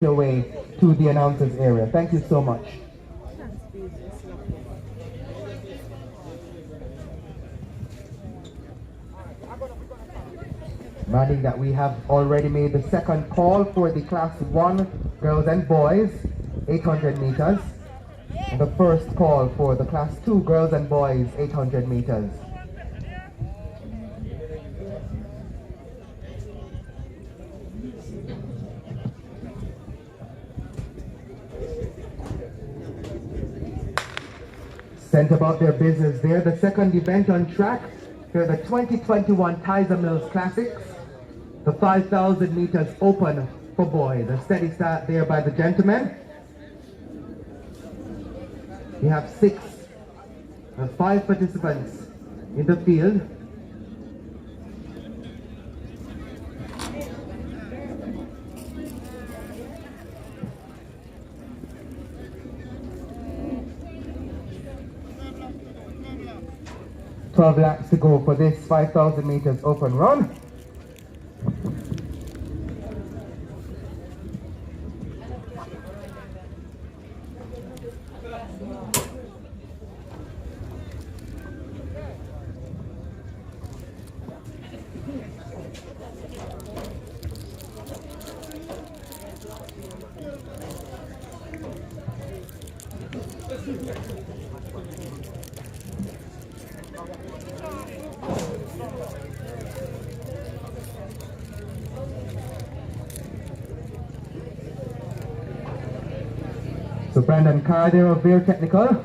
your way to the announcers area. Thank you so much. Reminding that we have already made the second call for the class 1 girls and boys 800 meters and the first call for the class 2 girls and boys 800 meters. Sent about their business there. The second event on track for the 2021 Tyser-Mills Classics. The 5,000 meters open for boys. A steady start there by the gentlemen. We have 5 participants in the field. $12 laps to go for this 5,000 meters open run. So Brandon Carr there of Veer Technical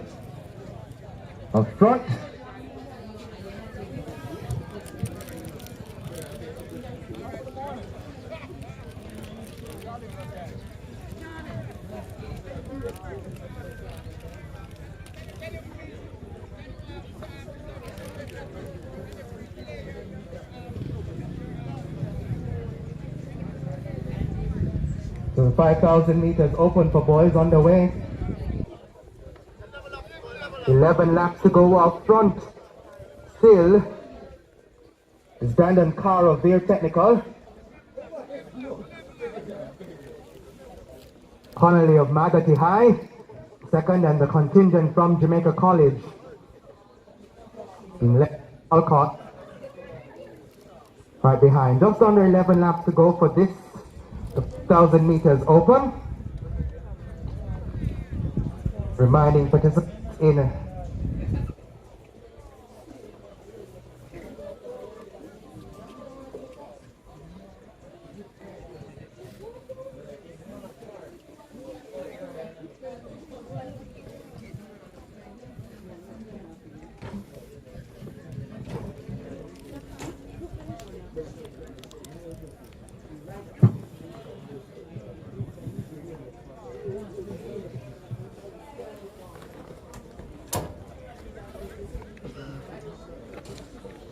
up front. So the 5,000 meters open for boys on the way. 11 laps to go up front. Still is Brandon Carr of Veer Technical. Connolly of Magati High, second, and the contingent from Jamaica College in Alcott right behind. Just under 11 laps to go for this 1,000 meters open. Reminding participants in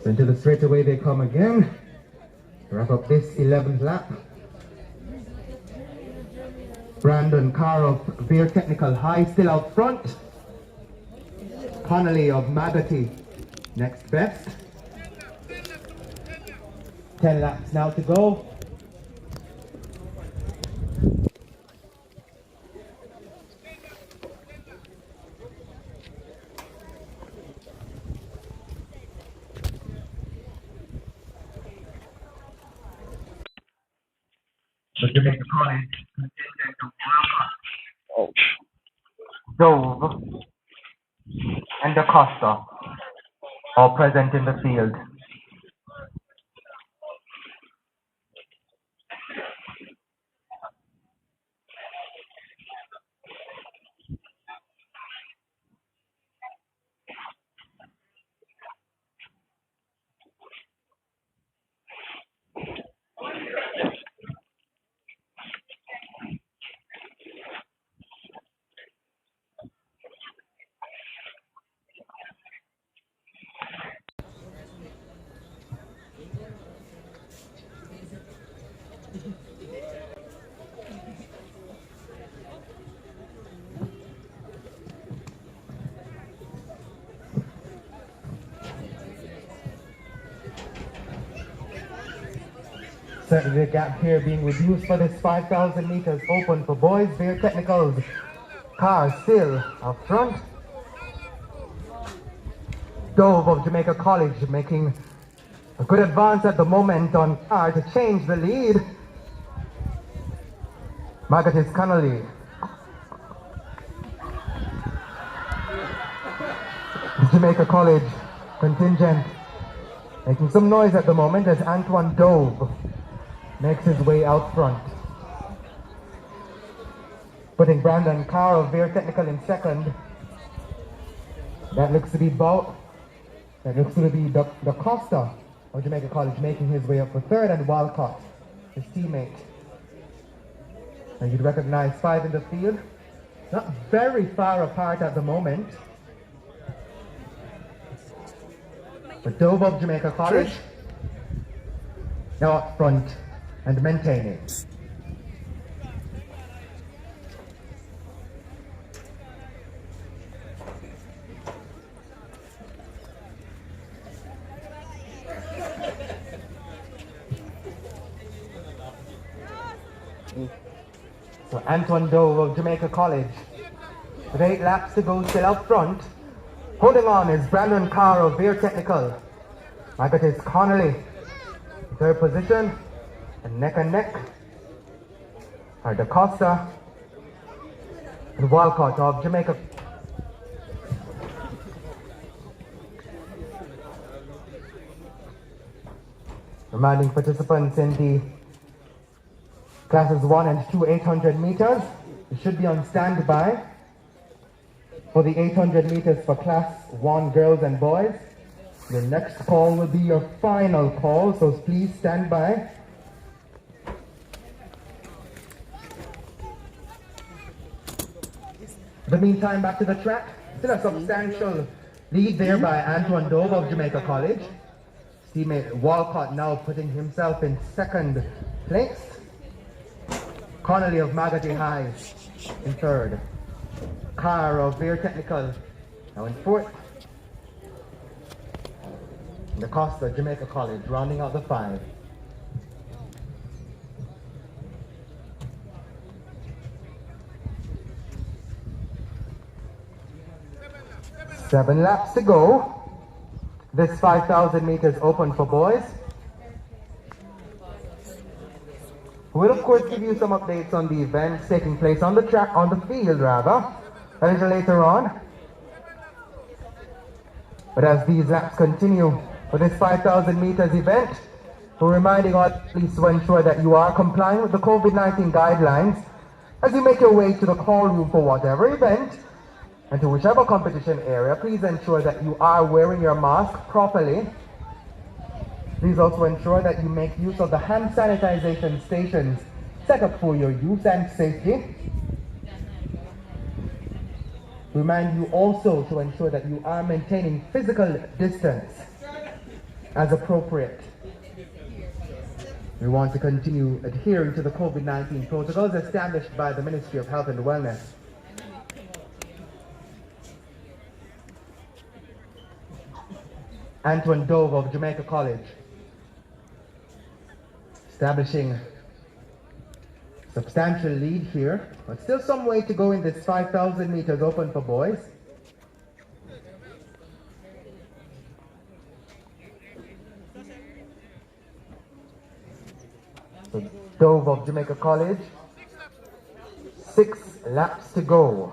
into the straightaway they come again. Wrap up this 11th lap. Brandon Carr of Veer Technical High still out front. Connolly of Magati next best. 10 laps now to go. The Jamaica College contingent of Dove and Acosta all present in the field. Certainly the gap here being reduced for this 5,000 meters open for boys. Their technicals car still up front. Dove of Jamaica College making a good advance at the moment on car to change the lead. Margaret Connolly. Jamaica College contingent making some noise at the moment as Antoine Dove makes his way out front. Putting Brandon Carr of Veer Technical in second. That looks to be the Costa of Jamaica College making his way up for third, and Walcott, his teammate. And you'd recognize 5 in the field. Not very far apart at the moment. But Dove of Jamaica College now up front and maintaining. So Antoine Dove of Jamaica College, with 8 laps to go, still up front. Holding on is Brandon Carr of Veer Technical. Margaret Connolly, third position, and neck are Da Costa and Walcott of Jamaica. Reminding participants in the classes 1 and 2 800 meters, you should be on standby for the 800 meters for class 1 girls and boys. Your next call will be your final call, so please stand by. In the meantime, back to the track. Still a substantial lead there by Antoine Dove of Jamaica College. Teammate Walcott now putting himself in second place. Connolly of Magadi High in third. Carr of Veer Technical now in fourth. Da Costa, Jamaica College, rounding out the 5. Seven laps to go. This 5,000 meters open for boys. We'll of course give you some updates on the events taking place on the track, on the field rather, a little later on. But as these laps continue for this 5,000 meters event, we're reminding all athletes to ensure that you are complying with the COVID-19 guidelines as you make your way to the call room for whatever event and to whichever competition area. Please ensure that you are wearing your mask properly. Please also ensure that you make use of the hand sanitization stations set up for your use and safety. Remind you also to ensure that you are maintaining physical distance as appropriate. We want to continue adhering to the COVID-19 protocols established by the Ministry of Health and Wellness. Antoine Dove of Jamaica College, establishing substantial lead here, but still some way to go in this 5,000 meters open for boys. So Dove of Jamaica College, 6 laps to go.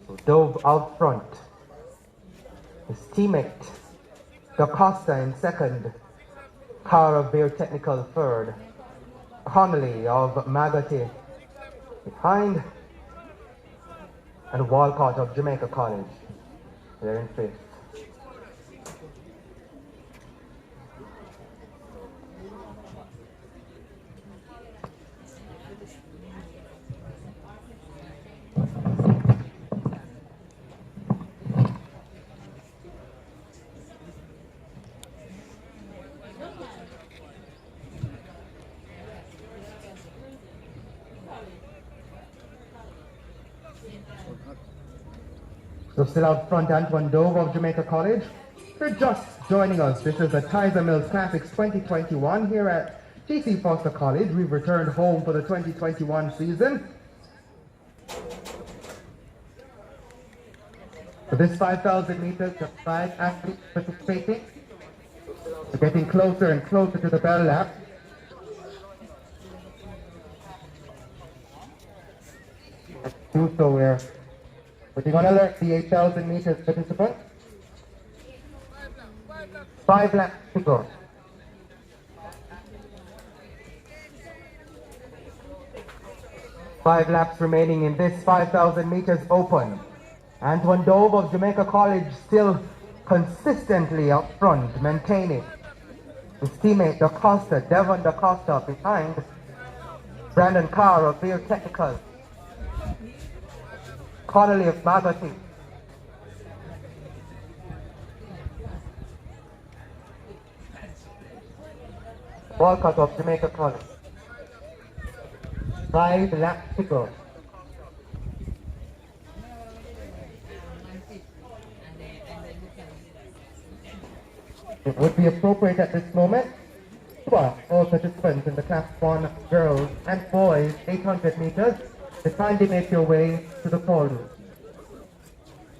So Dove out front. His teammate Da Costa in second, Carr of Veer Technical third, Connolly of Magati behind, and Walcott of Jamaica College, they're in fifth. So So still out front, Antoine Dove of Jamaica College. If you're just joining us, this is the Tyser-Mills Classics 2021 here at G.C. Foster College. We've returned home for the 2021 season. For this 5,000 meters, the 5 athletes participating. We're getting closer and closer to the bell lap. So we're putting on alert the 8,000 meters participants. 5 laps to go. Five laps remaining in this 5,000 meters open. Antoine Dove of Jamaica College still consistently up front, maintaining. His teammate Devon Da Costa behind. Brandon Carr of Beer Technical. Connolly of Magati. Walcott of Jamaica College. 5 laps to go. It would be appropriate at this moment for all participants in the Class 1 girls and boys 800 meters to kindly make your way to the call room.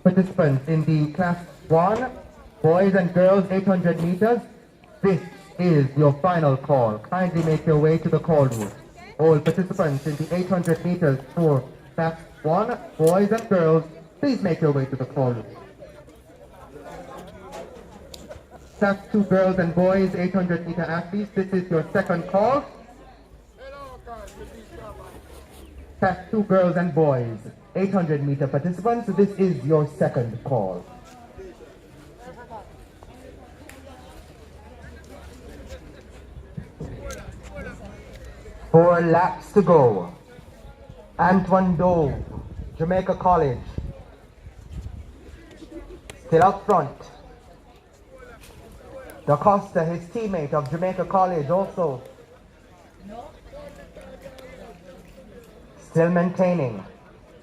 Participants in the Class 1 boys and girls 800 meters, this is your final call. Kindly make your way to the call room. All participants in the 800 meters for Class 1 boys and girls, please make your way to the call room. Class 2 girls and boys 800 meter athletes, this is your second call. Class 2 girls and boys 800 meter participants, this is your second call. Four laps to go. Antoine Dove, Jamaica College, still up front. Da Costa, his teammate of Jamaica College, also still maintaining.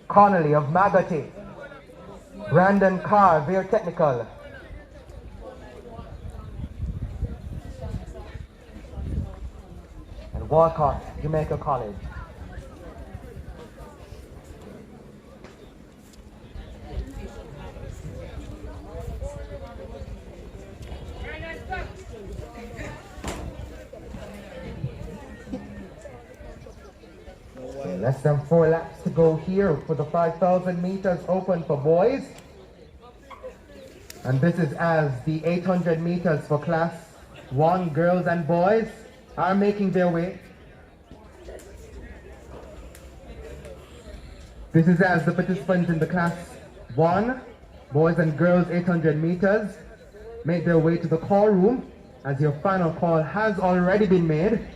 Connolly of Magati. Brandon Carr, Beer Technical. And Walcott, Jamaica College. Less than 4 laps to go here for the 5,000 meters open for boys. And this is as the 800 meters for Class 1 girls and boys are making their way. This is as the participants in the Class 1 boys and girls 800 meters make their way to the call room, as your final call has already been made.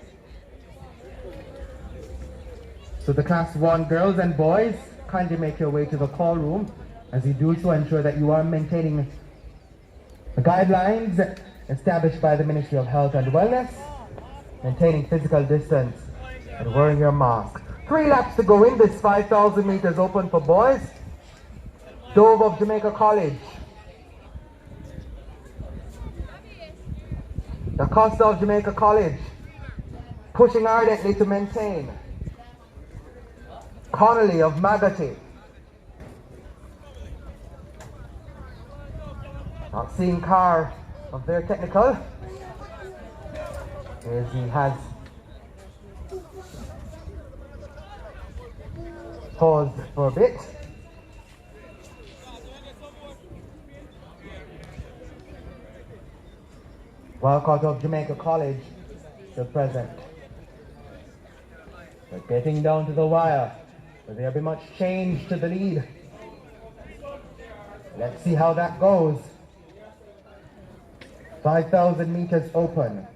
So the Class 1 girls and boys, kindly make your way to the call room. As you do so, ensure that you are maintaining the guidelines established by the Ministry of Health and Wellness, maintaining physical distance and wearing your mask. 3 laps to go in this 5,000 meters open for boys. Dove of Jamaica College. Da Costa of Jamaica College, pushing ardently to maintain. Connolly of Magati. Not seeing Carr of their technical, as he has paused for a bit. Walcott of Jamaica College still present. They're getting down to the wire. Will there be much change to the lead? Let's see how that goes. 5,000 meters open.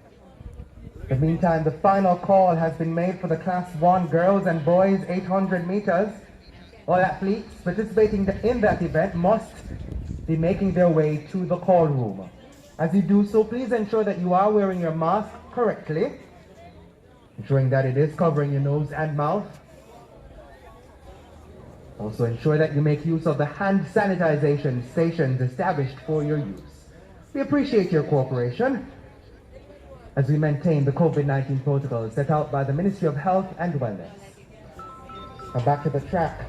In the meantime, the final call has been made for the Class 1 girls and boys 800 meters. All athletes participating in that event must be making their way to the call room. As you do so, please ensure that you are wearing your mask correctly, ensuring that it is covering your nose and mouth. Also ensure that you make use of the hand sanitization stations established for your use. We appreciate your cooperation as we maintain the COVID-19 protocols set out by the Ministry of Health and Wellness. Now back to the track.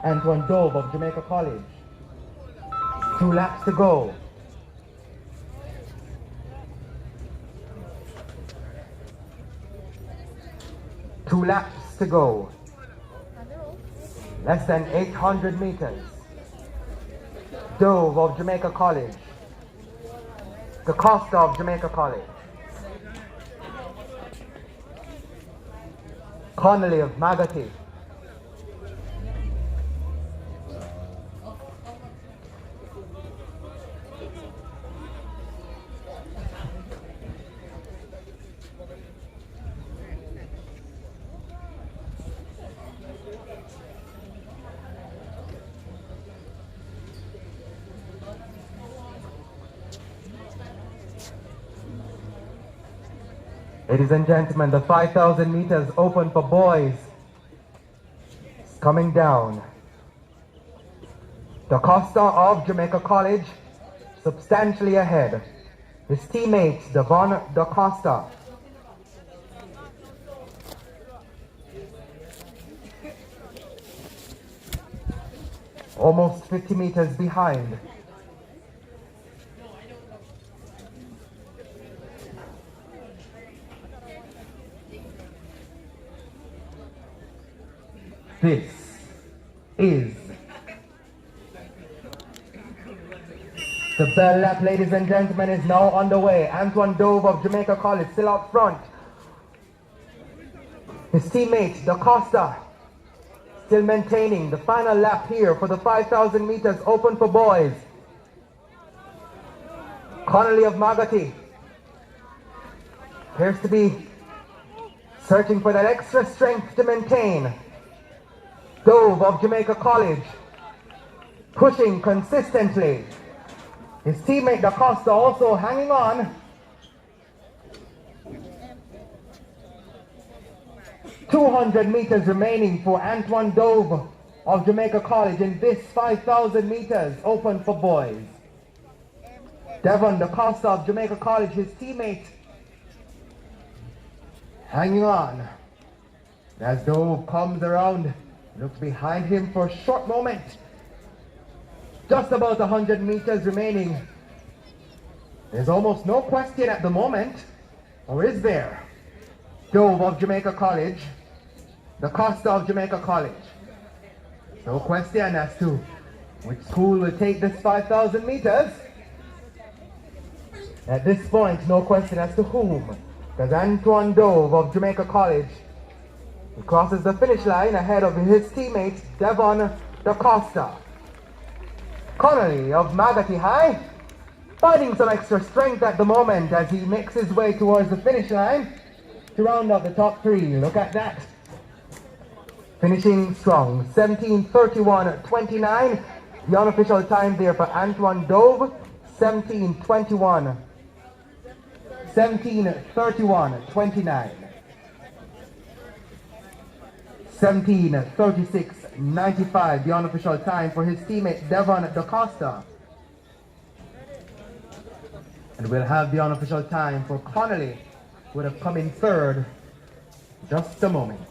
Antoine Dove of Jamaica College. 2 laps to go. Two laps to go. Less than 800 meters. Dove of Jamaica College. Costa of Jamaica College. Connolly of Magotty. Ladies and gentlemen, the 5,000 meters open for boys is coming down. Costa of Jamaica College substantially ahead. His teammate, Devon Costa. Almost 50 meters behind. This is the bell lap, ladies and gentlemen, is now underway. Antoine Dove of Jamaica College still out front. His teammate, Costa, still maintaining the final lap here for the 5,000 meters open for boys. Connolly of Magotty appears to be searching for that extra strength to maintain. Dove of Jamaica College pushing consistently. His teammate Costa also hanging on. 200 meters remaining for Antoine Dove of Jamaica College in this 5,000 meters open for boys. Devon Costa of Jamaica College, his teammate, hanging on. As Dove comes around, looks behind him for a short moment. Just about 100 meters remaining. There's almost no question at the moment, or is there? Dove of Jamaica College, Costa of Jamaica College. No question as to which school will take this 5,000 meters. At this point, no question as to whom, because Antoine Dove of Jamaica College, he crosses the finish line ahead of his teammate, Devon Costa. Connolly of Magotty High, finding some extra strength at the moment as he makes his way towards the finish line to round out the top 3. Look at that. Finishing strong, 17:31.29. The unofficial time there for Antoine Dove, 17:31.29. 17:36.95, the unofficial time for his teammate Devon Costa. And we'll have the unofficial time for Connolly, who would have come in third. Just a moment.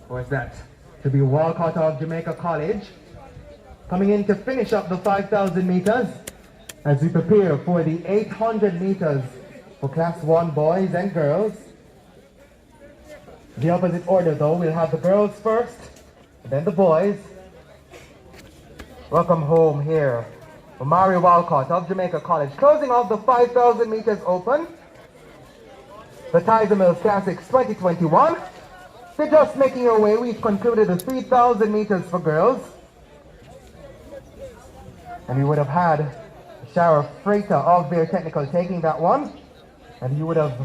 Where's that? To be Walcott of Jamaica College, coming in to finish up the 5,000 meters as we prepare for the 800 meters for Class 1 boys and girls. The opposite order though, we'll have the girls first, and then the boys. Welcome home here for Mari Walcott of Jamaica College, closing off the 5,000 meters open. The Tyser-Mills Classics 2021. They're just making your way. We've concluded the 3,000 meters for girls. And you would have had Shara Freighter of Bear Technical taking that one. And you would have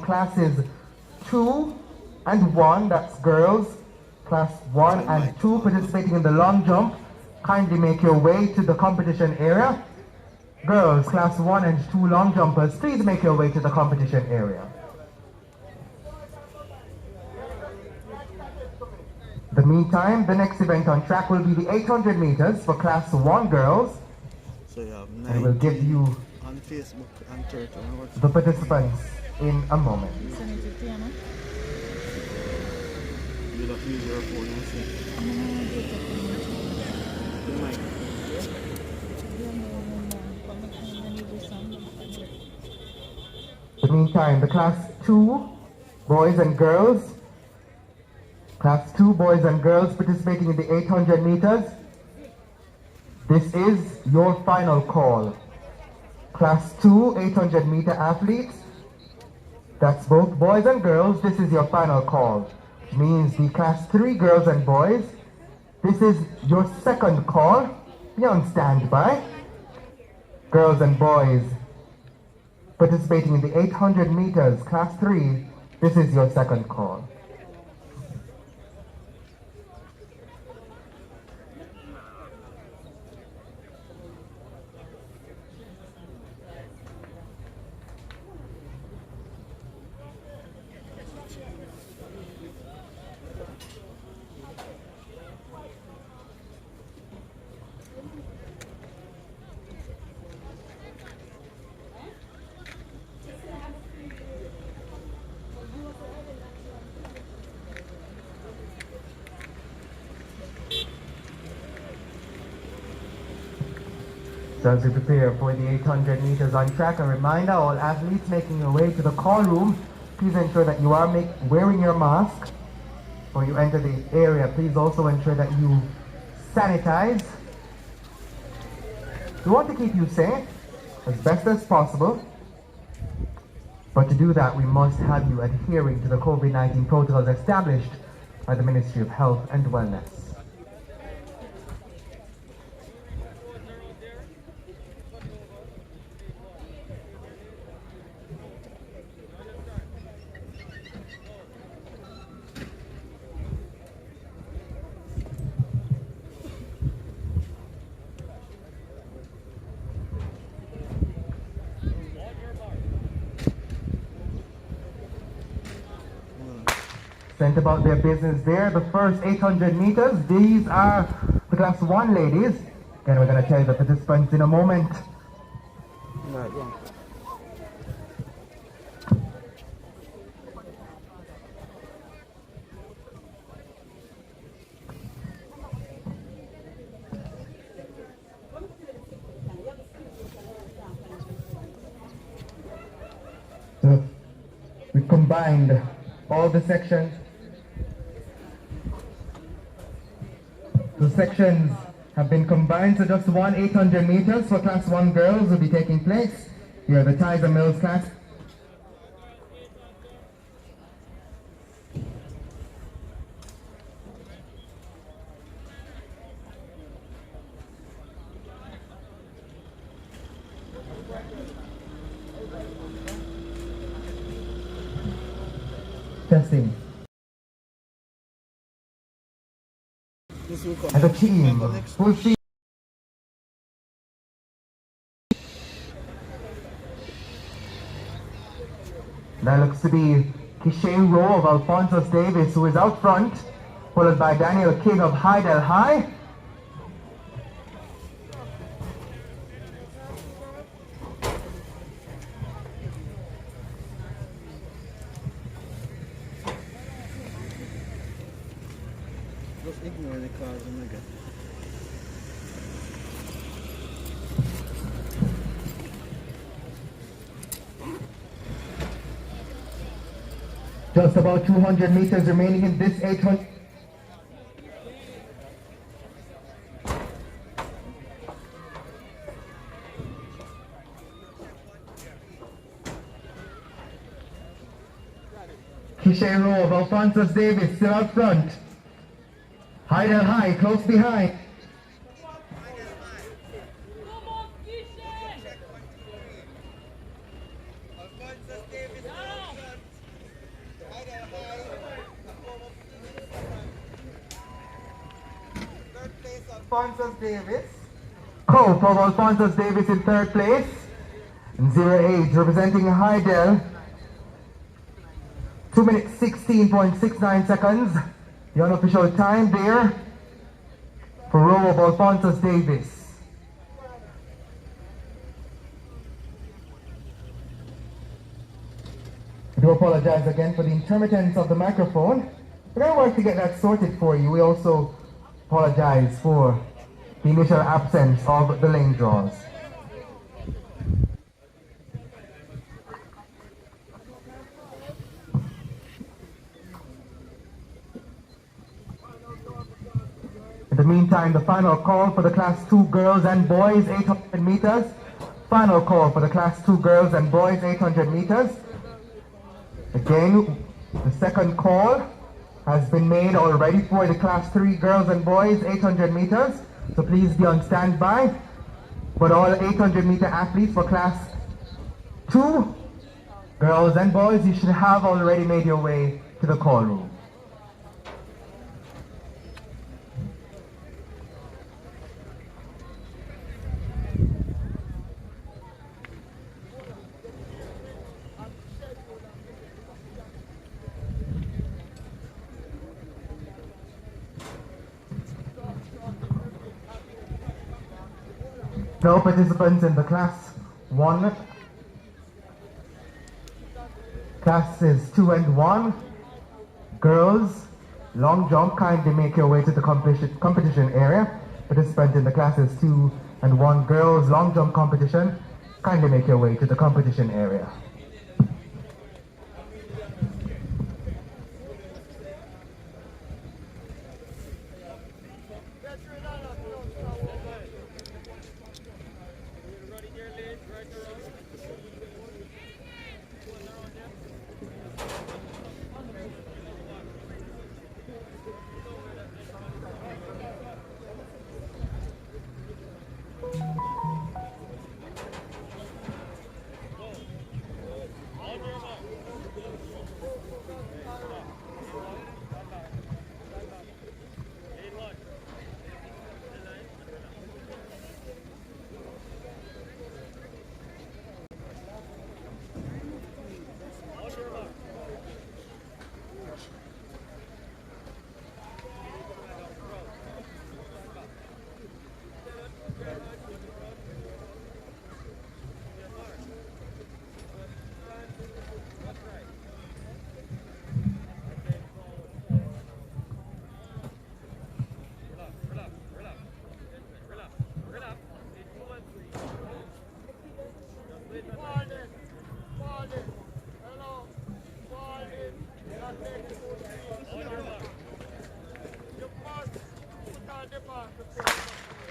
from classes 2 and 1, that's girls, class 1 and 2 participating in the long jump, kindly make your way to the competition area. Girls, class 1 and 2 long jumpers, please make your way to the competition area. In the meantime, the next event on track will be the 800 meters for class 1 girls. So you have And we'll give you on Facebook and Twitter. the participants in a moment. You'll have to use your phone and see. In the meantime, the class 2 boys and girls, class 2 boys and girls participating in the 800 meters, this is your final call. Class 2 800 meter athletes, that's both boys and girls, this is your final call. Means the class 3 girls and boys, this is your second call. Be on standby. Girls and boys participating in the 800 meters, class 3, this is your second call. So as we prepare for the 800 meters on track, a reminder, all athletes making your way to the call room, please ensure that you are wearing your mask before you enter the area. Please also ensure that you sanitize. We want to keep you safe as best as possible, but to do that we must have you adhering to the COVID-19 protocols established by the Ministry of Health and Wellness. Sent about their business there. The first 800 meters, these are the class 1 ladies. Again, we're going to tell you the participants in a moment. Right, yeah. So we combined all the sections. The sections have been combined, so just one 800 meters for class 1 girls will be taking place. Here are the Tyser-Mills Classics. Testing. As a team, full speed. That looks to be Kishay Rowe of Alphonsus Davis, who is out front, followed by Daniel King of Hydel High. Just ignore the cars and again. Just about 200 meters remaining in this 800. Kishay Rowe of Alphonsus Davis still out front. Hydel High close behind. Alphonsus Davis. Cope of Alphonsus Davis in third place. And 08 representing Heidel. 2 minutes 16.69 seconds. The unofficial time there for row of Alphonsus Davis. I do apologize again for the intermittence of the microphone. We're going to work to get that sorted for you. We also apologize for the initial absence of the lane draws. In the meantime, the final call for the Class 2 girls and boys 800 meters. Final call for the Class 2 girls and boys 800 meters. Again, the second call has been made already for the Class 3 girls and boys 800 meters. So please be on standby. But all 800 meter athletes for Class 2 girls and boys, you should have already made your way to the call room. No participants in the Class 1. Classes 2 and 1. Girls, long jump, kindly make your way to the competition area. Participants in the Classes 2 and 1 girls, long jump competition, kindly make your way to the competition area.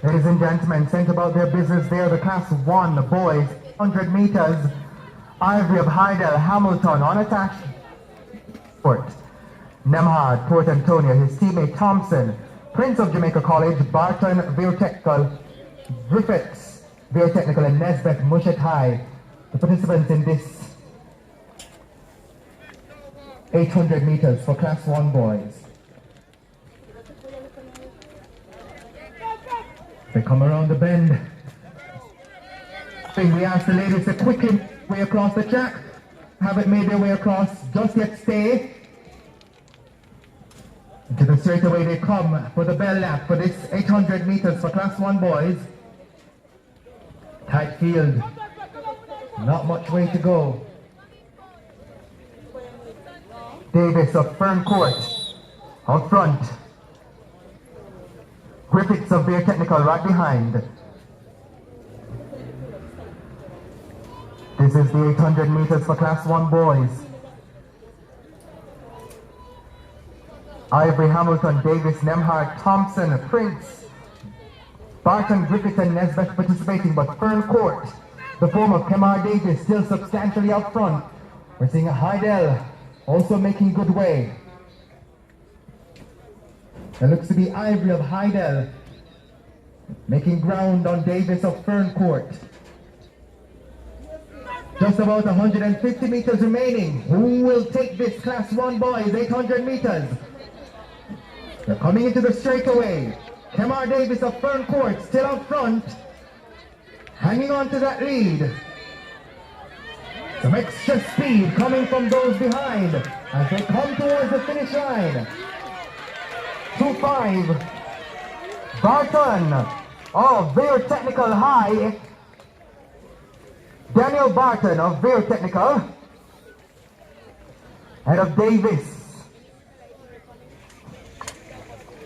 Ladies and gentlemen, sent about their business there, the Class 1 boys, 100 meters, Ivory of Heidel, Hamilton, unattached Port, Nemhard, Port Antonio, his teammate Thompson, Prince of Jamaica College, Barton, Biotechnical, Griffiths, Biotechnical, and Nesbeth, Mushet High, the participants in this 800 meters for Class 1 boys. They come around the bend. We ask the ladies to quickly way across the track. Haven't made their way across just yet, stay. To the straightaway they come for the bell lap for this 800 meters for Class 1 boys. Tight field. Not much way to go. Davis of Fern Court out front. Griffiths of Bear Technical right behind. This is the 800 meters for Class 1 boys. Ivory, Hamilton, Davis, Nemhard, Thompson, Prince, Barton, Griffith, and Nesbeth participating, but Fern Court, the form of Kemar Davis, still substantially out front. We're seeing a Heidel also making good way. It looks to be Ivory of Heidel making ground on Davis of Fern Court. Just about 150 meters remaining. Who will take this Class 1 boys 800 meters? They're coming into the straightaway. Kemar Davis of Fern Court still up front, hanging on to that lead. Some extra speed coming from those behind as they come towards the finish line. 2-5. Barton of Veer Technical High. Daniel Barton of Veer Technical. Head of Davis.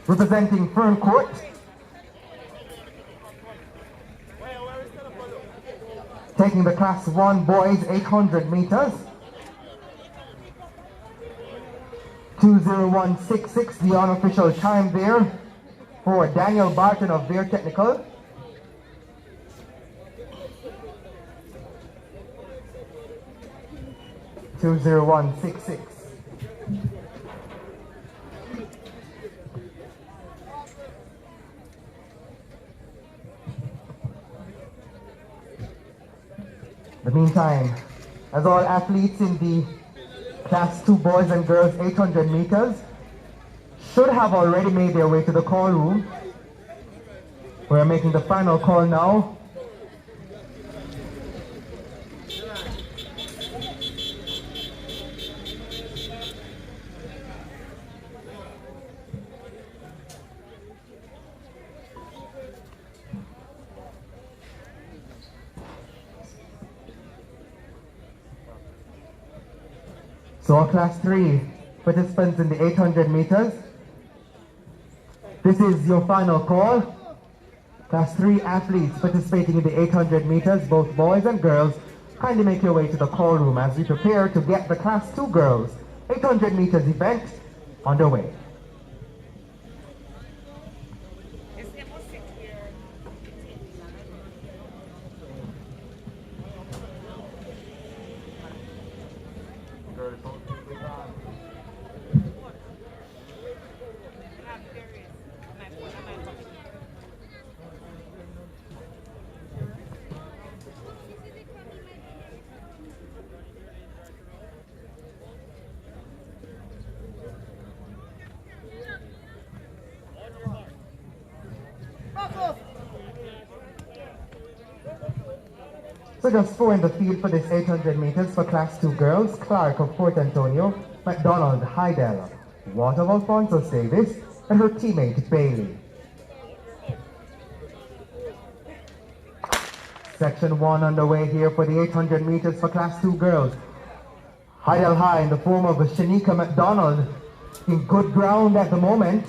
Representing Fern Court. Taking the Class 1 boys 800 meters. 2:01.66, the unofficial time there for Daniel Barton of Veer Technical. .201.66. In the meantime, as all athletes in the Class 2 boys and girls 800 meters should have already made their way to the call room. We're making the final call now. So our Class 3 participants in the 800 meters, this is your final call. Class 3 athletes participating in the 800 meters, both boys and girls, kindly make your way to the call room as we prepare to get the Class 2 girls 800 meters event underway. So just 4 in the field for this 800 meters for Class 2 girls: Clark of Port Antonio, McDonald, Heidel, Watt of Alfonso Davis, and her teammate Bailey. Section 1 underway here for the 800 meters for Class 2 girls. Heidel High in the form of Shanika McDonald in good ground at the moment.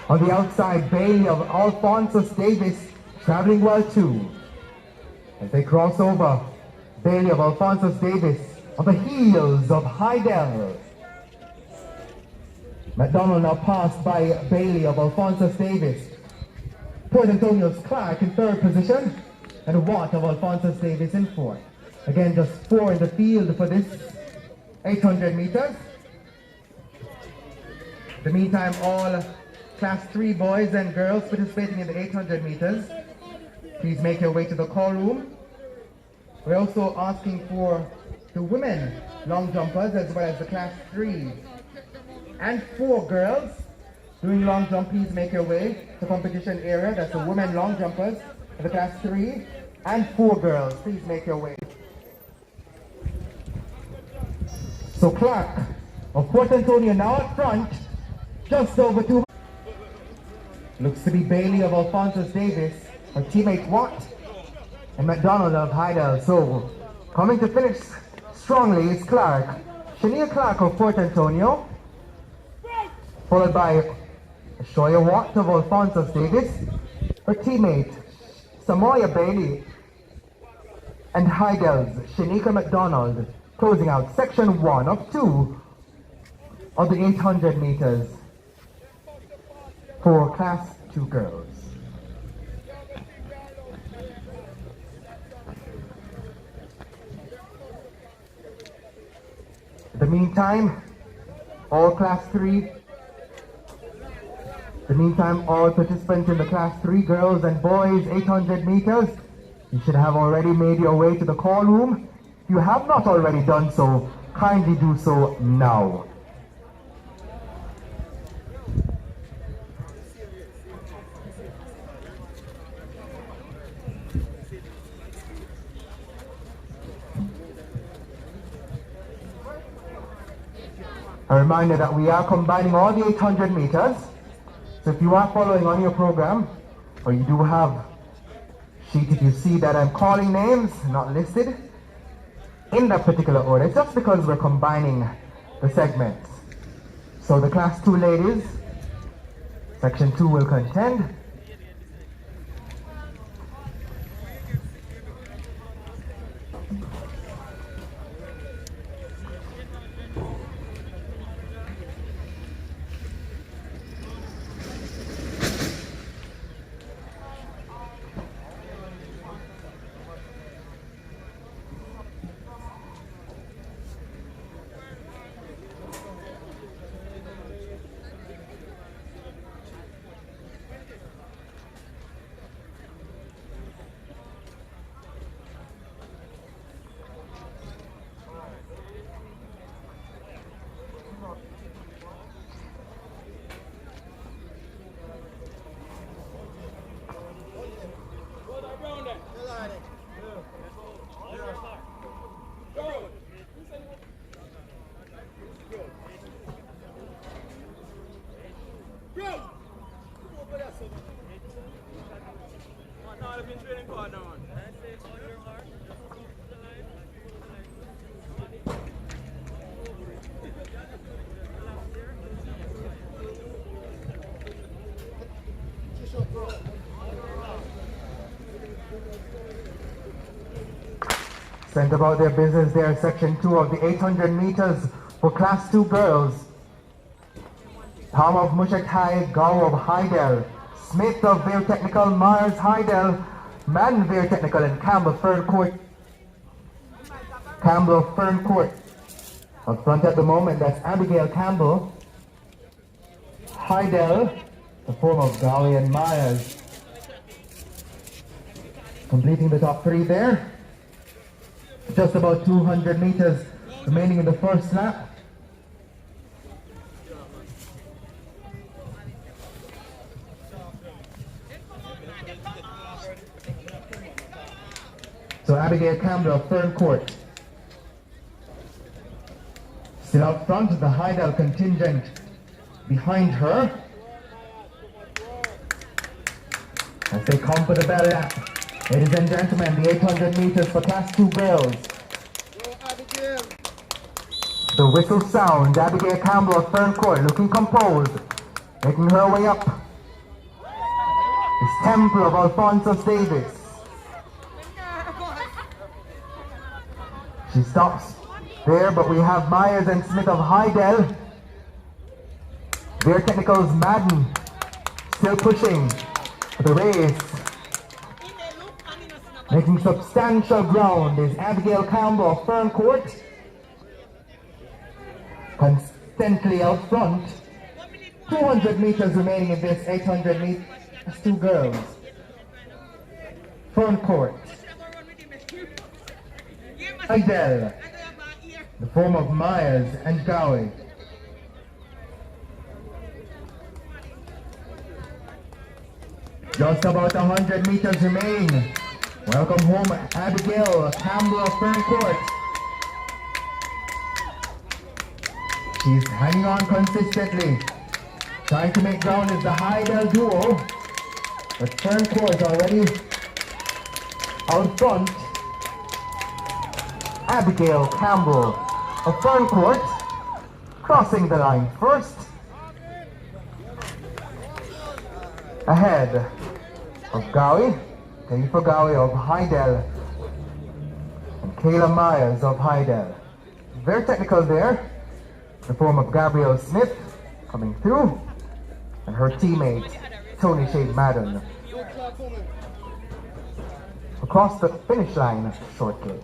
On the outside, Bailey of Alfonso Davis traveling well too. As they cross over, Bailey of Alfonso Davis on the heels of Heidel. McDonald now passed by Bailey of Alfonso Davis. Port Antonio's Clark in 3rd position, and Watt of Alfonso Davis in 4th. Again, just 4 in the field for this 800 meters. In the meantime, all Class 3 boys and girls participating in the 800 meters, please make your way to the call room. We're also asking for the women long jumpers as well as the Class 3 and 4 girls doing long jump. Please make your way to the competition area. That's the women long jumpers and the Class 3 and 4 girls. Please make your way. So Clark of Port Antonio now up front, just over 2. Looks to be Bailey of Alfonso Davis, her teammate Watt, and McDonald of Heidel. So coming to finish strongly is Clark. Shania Clark of Port Antonio, followed by Shoya Watt of Alfonso Davis, her teammate Samoya Bailey, and Heidel's Shanika McDonald, closing out section 1 of 2 of the 800 meters for Class 2 girls. In the meantime, all participants in the Class 3 girls and boys 800 meters, you should have already made your way to the call room. If you have not already done so, kindly do so now. A reminder that we are combining all the 800 meters. So if you are following on your program, or you do have sheet, if you see that I'm calling names not listed in that particular order, it's just because we're combining the segments. So the class 2 ladies, section 2 will contend. Sent about their business there, section 2 of the 800 meters for class 2 girls. Palm of Mushatai, Gow of Heidel, Smith of Veer Technical, Myers Heidel, Madden Veer Technical, and Campbell Fern Court. Campbell Fern Court. Up front at the moment, that's Abigail Campbell. Heidel, the form of Gowie and Myers. Completing the top 3 there. Just about 200 meters remaining in the first lap. So Abigail Campbell of Fern Court. Still out front, the Heidel contingent behind her. As they come for the bell lap. Ladies and gentlemen, the 800 meters for class 2 girls. The whistle sound, Abigail Campbell of Fern Court looking composed, making her way up. This temple of Alphonsus Davis. She stops there, but we have Myers and Smith of Heidel. Veer Technical's Madden still pushing for the race. Making substantial ground is Abigail Campbell of Fern Court. Constantly out front. 200 meters remaining in this 800 meters. 2 girls. Fern Court. Heidel. The form of Myers and Gowie. Just about 100 meters remaining. Welcome home, Abigail Campbell of Fern Court. She's hanging on consistently. Trying to make ground is the Heidel duo. But Fern Court already out front. Abigail Campbell of Fern Court crossing the line first. Ahead of Gowie. Jennifer Gowie of Heidel and Kayla Myers of Heidel. Very technical there. The form of Gabrielle Smith coming through, and her teammate Tony Shade Madden across the finish line shortly.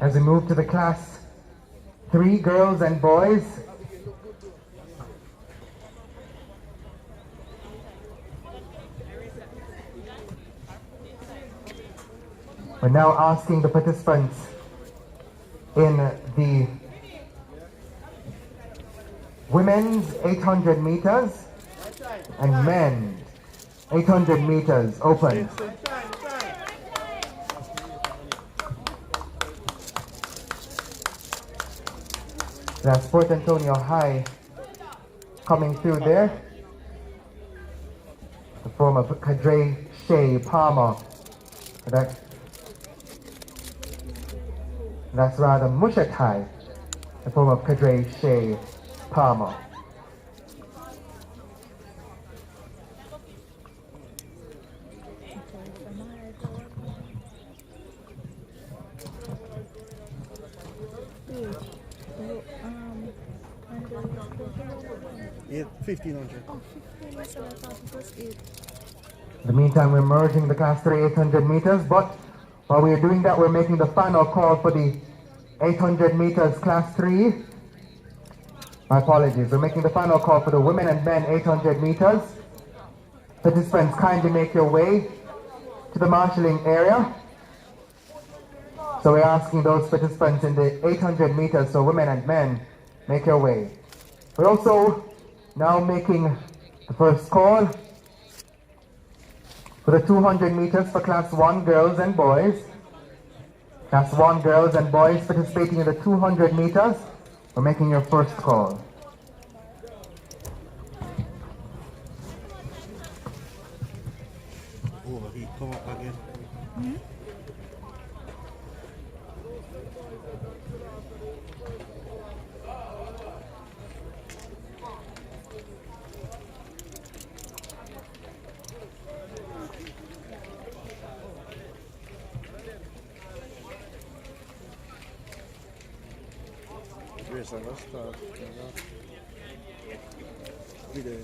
As we move to the class 3 girls and boys, We're now asking the participants in the women's 800 meters and men's 800 meters open. That's Port Antonio High coming through there. The form of Kadre Shea Palmer. That's rather Mushat High. The form of Kadre Shea Palmer. Yeah, 1500. Oh, 15, I said I thought it was 8. In the meantime, we're merging the class 3 800 meters, but while we're doing that, we're making the final call for the 800 meters class 3. My apologies. We're making the final call for the women and men 800 meters. Participants, kindly make your way to the marshalling area. So we're asking those participants in the 800 meters, so women and men, make your way. We're also now making the first call for the 200 meters for class 1 girls and boys. Class 1 girls and boys participating in the 200 meters. We're making your first call. Overheat, come up again. Race on the start. Be there.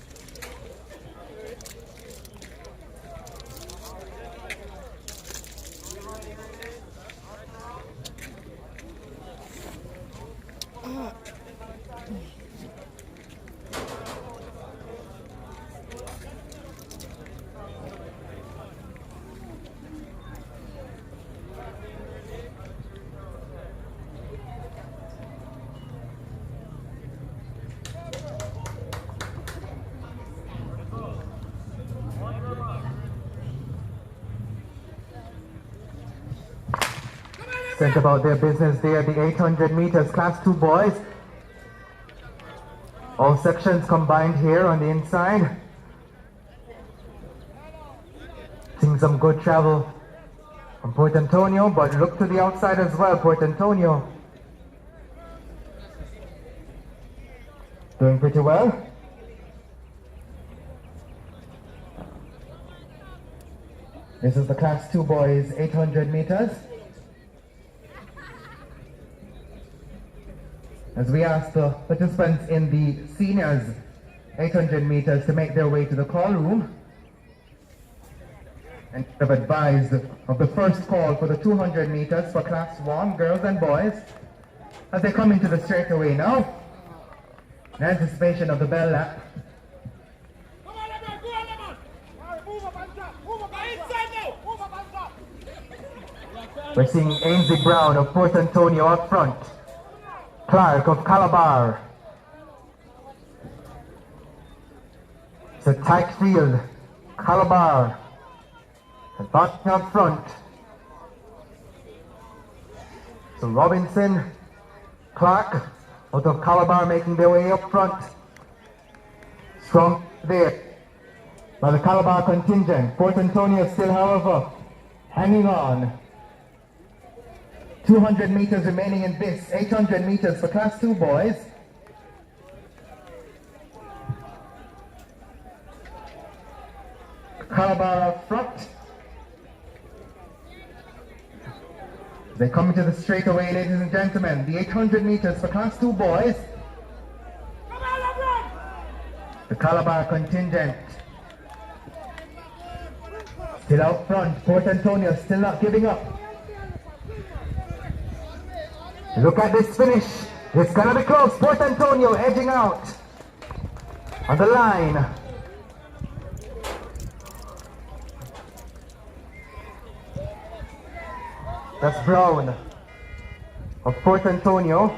Sent about their business there, the 800 meters class 2 boys. All sections combined here on the inside. Seeing some good travel from Port Antonio, but look to the outside as well, Port Antonio. Doing pretty well. This is the class 2 boys 800 meters. As we ask the participants in the seniors 800 meters to make their way to the call room and have advised of the first call for the 200 meters for class 1 girls and boys as they come into the straightaway now in anticipation of the bell lap. We're seeing Ainsley Brown of Port Antonio up front. Clark of Calabar. It's a tight field. Calabar advancing up front. So Robinson, Clark out of Calabar making their way up front. Strong there by the Calabar contingent. Port Antonio still, however, hanging on. 200 meters remaining in this, 800 meters for class 2 boys. Calabar up front. They come into the straightaway, ladies and gentlemen. The 800 meters for class 2 boys. The Calabar contingent still out front. Port Antonio still not giving up. Look at this finish. It's gonna be close. Port Antonio edging out on the line. That's Brown of Port Antonio.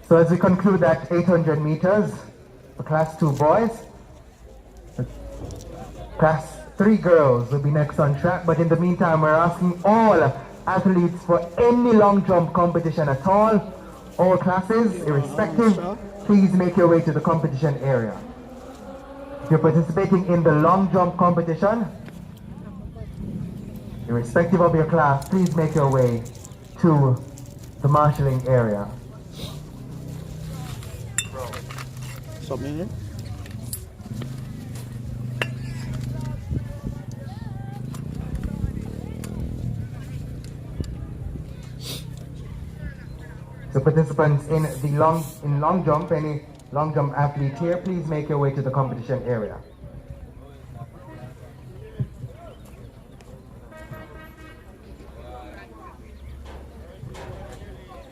So as we conclude that 800 meters for Class 2 boys, Class 3 girls will be next on track, but in the meantime we're asking all athletes for any long jump competition at all classes, irrespective, please make your way to the competition area. If you're participating in the long jump competition, irrespective of your class, please make your way to the marshalling area. Something here? So participants in the long jump, any long jump athlete here, please make your way to the competition area.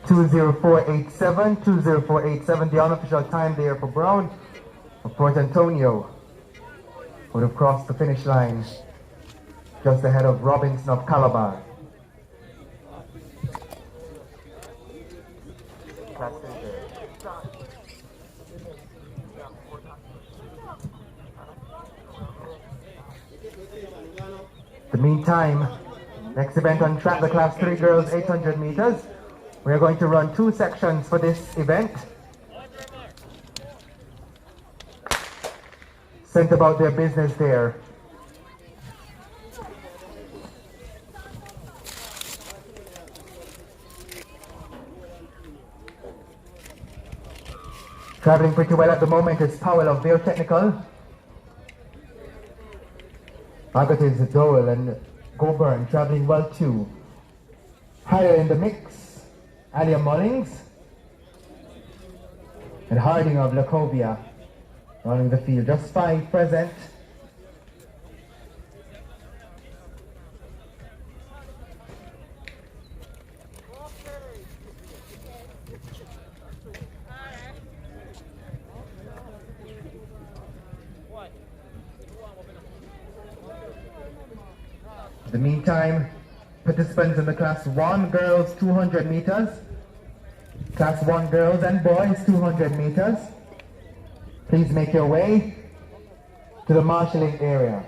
(20487), the unofficial time there for Brown of Port Antonio, would have crossed the finish line just ahead of Robinson of Calabar. In the meantime, next event on track, the Class 3 girls 800 meters. We are going to run 2 sections for this event. Sent about their business there. Traveling pretty well at the moment is Powell of Bear Technical. Margaret is Dole and Goburn traveling well too. Higher in the mix, Alia Mullings and Harding of Lacovia running the field. Just 5 present. In the meantime, participants in the Class 1 girls 200 meters, Class 1 girls and boys 200 meters. Please make your way to the marshalling area.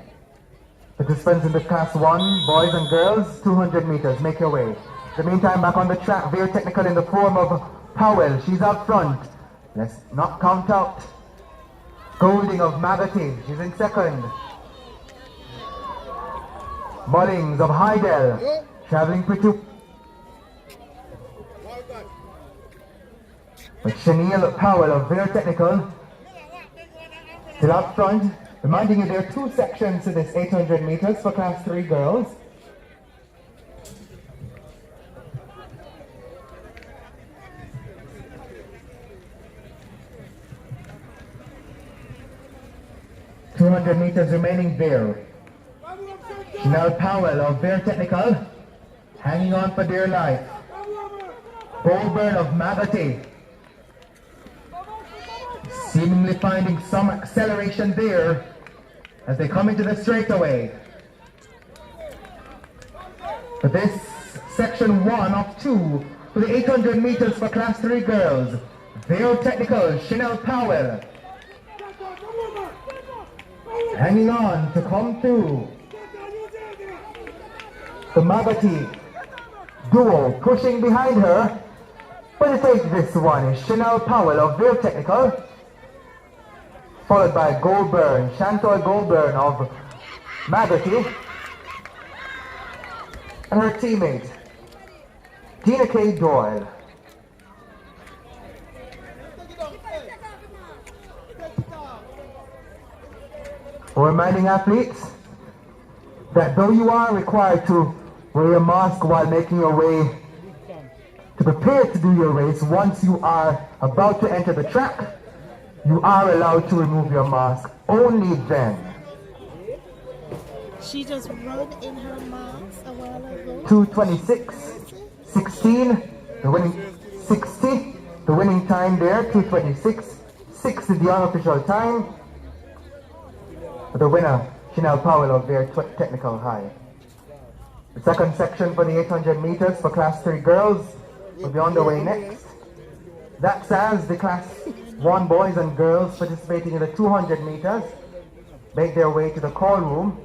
Participants in the Class 1 boys and girls 200 meters, make your way. In the meantime, back on the track, Veer Technical in the form of Powell, she's out front. Let's not count out. Golding of Magotty, she's in second. Mullings of Heidel, traveling pretty. But Chenille Powell of Veer Technical still out front. Reminding you there are 2 sections to this 800 meters for Class 3 girls. (200 meters remaining there. Now Powell of Bear Technical, hanging on for dear life. Goulburn of Magotty, seemingly finding some acceleration there as they come into the straightaway. For this section 1 of 2 for the 800 meters for Class 3 girls, Bear Technical, Chanel Powell, hanging on to come through. The Magotty duo pushing behind her, but to take this one is Chanel Powell of Veer Technical, followed by Goulburn, Chantal Goulburn of Magotty, and her teammate, Tina K. Doyle. We're reminding athletes that though you are required to wear a mask while making your way to prepare to do your race, once you are about to enter the track, you are allowed to remove your mask only then. She just run in her marks a while ago. 2:26.16. The winning 60. The winning time there, 2:26.6 is the unofficial time. The winner, Chanel Powell of their technical high. The second section for the 800 meters for class 3 girls will be underway next. That's as the class 1 boys and girls participating in the 200 meters make their way to the call room.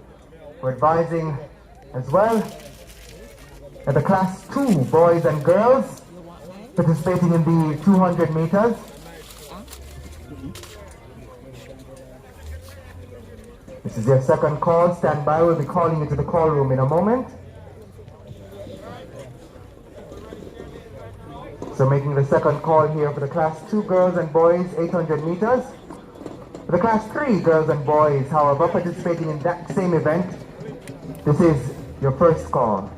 We're advising as well that the class 2 boys and girls participating in the 200 meters this is your second call. Stand by. We'll be calling you to the call room in a moment. So making the second call here for the class 2 girls and boys 800 meters. For the class 3 girls and boys, however, participating in that same event, this is your first call.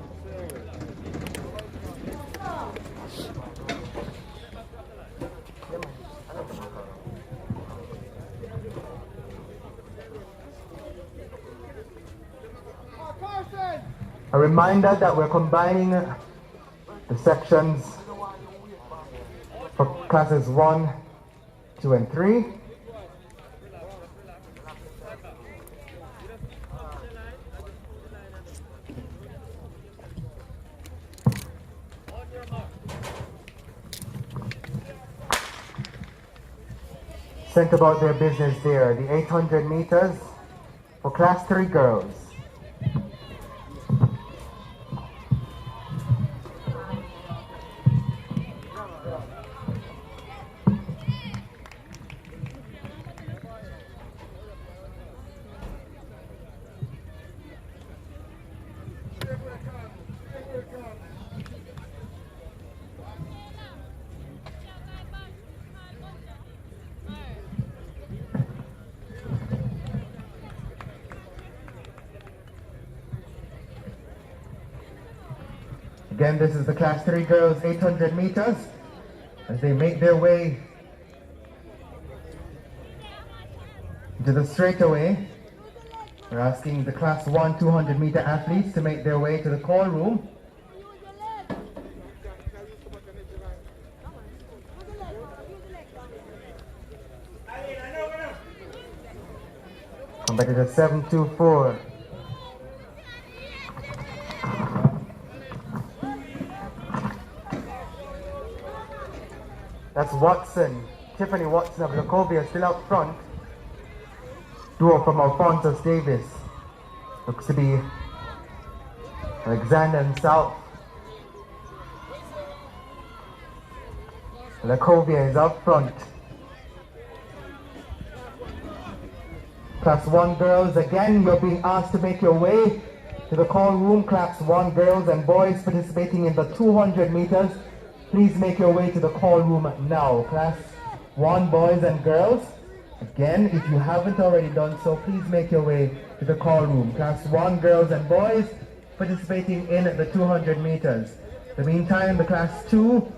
A reminder that we're combining the sections for classes 1, 2, and 3. Sent about their business there, the 800 meters for class 3 girls. Again, this is the class 3 girls 800 meters as they make their way into the straightaway. We're asking the class 1 200 meter athletes to make their way to the call room. Competitor 724. That's Watson, Tiffany Watson of Lacovia still out front. Duo from Alphonsus Davis. Looks to be Alexander and South. Lacovia is out front. Class 1 girls, again, you're being asked to make your way to the call room. Class 1 girls and boys participating in the 200 meters. Please make your way to the call room now. Class 1 boys and girls, again, if you haven't already done so, please make your way to the call room. Class 1 girls and boys participating in the 200 meters. In the meantime, the class 2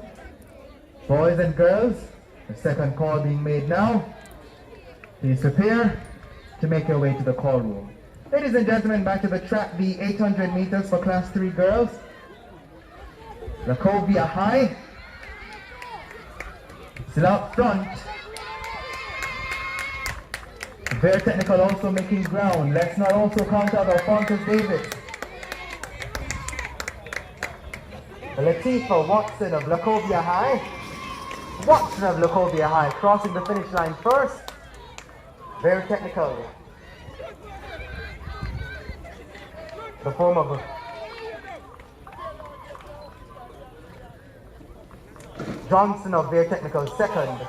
boys and girls, the second call being made now. Please prepare to make your way to the call room. Ladies and gentlemen, back to the track, the 800 meters for class 3 girls. Lacovia High, still out front. Very technical also making ground. Let's not also count out Alphonsus Davis. Latifah Watson of Lacovia High. Watson of Lacovia High crossing the finish line first. Very technical. The form of Johnson of their technical second.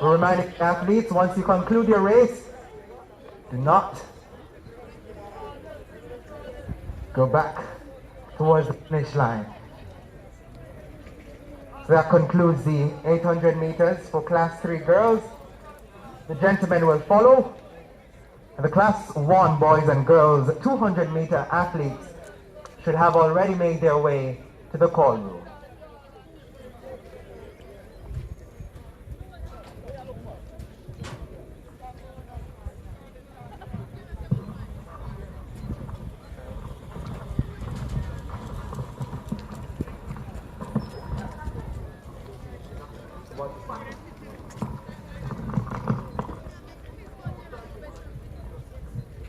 We're reminding athletes, once you conclude your race, do not go back towards the finish line. So that concludes the 800 meters for class 3 girls. The gentlemen will follow. And the class 1 boys and girls 200 meter athletes should have already made their way to the call room.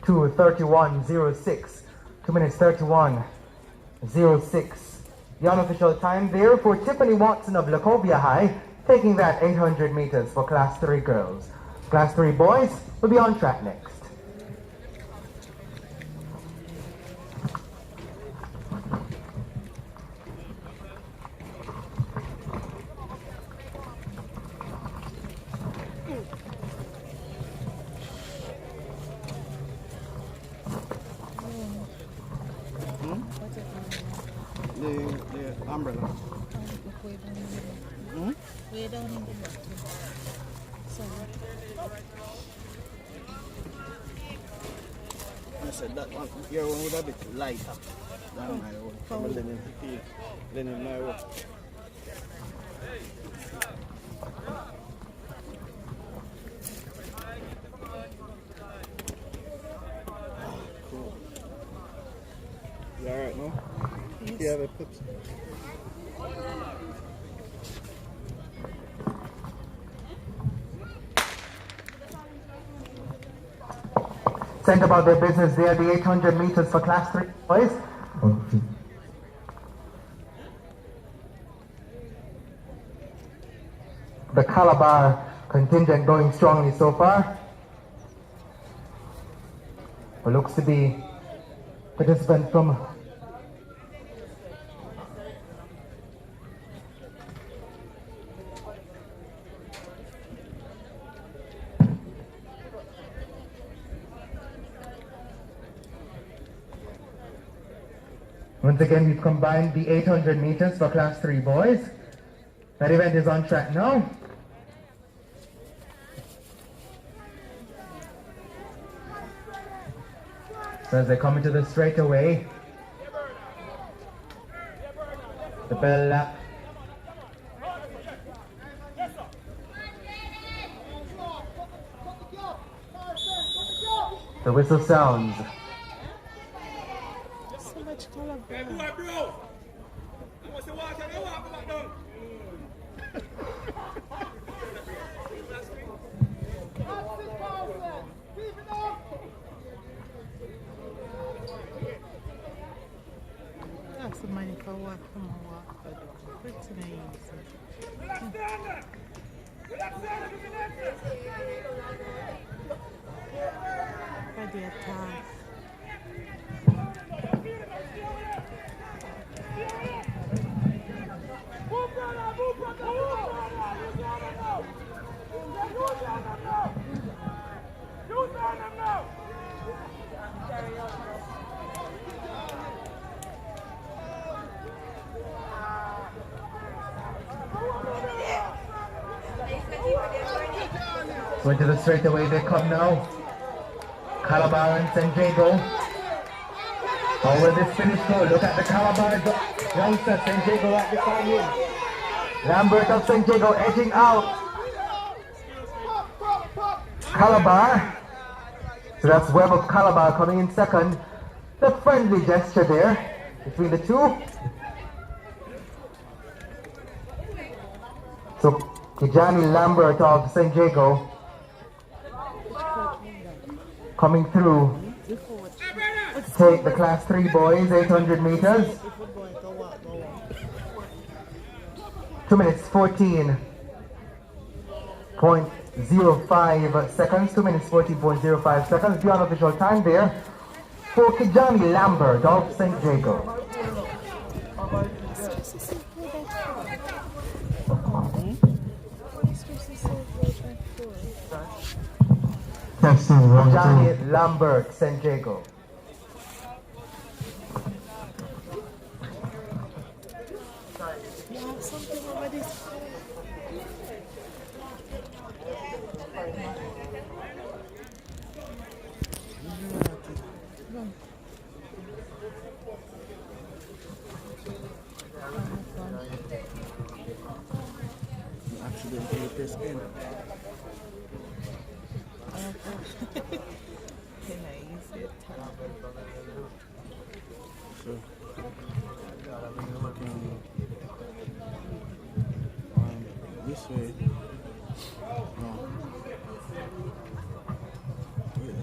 2:31.06. 2 minutes 31.06. The unofficial time there for Tiffany Watson of Lacovia High, taking that 800 meters for Class 3 girls. Class 3 boys will be on track next. The umbrella. Way down in the bottom. So, I said that one, your one would have been lighter than my own. From Lenin Field, Lenin my own. Cool. You alright now? yes. Yeah, the clips. Sent about their business there, the 800 meters for Class 3 boys. The Calabar contingent going strongly so far. It looks to be participant from Once again, we've combined the 800 meters for Class 3 boys. That event is on track now. So as they come into the straightaway, the bell lap. The whistle sounds. So much color. That's the money for work from work. Pretty nice. For the attack. So into the straightaway they come now. Calabar and San Diego. How will this finish go? Look at the Calabar youngster, San Diego right beside him. Lambert of San Diego edging out. Calabar. So that's Webb of Calabar coming in second. The friendly gesture there between the two. So Kijani Lambert of San Diego coming through to take the Class 3 boys 800 meters. 2 minutes 14.05 seconds. 2 minutes 14.05 seconds. The unofficial time there for Kijani Lambert of St. Diego. Kijani Lambert, St. Diego. You have something over this. Accidentally press N. Can I use it? So, this way. No. Yeah.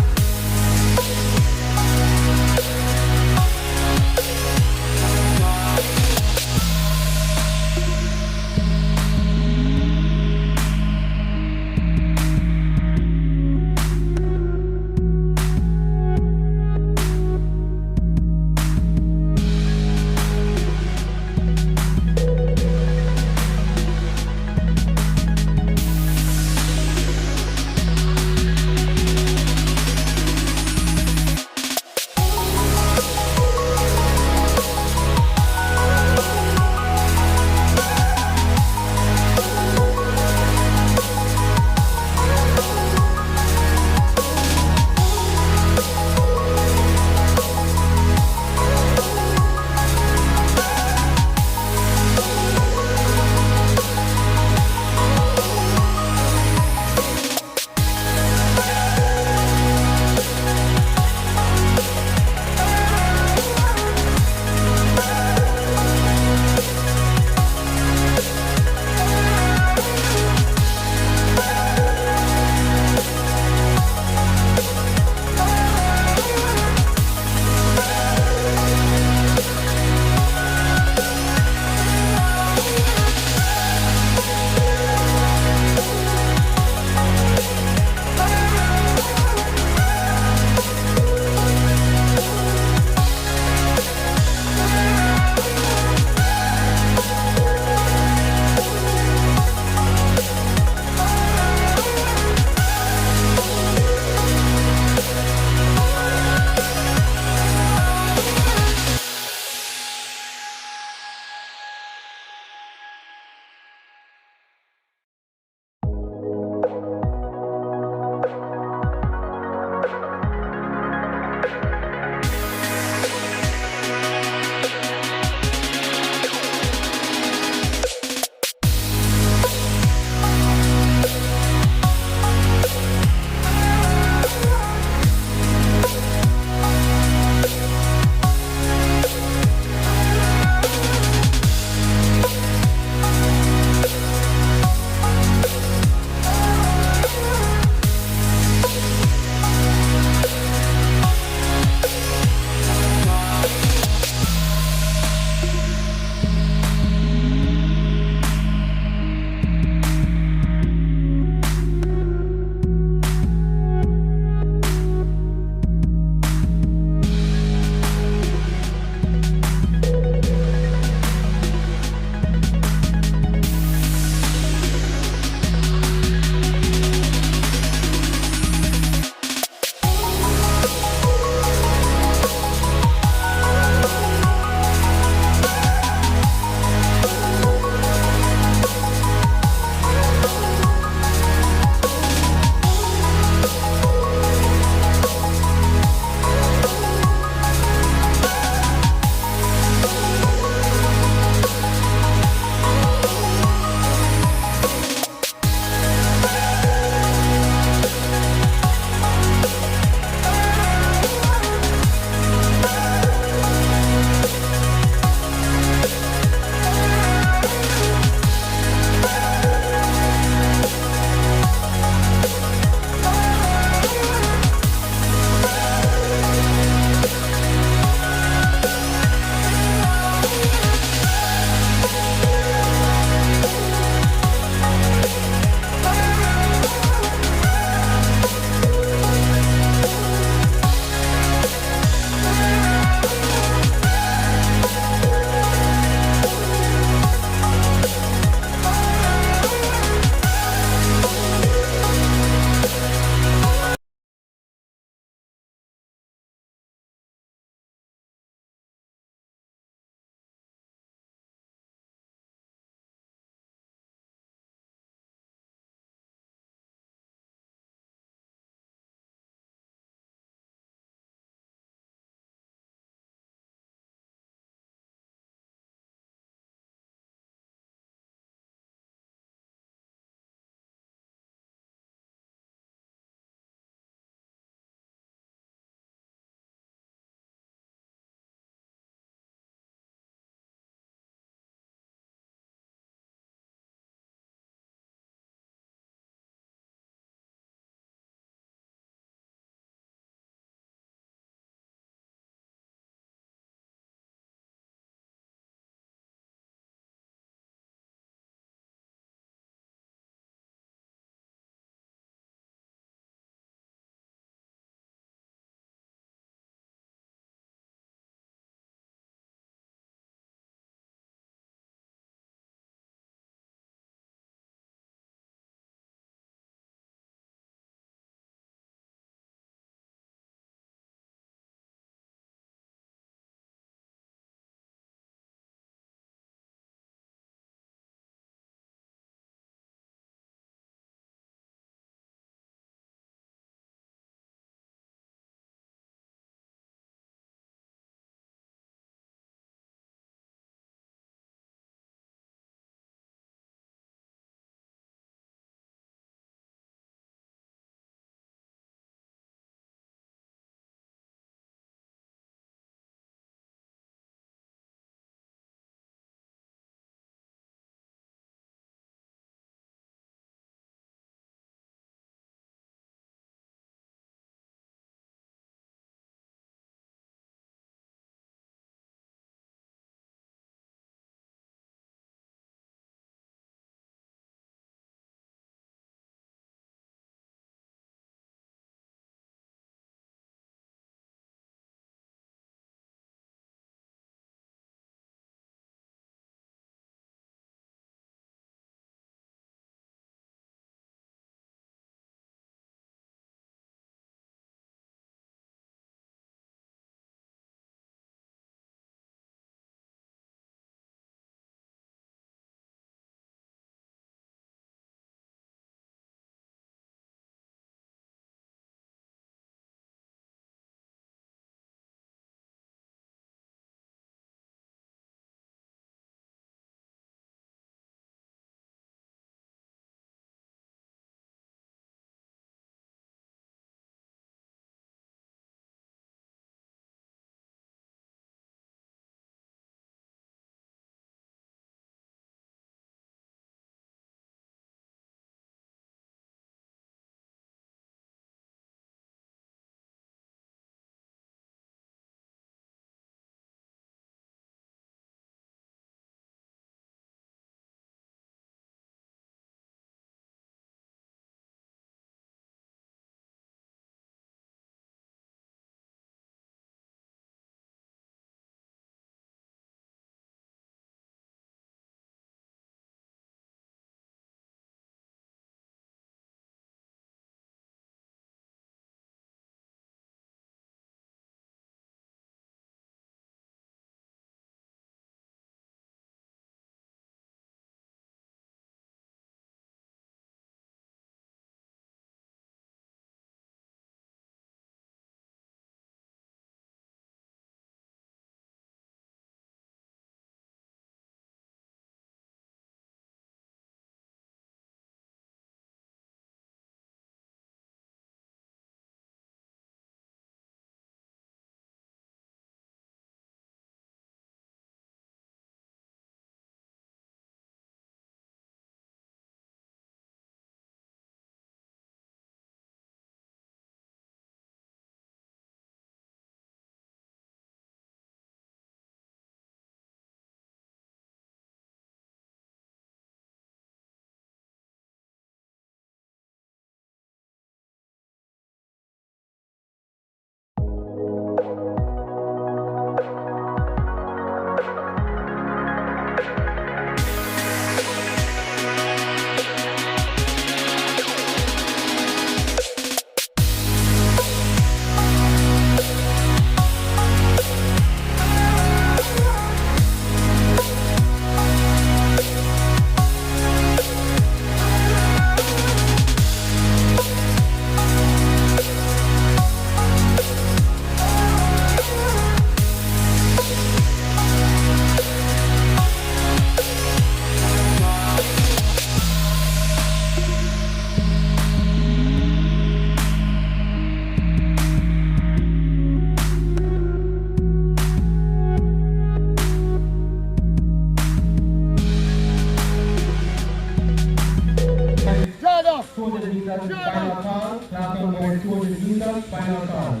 call, class number 200 meters, final call.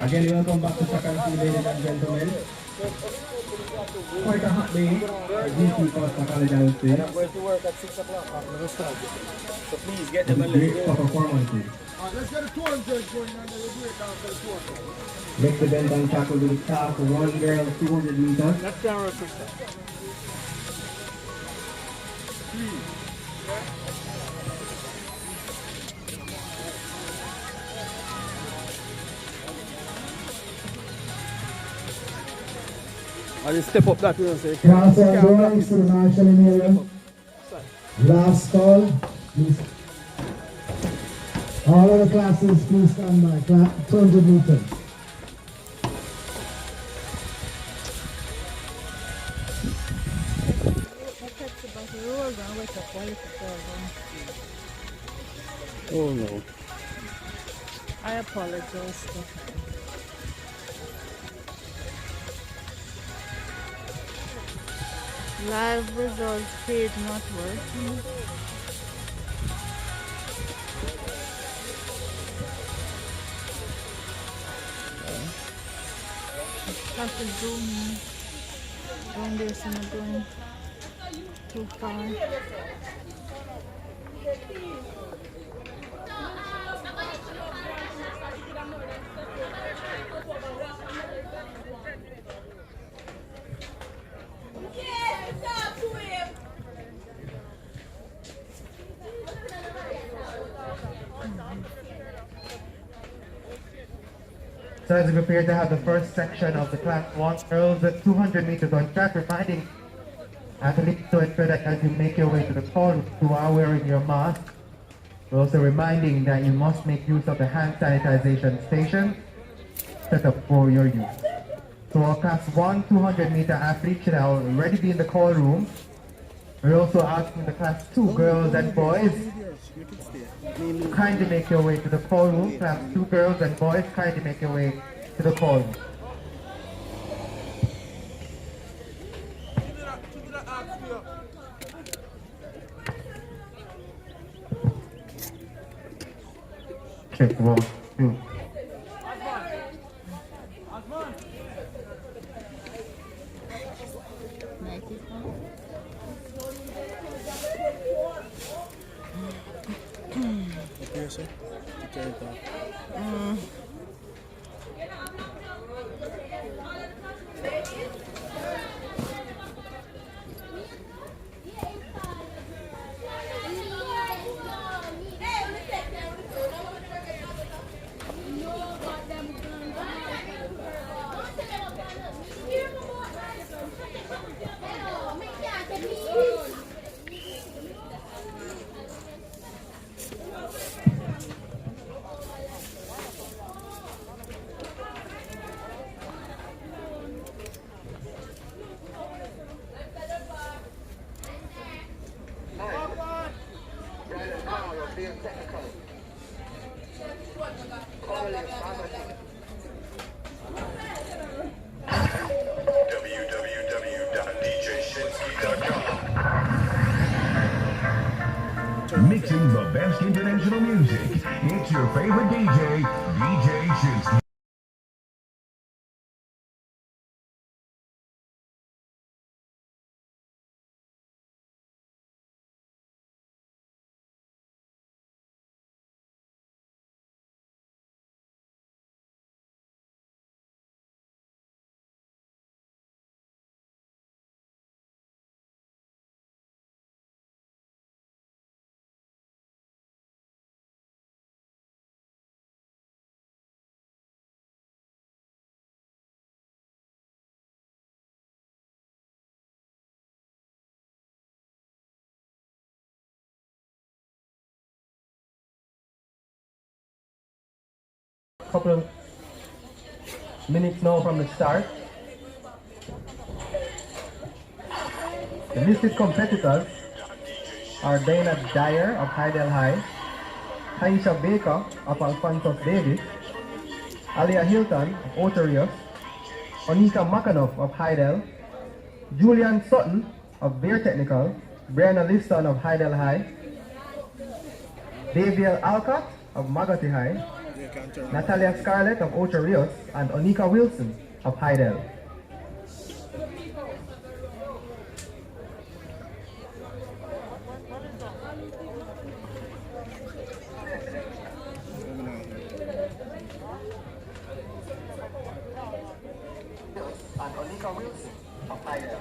Again, welcome back to track and field, ladies and gentlemen. Quite a hot day at DC Costa College, I would say. I'm going to work at 6 o'clock after the start. So please get them a Great little. performances. Let's get a 200 going and then we'll do it down to the 200. Next event on track will be the class 1 girls 200 meters. Let's down real quick. I just step up that, you know, so you can. Class on boys to the marshal area. Last call, please. All of the classes, please stand by. 200 meters. Oh no. I apologize. Live results page not working. Have to zoom this and going too far. So as we prepare to have the first section of the class 1 girls at 200 meters on track, reminding athletes to ensure that as you make your way to the call, you are wearing your mask. We're also reminding that you must make use of the hand sanitization station set up for your use. So our class 1 200 meter athletes should already be in the call room. We're also asking the class 2 girls and boys kindly make your way to the call room. Class 2 girls and boys, kindly make your way to the call room. Check 1, 2. Okay, sir. Okay, Mixing the best international music. It's your favorite DJ, DJ Shinsky. Couple of minutes now from the start. The listed competitors are Dana Dyer of Hydel High, Taisha Baker of Alphonsus Davis, Alia Hilton of Oterius, Onika Makanov of Hydel, Julian Sutton of Bear Technical, Brianna Liston of Hydel High, Daviel Alcott of Magoti High, Natalia Scarlett of Ocho Rios, and Onika Wilson of Hydel. And Onika Wilson of Hydel.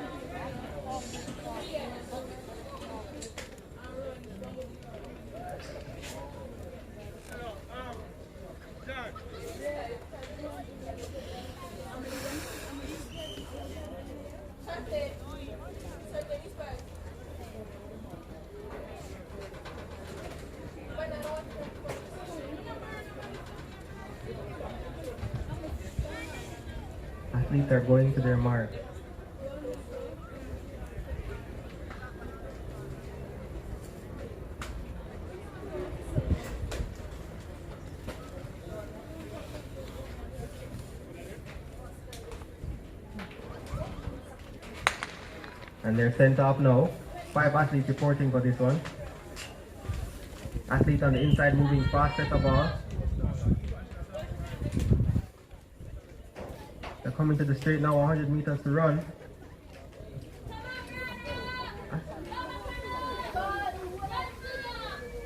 Athletes are going to their mark. And they're sent off now. 5 athletes reporting for this one. Athlete on the inside moving fast at the ball. They're coming to the straight now, 100 meters to run.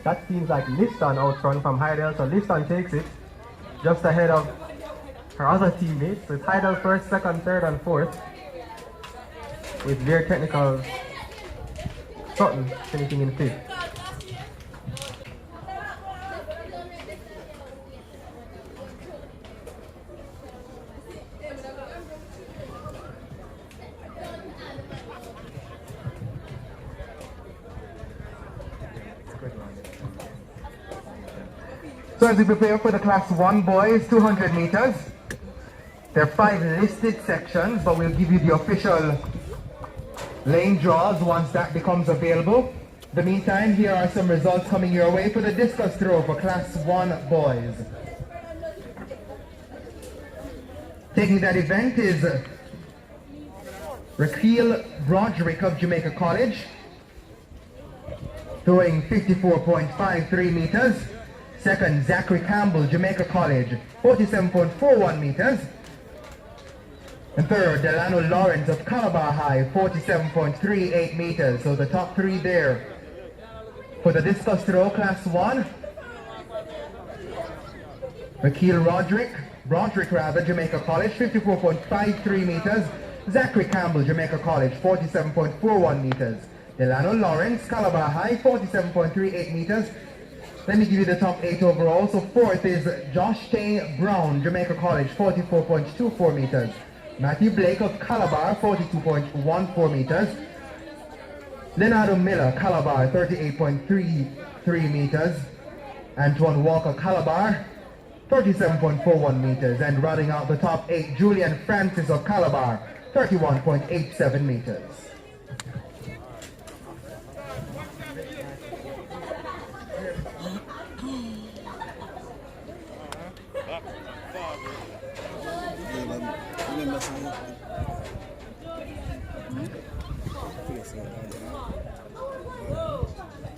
That seems like Liston out front from Hydel, so Liston takes it just ahead of her other teammates. So it's Hydel first, second, third, and fourth, with their technical Sutton finishing in fifth. So as we prepare for the Class 1 boys 200 meters, there are 5 listed sections, but we'll give you the official lane draws once that becomes available. In the meantime, here are some results coming your way for the discus throw for Class 1 boys. Taking that event is Raquel Broderick of Jamaica College, throwing 54.53 meters. Second, Zachary Campbell, Jamaica College, 47.41 meters. And third, Delano Lawrence of Calabar High, 47.38 meters. So the top 3 there. For the discus throw, Class 1, Raquel Broderick, Jamaica College, 54.53 meters. Zachary Campbell, Jamaica College, 47.41 meters. Delano Lawrence, Calabar High, 47.38 meters. Let me give you the top 8 overall. So fourth is Josh Shane Brown, Jamaica College, 44.24 meters. Matthew Blake of Calabar, 42.14 meters. Leonardo Miller, Calabar, 38.33 meters. Antoine Walker, Calabar, 37.41 meters. And rounding out the top 8, Julian Francis of Calabar, 31.87 meters.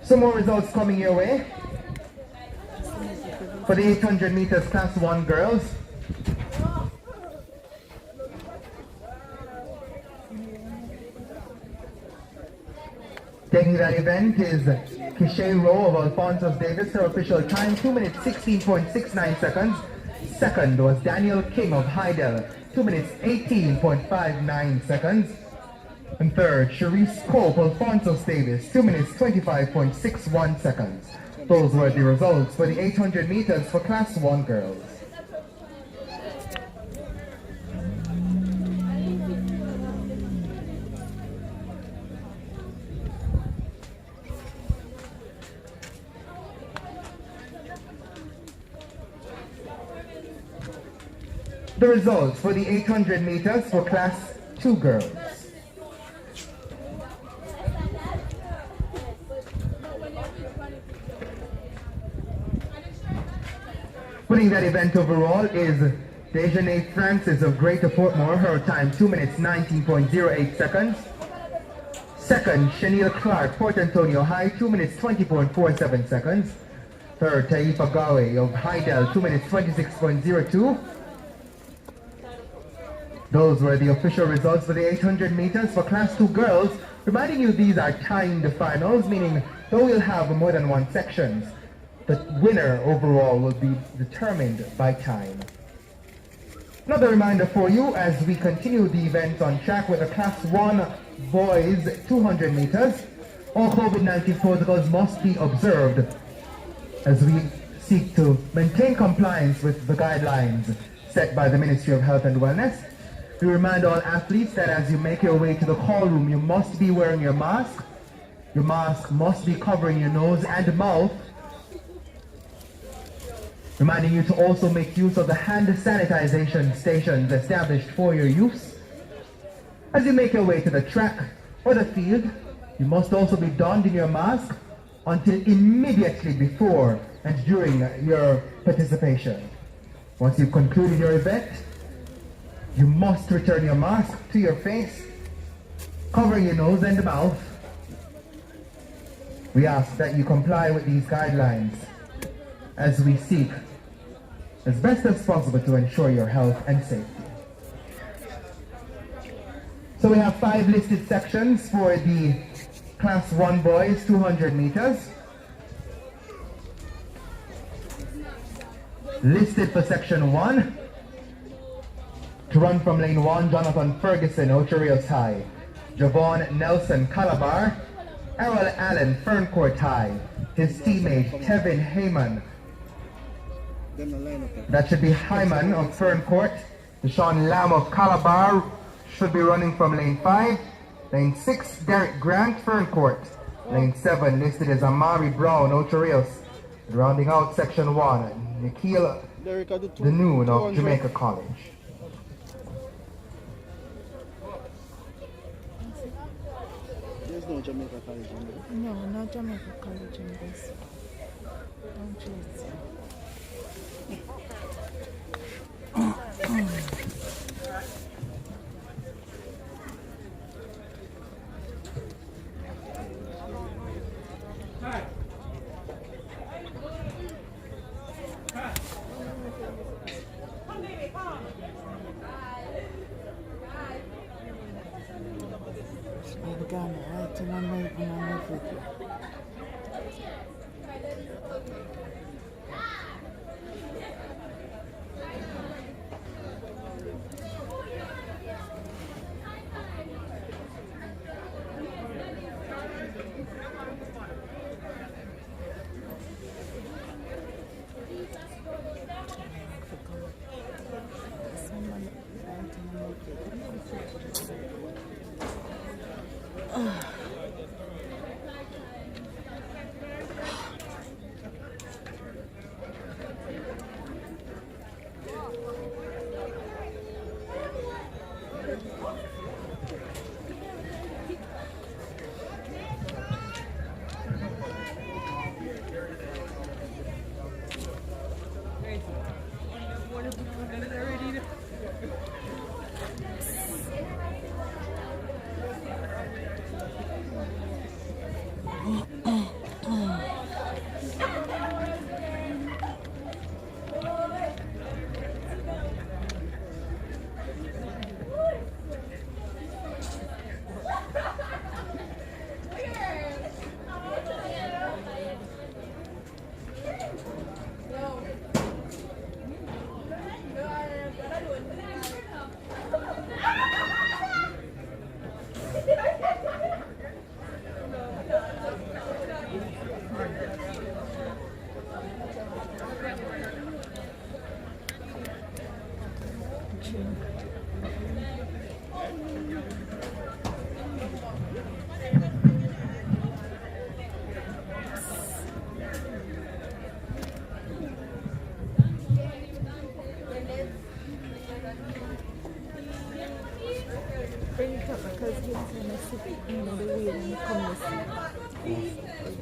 Some more results coming your way. For the 800 meters Class 1 girls, taking that event is Kishay Rowe of Alphonsus Davis. Her official time, 2 minutes 16.69 seconds. Second was Daniel King of Hydel, 2 minutes 18.59 seconds. And third, Sharice Cope, Alphonsus Davis, 2 minutes 25.61 seconds. Those were the results for the 800 meters for Class 1 girls. The results for the 800 meters for Class 2 girls. Winning that event overall is Dejanay Francis of Greater Portmore. Her time 2 minutes 19.08 seconds. Second, Chanel Clark, Port Antonio High, 2 minutes 24.47 seconds. Third, Taifa Gawe of Hydel, 2 minutes 26.02. Those were the official results for the 800 meters for Class 2 girls. Reminding you these are timed finals, meaning though we'll have more than one sections, the winner overall will be determined by time. Another reminder for you as we continue the event on track with the Class 1 boys 200 meters. All COVID-19 protocols must be observed as we seek to maintain compliance with the guidelines set by the Ministry of Health and Wellness. We remind all athletes that as you make your way to the call room, you must be wearing your mask. Your mask must be covering your nose and mouth. Reminding you to also make use of the hand sanitization stations established for your use. As you make your way to the track or the field, you must also be donned in your mask until immediately before and during your participation. Once you've concluded your event, you must return your mask to your face, covering your nose and mouth. We ask that you comply with these guidelines as we seek as best as possible to ensure your health and safety. So we have 5 listed sections for the Class 1 boys 200 meters. Listed for section 1. To run from lane 1, Jonathan Ferguson, Ocho Rios High. Javon Nelson, Calabar. Errol Allen, Ferncourt High. His teammate, Tevin Heyman. That should be Hyman of Ferncourt. Deshaun Lamb of Calabar should be running from lane 5. Lane 6, Derek Grant, Ferncourt. Lane 7, listed as Amari Brown, Ocho Rios. Rounding out section 1, Nikhil Danoon of Jamaica College. There's no Jamaica College in there. No, not Jamaica College in this. Don't choose.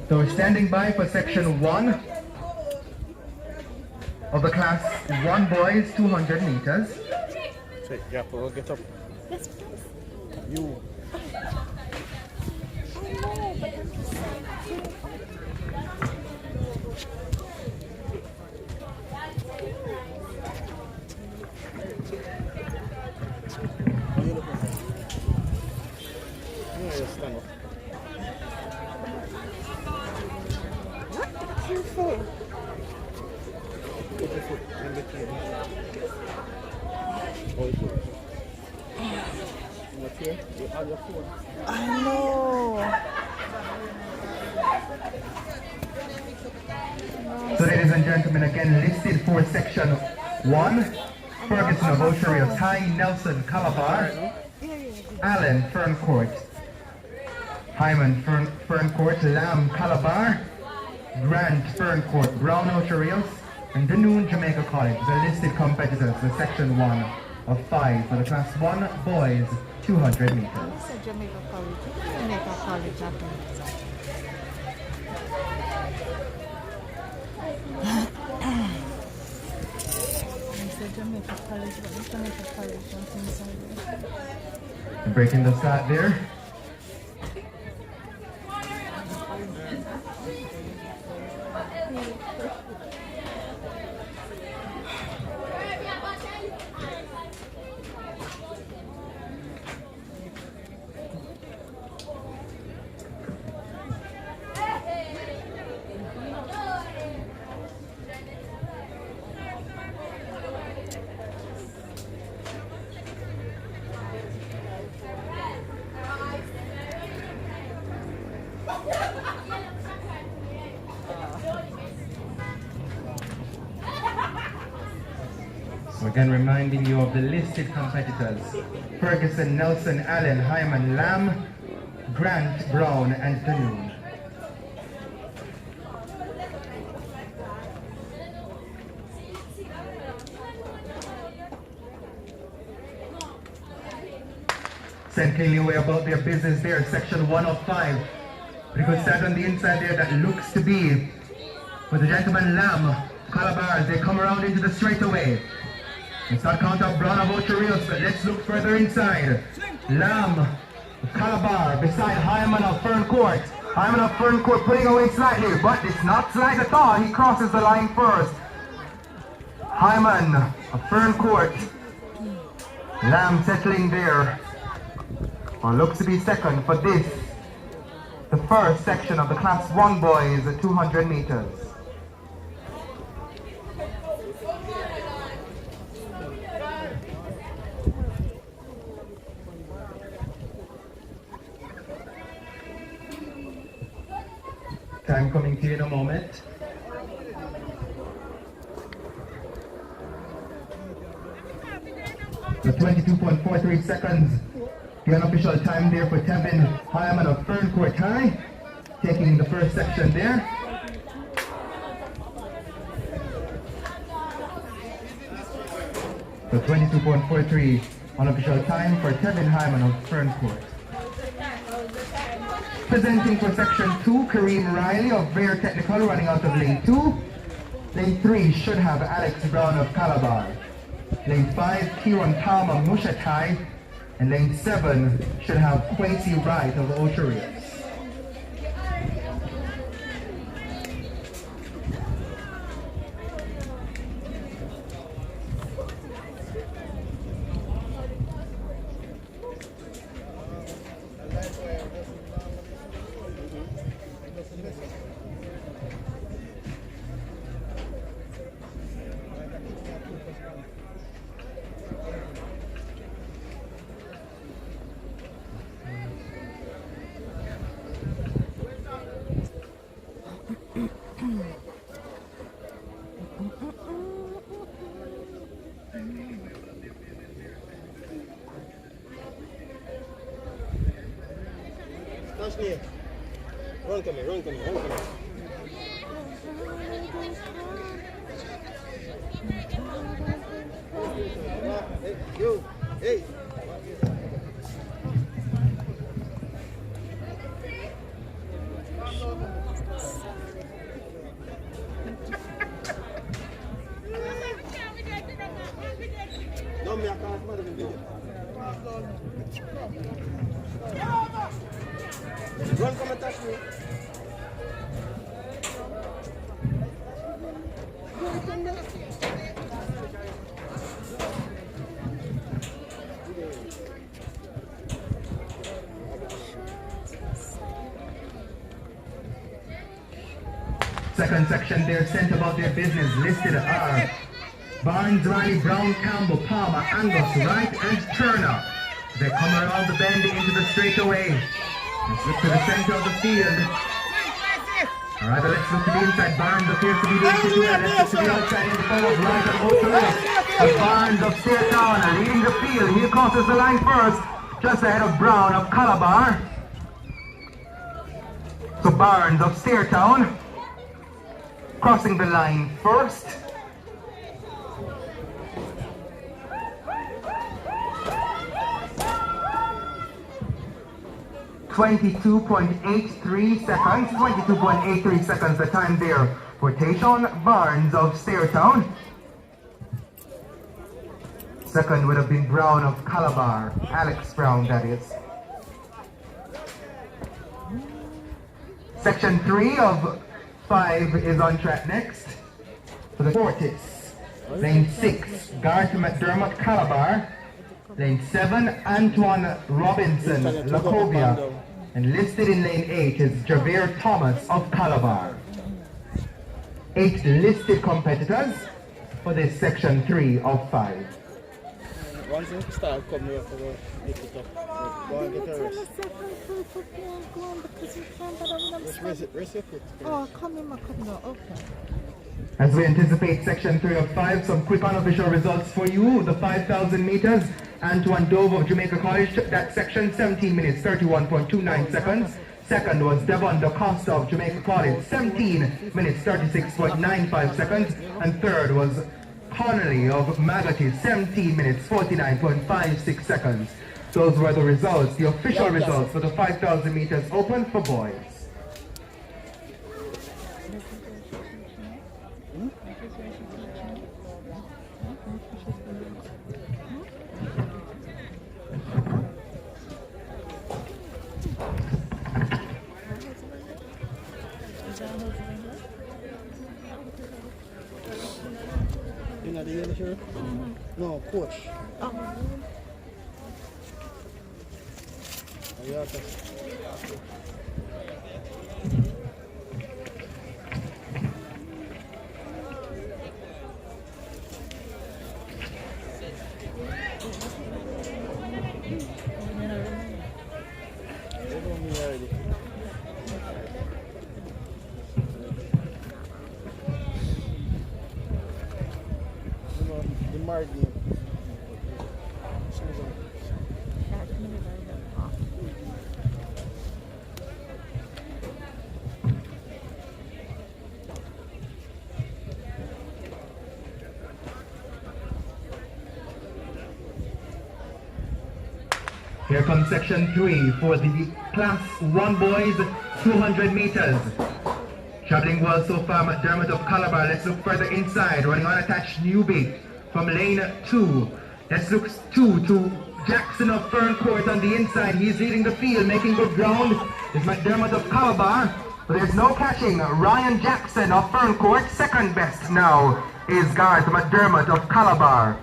So we're standing by for section 1 of the Class 1 boys 200 meters. Say, get up. Yes, please. You. Put your foot in between. Hold it. What's here? You're on your phone. I know. So ladies and gentlemen, again listed for section 1, Ferguson of Oceria, Ty Nelson Calabar, Allen Ferncourt, Hyman Ferncourt, Lamb Calabar, Grant Ferncourt, Brown Oceria, and Danoon Jamaica College, the listed competitors for section 1 of 5 for the class 1 boys 200 meters. What's the Jamaica College? Jamaica College, I think. Jamaica College, but the Jamaica College was inside there. Breaking the start there. So again, reminding you of the listed competitors: Ferguson, Nelson, Allen, Hyman, Lamb, Grant, Brown, and Danoon. Send clearly away about their business there, section 105. Pretty good start on the inside there that looks to be for the gentleman Lamb, Calabar, as they come around into the straightaway. It's not count of Brown of Ocho, but let's look further inside. Lamb, Calabar, beside Hyman of Ferncourt. Hyman of Ferncourt putting away slightly, but it's not slight at all. He crosses the line first. Hyman of Ferncourt. Lamb settling there. Or looks to be second for this, the first section of the class 1 boys at 200 meters. Time coming to you in a moment. The 22.43 seconds, the unofficial time there for Tevin Hyman of Ferncourt High, taking the first section there. The 22.43 unofficial time for Tevin Hyman of Ferncourt. Presenting for section 2, Kareem Riley of Rare Technical, running out of lane 2. Lane 3 should have Alex Brown of Calabar. Lane 5, Kieran Tom of Mushatai. And lane 7 should have Quasi Wright of Osherias. Run to me, run to me, run to me. Hey, you, hey. No, me, I can't mother me. Run, come and touch me. Second section there sent about their business. Listed are Barnes, Riley, Brown, Campbell, Palmer, Angus, Wright, and Turner. They come around the bend into the straightaway. Let's look to the center of the field. Alright, let's look to the inside. Barnes appears to be doing pretty well. Let's look to the outside in the forward right and out to left. The Barnes of Steertown are leading the field. He crosses the line first, just ahead of Brown of Calabar. So Barnes of Steertown crossing the line first. .83 seconds, 22.83 seconds the time there for Tayshawn Barnes of Steertown. Second would have been Brown of Calabar, Alex Brown that is. Section 3 of 5 is on track next for the Fortis. Lane 6, Garth McDermott Calabar. Lane 7, Antoine Robinson Lacovia. And listed in lane 8 is Javier Thomas of Calabar. 8 listed competitors for this section 3 of 5. Once you start coming here for the lift it up, go and get a rest. Just rest your foot. Oh, come in, okay. As we anticipate section 3 of 5, some quick unofficial results for you. The 5,000 meters, Antoine Dove of Jamaica College took that section, 17 minutes, 31.29 seconds. Second was Devon DaCosta of Jamaica College, 17 minutes, 36.95 seconds. And third was Connolly of Magotty, 17 minutes, 49.56 seconds. Those were the results, the official results for the 5,000 meters open for boys. You know the yellow shirt? No, coach. The margin. Here comes section 3 for the class 1 boys, 200 meters. Traveling well so far, McDermott of Calabar. Let's look further inside. Running unattached Newby from lane 2. Let's look 2 to Jackson of Ferncourt on the inside. He's leading the field, making good ground. Is McDermott of Calabar, but there's no catching. Ryan Jackson of Ferncourt, second best now is Garth McDermott of Calabar.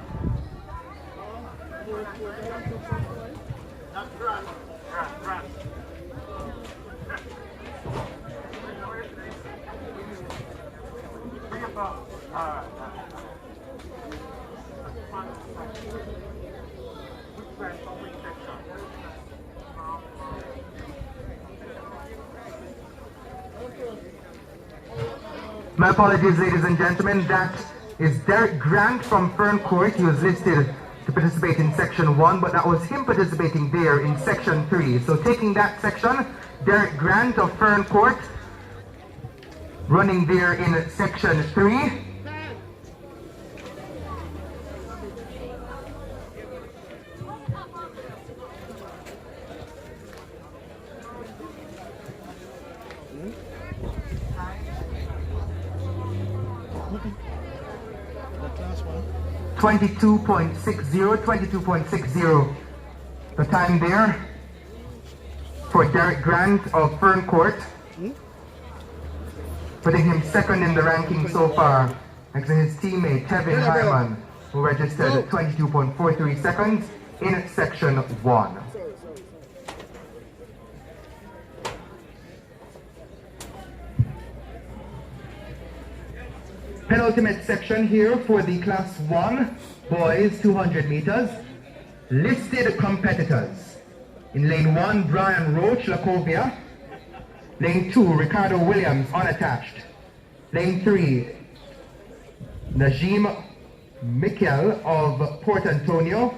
My apologies, ladies and gentlemen. That is Derek Grant from Ferncourt. He was listed to participate in section 1, but that was him participating there in section 3. So taking that section, Derek Grant of Ferncourt running there in section 3. The 22.60, the time there for Derek Grant of Ferncourt, putting him second in the ranking so far, next to his teammate Kevin Hyman, who registered at 22.43 seconds in section 1. penultimate section here for the Class 1 boys 200 meters. Listed competitors. In lane 1, Brian Roach, Lacovia. Lane 2, Ricardo Williams, unattached. Lane 3, Najim Mikel of Port Antonio.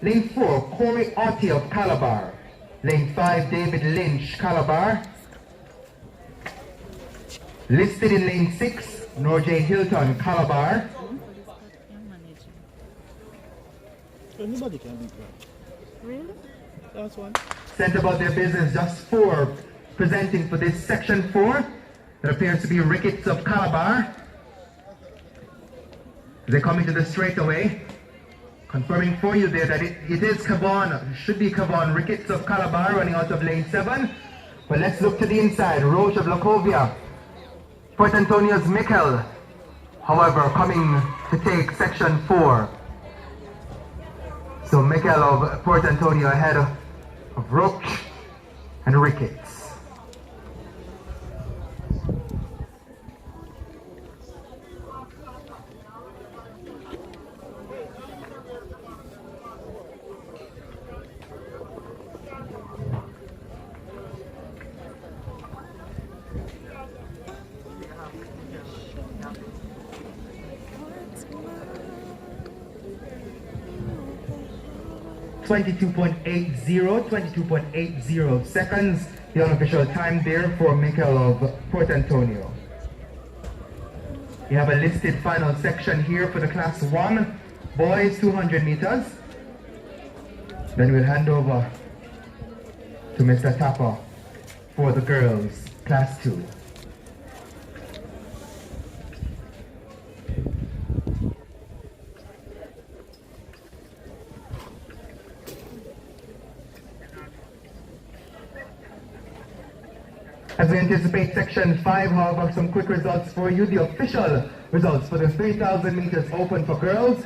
Lane 4, Corey Otti of Calabar. Lane 5, David Lynch, Calabar. Listed in lane 6, Norjay Hilton, Calabar. Anybody can beat that. Really? That's one. Sent about their business, just 4 presenting for this section 4. It appears to be Ricketts of Calabar. They come into the straightaway. Confirming for you there that it is Kavon, should be Kavon Ricketts of Calabar running out of lane 7. But let's look to the inside. Roach of Lacovia. Port Antonio's Mikel, however, coming to take section 4. So Mikel of Port Antonio ahead of Roach and Ricketts. .22.80 seconds, the unofficial time there for Mikel of Port Antonio. You have a listed final section here for the Class 1 boys 200 meters. Then we'll hand over to Mr. Tapper for the girls Class 2. As we anticipate section 5, however, some quick results for you. The official results for the 3,000 meters open for girls.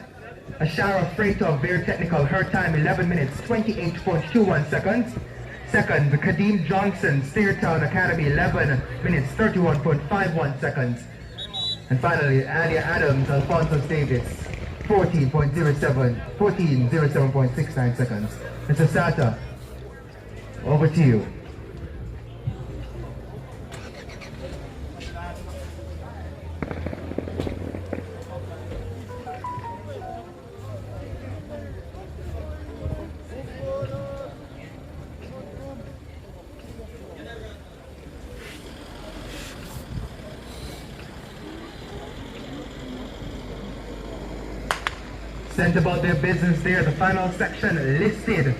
Ashara Freitov, very technical, her time 11 minutes 28.21 seconds. Second, Kadeem Johnson, Steertown Academy, 11 minutes 31.51 seconds. And finally, Alia Adams, Alphonsus Davis, 14.07.69 seconds. Mr. Sata, over to you. Sent about their business there. The final section listed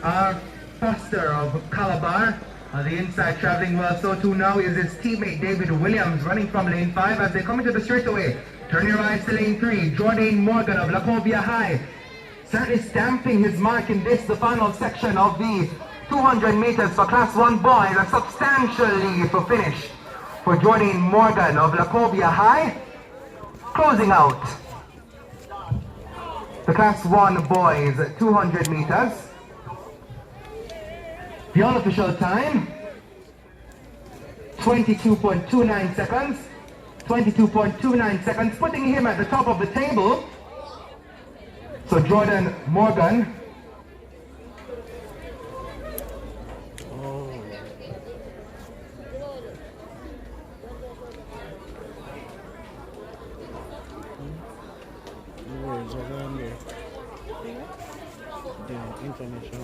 are Foster of Calabar on the inside, traveling well. So too now is his teammate David Williams running from lane 5 as they come into the straightaway. Turn your eyes to lane 3. Jordan Morgan of Lacovia High. Certainly stamping his mark in this, the final section of the 200 meters for Class 1 boys. A substantial lead for finish for Jordan Morgan of Lacovia High. Closing out the Class 1 boys 200 meters. The unofficial time 22.29 seconds. 22.29 seconds, putting him at the top of the table. So Jordan Morgan. Information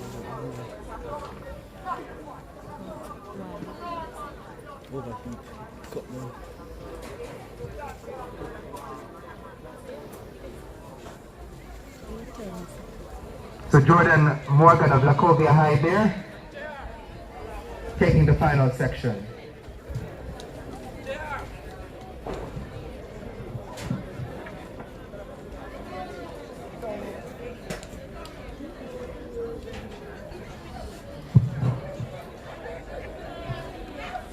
overheat, cut down. So Jordan Morgan of Lacovia High there, taking the final section.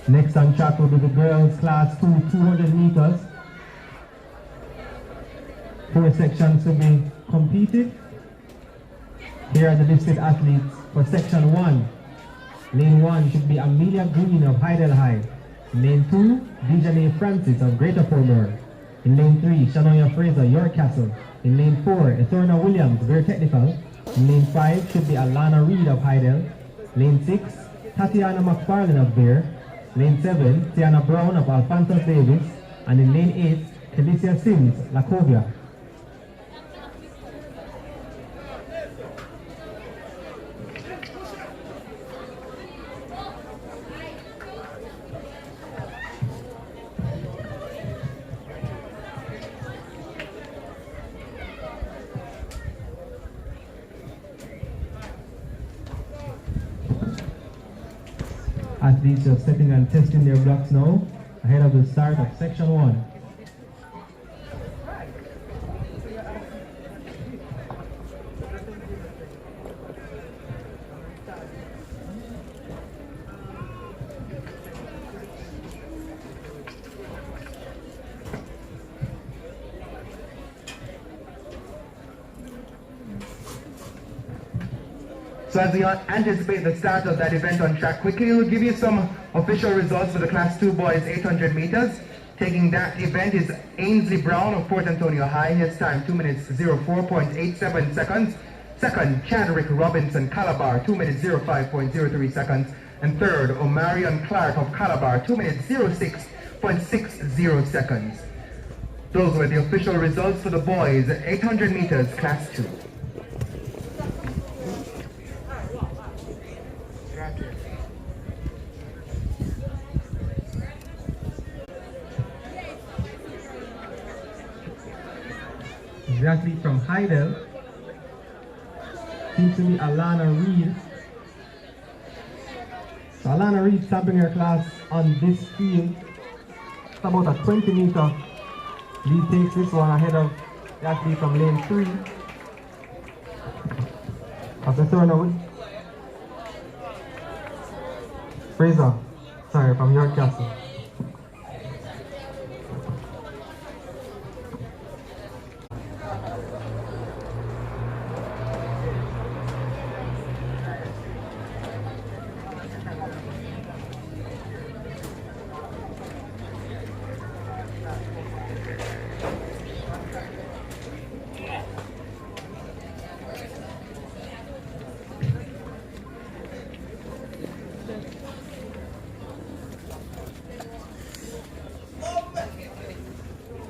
Next on track will be the girls Class 2 200 meters. 4 sections will be competed. Here are the listed athletes for section 1. Lane 1 should be Amelia Green of Heidel High. Lane 2, Dijane Francis of Greater Fort Worth. In lane 3, Shanoya Fraser, York Castle. In lane 4, Ethorna Williams, very technical. In lane 5 should be Alana Reed of Hydel. Lane 6, Tatiana McFarlane of Bear. Lane 7, Tiana Brown of Alphonsus Davis. And in lane 8, Felicia Sims, Lacovia. Athletes are setting and testing their blocks now, ahead of the start of section 1. So as we anticipate the start of that event on track, quickly we'll give you some official results for the Class 2 boys 800 meters. Taking that event is Ainsley Brown of Port Antonio High. His time 2 minutes 04.87 seconds. Second, Chadrick Robinson Calabar, 2 minutes 05.03 seconds. And third, Omarion Clark of Calabar, 2 minutes 06.60 seconds. Those were the official results for the boys 800 meters Class 2. The athlete from Hydel seems to be Alana Reed. So Alana Reed stamping her class on this field. It's about a 20-meter lead. Takes this one ahead of the athlete from lane 3 of the Thornwood. Fraser, sorry, from York Castle.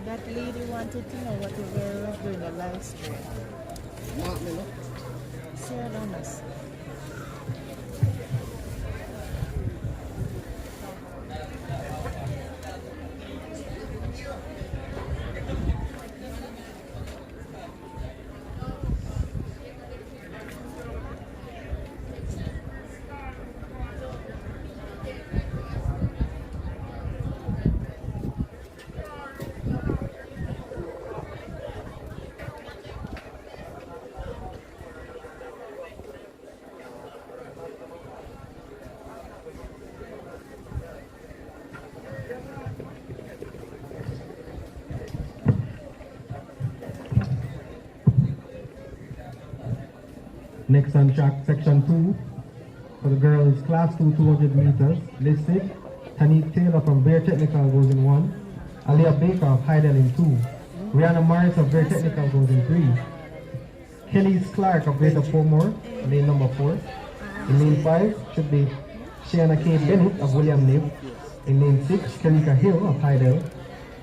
That lady wanted to know what the girl was doing a live stream. Want me, no? Sarah Thomas. Next on track, section 2, for the girls, class 2, 200 meters, listed. Tanique Taylor from Bear Technical goes in 1. Aliyah Baker of Hydel in 2. Rihanna Morris of Bear Technical goes in 3. Kelly's Clark of Greater Portmore, lane number 4. In lane 5 should be Shiana K. Bennett of William Nib. In lane 6, Kerika Hill of Hydel.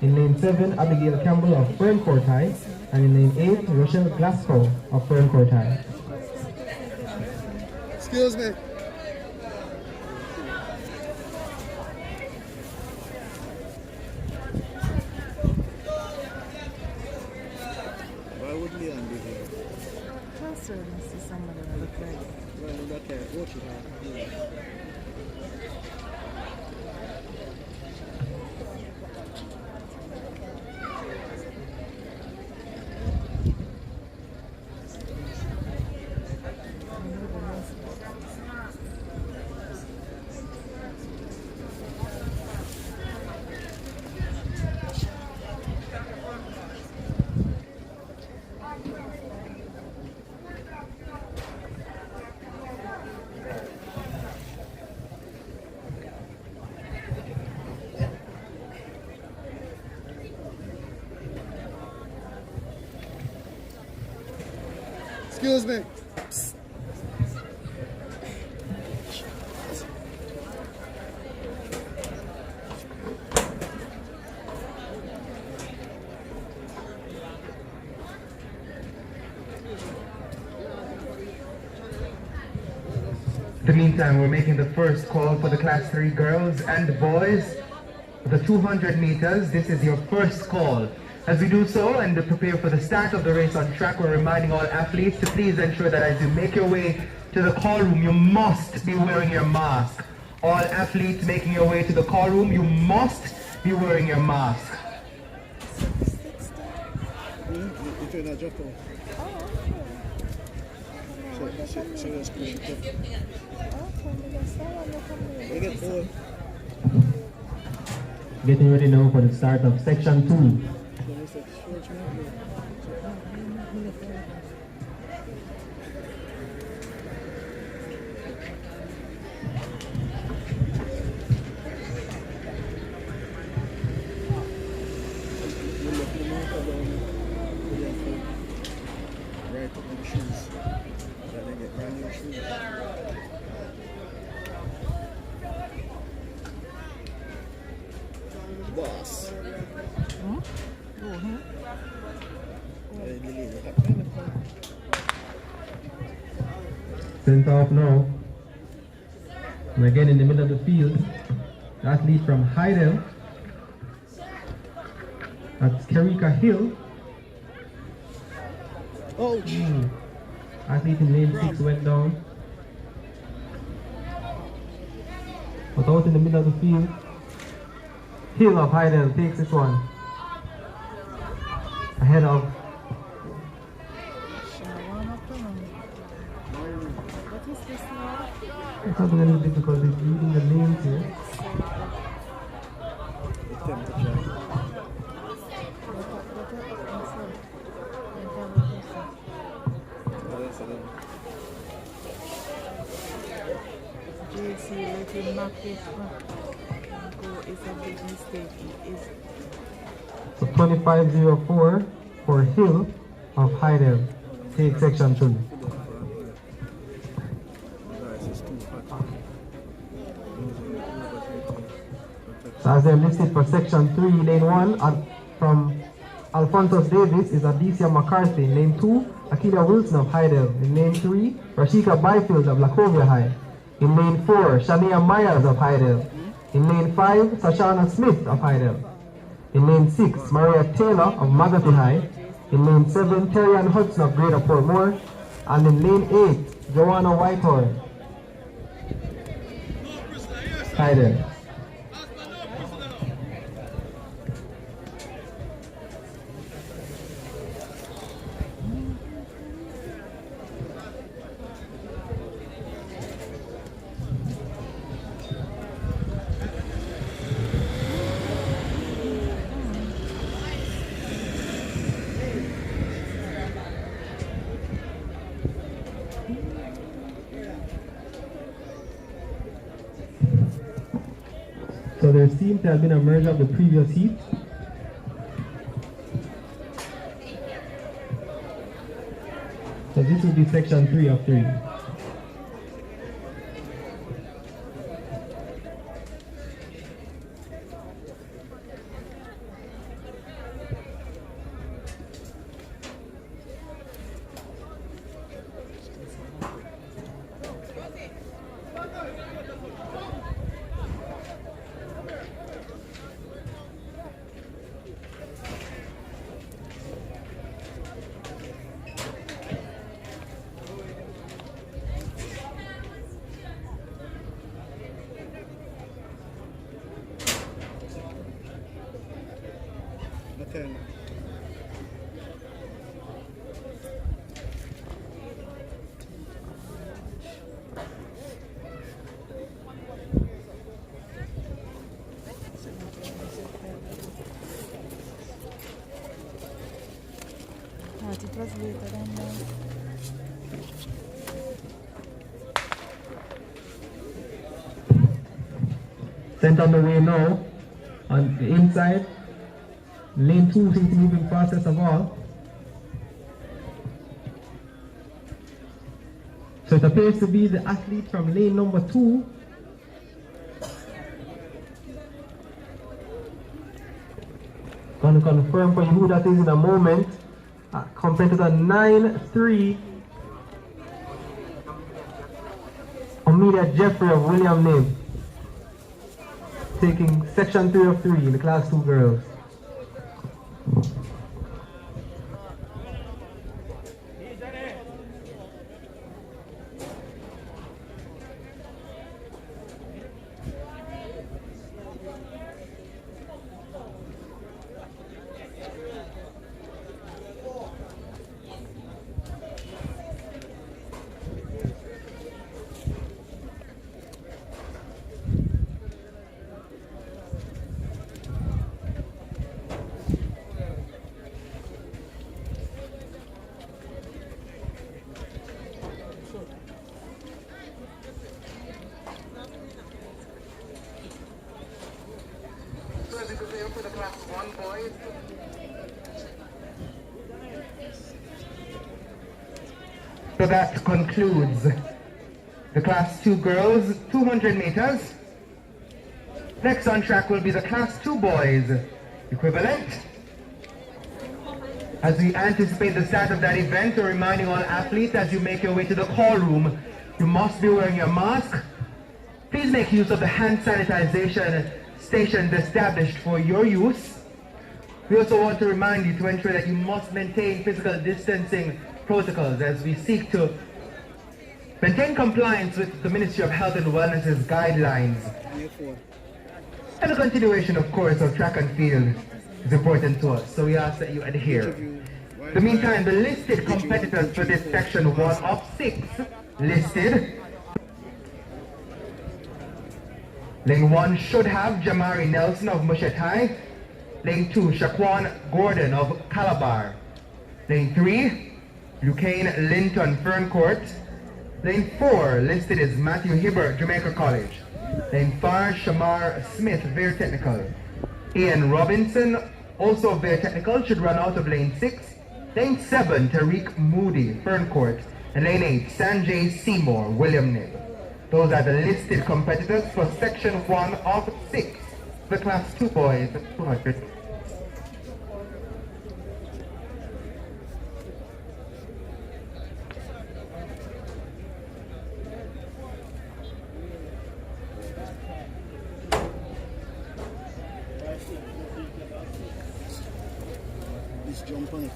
In lane 7, Abigail Campbell of Ferncourt High. And in lane 8, Rochelle Glasgow of Ferncourt High. Excuse me. Why would Leon be here? Just so to see somebody that look like. Well, that watch it. Excuse me. In the meantime, we're making the first call for the Class 3 girls and boys. The 200 meters, this is your first call. As we do so and prepare for the start of the race on track, we're reminding all athletes to please ensure that as you make your way to the call room, you must be wearing your mask. All athletes making your way to the call room, you must be wearing your mask. You turn that drop off. Getting ready now for the start of section 2. Right up on the shoes. Then they get brand new shoes. Boss. Sent off now. And again in the middle of the field, the athlete from Heidel. That's Kerika Hill. Oh, Athlete in lane 6 went down. But out in the middle of the field, Hill of Heidel takes this one. Ahead of What is this now? it's having a little difficulty reading the names here. the temperature. JC, let him mark this one. Go is a big mistake. It is. So 2504 for Hill of Heidel. Take section 2. So as they're listed for section 3, lane 1 from Alphonsus Davis is Adicia McCarthy. In lane 2, Akilia Wilson of Heidel. In lane 3, Rashika Byfield of Lacovia High. In lane 4, Shania Myers of Heidel. In lane 5, Sashana Smith of Heidel. In lane 6, Maria Taylor of Magothy High. In lane 7, Terrian Hudson of Greater Portmore. And in lane 8, Joanna Whitehorn. Heidel. So there seems to have been a merge of the previous heat. So this will be section 3 of 3. Okay. Thought it was later than that. Sent on the way now. On the inside, lane 2 seems to be moving fastest of all. So it appears to be the athlete from lane number 2. Gonna confirm for you who that is in a moment. Competitor 9-3. Amelia Jeffrey of William Name. Taking section 3 of 3 in the class 2 girls. For the class 1 boys. So that concludes the class 2 girls 200 meters. Next on track will be the class 2 boys equivalent. As we anticipate the start of that event, we're reminding all athletes as you make your way to the call room, you must be wearing your mask. Please make use of the hand sanitization stations established for your use. We also want to remind you to ensure that you must maintain physical distancing protocols as we seek to maintain compliance with the Ministry of Health and Wellness's guidelines. And the continuation, of course, of track and field is important to us, so we ask that you adhere. In the meantime, the listed competitors for this section 1 of 6 listed. Lane 1 should have Jamari Nelson of Mushatai. Lane 2, Shaquan Gordon of Calabar. Lane 3, Lucane Linton Ferncourt. Lane 4 listed is Matthew Hibbert, Jamaica College. Lane 5, Shamar Smith, Vere Technical. Ian Robinson, also Vere Technical, should run out of lane 6. Lane 7, Tariq Moody, Ferncourt. And lane 8, Sanjay Seymour, William Nib. Those are the listed competitors for section 1 of 6, the class 2 boys 200. Just jump on it.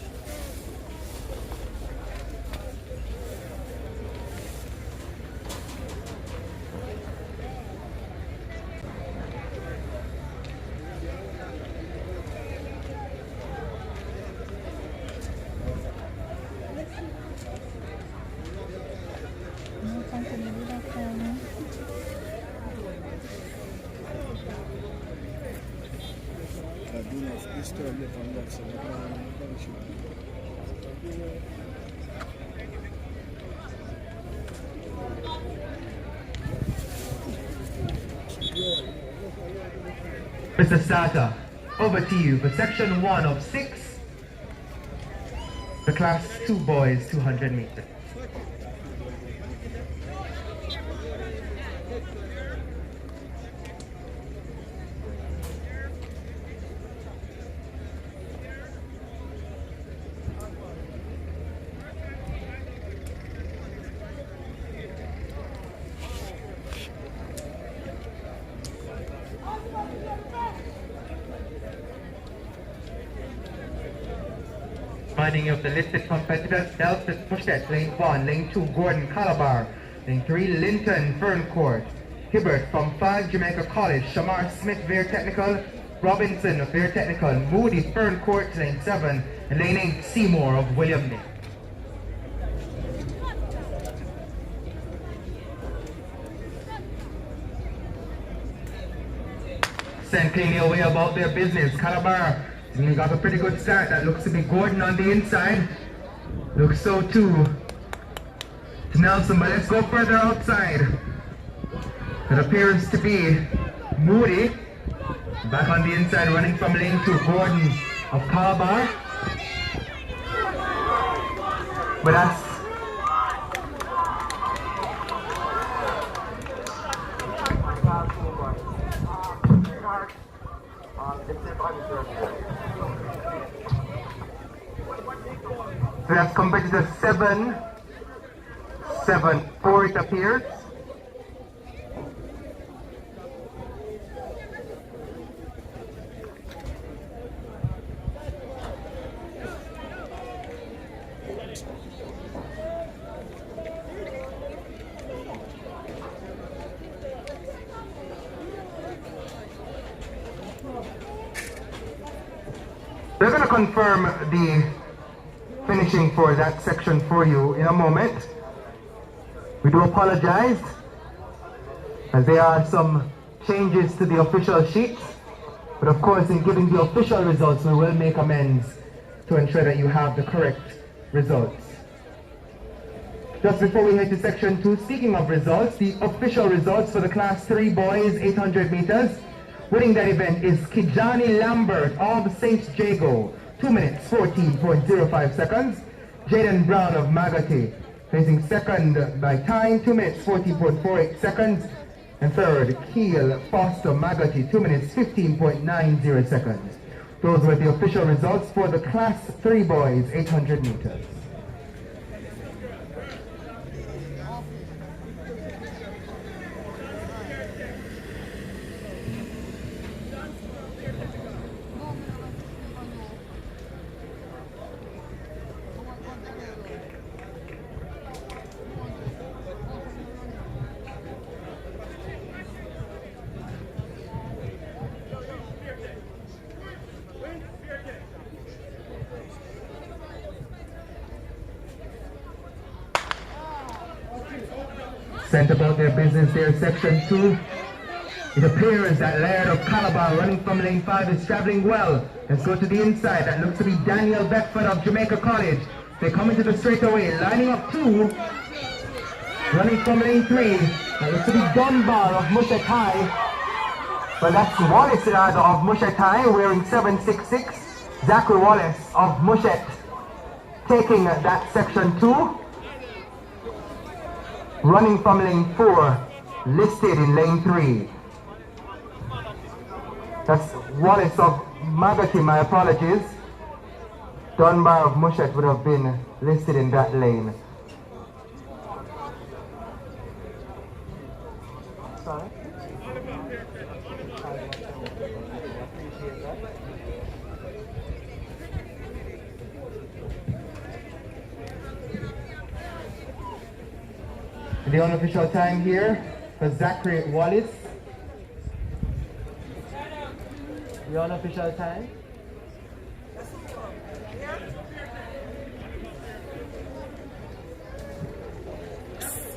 Mr. Sata, over to you for section 1 of 6, the class 2 boys 200 meters. Reminding you of the listed competitors, Delphus Pushtet, lane 1, lane 2, Gordon Calabar, lane 3, Linton Ferncourt, Hibbert from 5, Jamaica College, Shamar Smith, Vere Technical, Robinson of Vere Technical, Moody Ferncourt, lane 7, and lane 8, Seymour of William Nib. Send cleanly away about their business. Calabar got a pretty good start. That looks to be Gordon on the inside. Looks so too to Nelson, but let's go further outside. It appears to be Moody. Back on the inside, running from lane 2, Gordon of Calabar. But So that's competitor 7, 7, 4 it appears. We're going to confirm the finishing for that section for you in a moment. We do apologize as there are some changes to the official sheets, but of course in giving the official results we will make amends to ensure that you have the correct results. Just before we head to section 2, speaking of results, the official results for the class 3 boys 800 meters. Winning that event is Kijani Lambert of St. Jago, 2 minutes 14.05 seconds. Jaden Brown of Magati, placing second by time, 2 minutes 14.48 seconds. And third, Keel Foster Magati, 2 minutes 15.90 seconds. Those were the official results for the class 3 boys 800 meters. Sent about their business there, section 2. It appears that Laird of Calabar running from lane 5 is traveling well. Let's go to the inside. That looks to be Daniel Beckford of Jamaica College. They come into the straightaway, lining up 2. Running from lane 3. That looks to be Dunbar of Mushet High. Well, that's Wallace rather of Mushet High wearing 766. Zachary Wallace of Mushet taking that section 2. Running from lane 4, listed in lane 3. That's Wallace of Magati, my apologies. Dunbar of Mushet would have been listed in that lane. Sorry? The unofficial time here for Zachary Wallace. The unofficial time.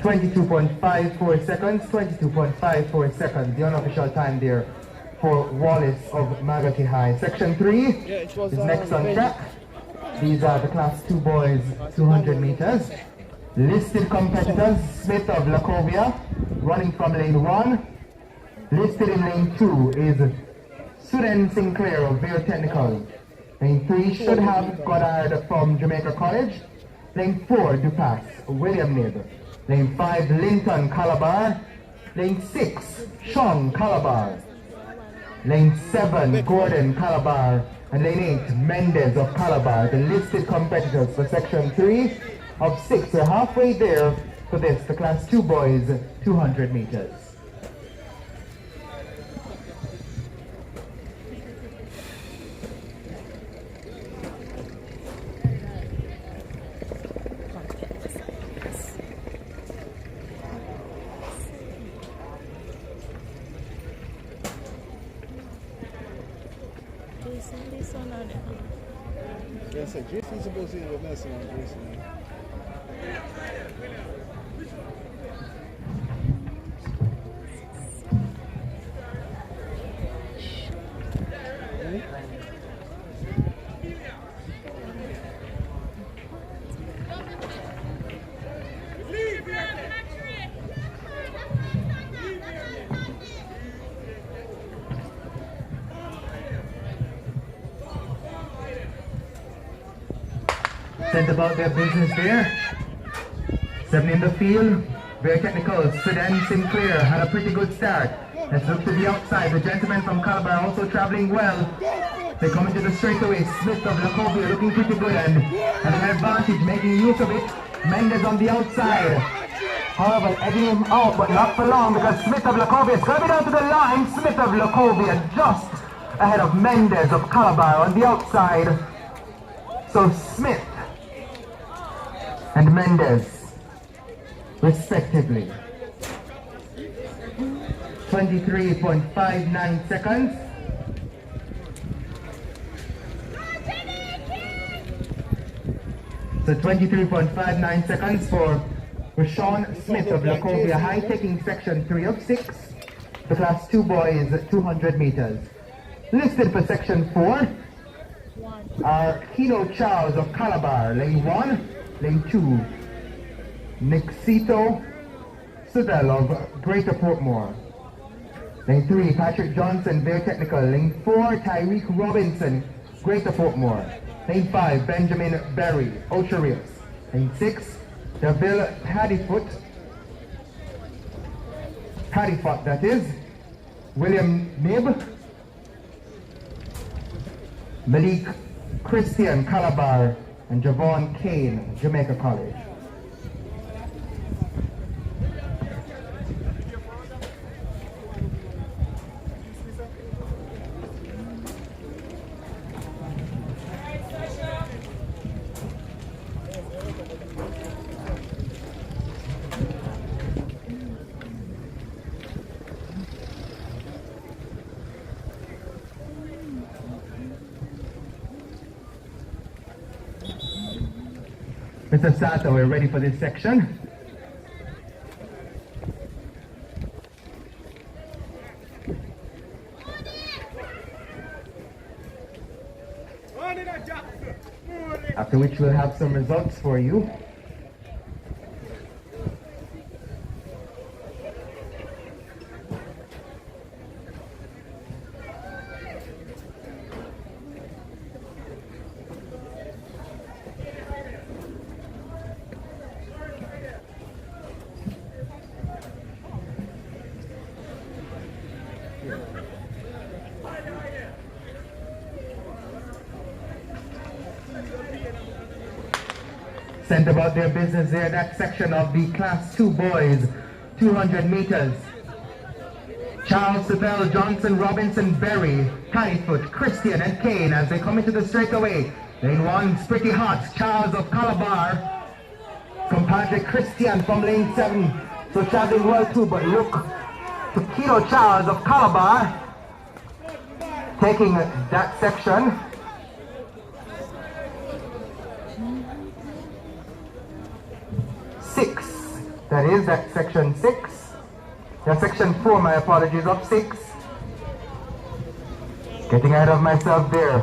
22.54 seconds, 22.54 seconds, the unofficial time there for Wallace of Magati High. Section 3 is next on track. These are the class 2 boys, 200 meters. Listed competitors, Smith of Lacovia, running from lane 1. Listed in lane 2 is Sudan Sinclair of Vail Technical. Lane 3 should have Goddard from Jamaica College. Lane 4, Dupas, William Nib. Lane 5, Linton Calabar. Lane 6, Sean Calabar. Lane 7, Gordon Calabar. And lane 8, Mendez of Calabar. The listed competitors for section 3 of 6 are halfway there for this, the class 2 boys, 200 meters. Yes, sir. Jason's supposed to be messing on Jason. Sent about their business there. 7 in the field. Very technical. Sudan Sinclair had a pretty good start. Let's look to the outside. The gentleman from Calabar also traveling well. They come into the straightaway. Smith of Lacovia looking pretty good and having an advantage, making use of it. Mendes on the outside. However, egging him out, but not for long because Smith of Lacovia is coming down to the line. Smith of Lacovia just ahead of Mendes of Calabar on the outside. So Smith and Mendes, respectively. 23.59 seconds. So 23.59 seconds for Rashawn Smith of Lacovia High, taking section 3 of 6. The class 2 boys at 200 meters. Listed for section 4 are Kino Charles of Calabar, lane 1, lane 2. Nixito Sudell of Greater Portmore. Lane 3, Patrick Johnson, Bear Technical. Lane 4, Tyreek Robinson, Greater Portmore. Lane 5, Benjamin Berry, Ocho Rios. Lane 6, Deville Paddyfoot, that is. William Nib. Malik Christian, Calabar. And Javon Kane, Jamaica College. Mr. Sato, we're ready for this section. After which we'll have some results for you. Sent about their business there, that section of the class 2 boys, 200 meters. Charles, Sibel, Johnson, Robinson, Berry, Paddyfoot, Christian and Kane as they come into the straightaway. Lane 1's pretty hot. Charles of Calabar, compadre Christian from lane 7. So traveling well too, but look to Kilo Charles of Calabar taking that section. That is, that's section 6. That's section 4, my apologies, of 6. Getting ahead of myself there.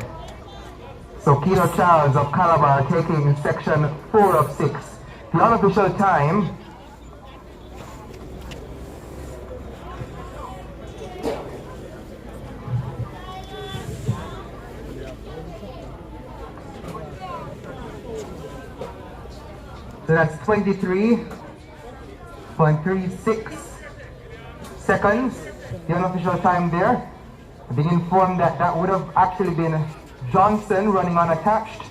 So Kino Charles of Calabar taking section 4 of 6. The unofficial time so that's 23.36 seconds, the unofficial time there. I've been informed that that would have actually been Johnson running unattached,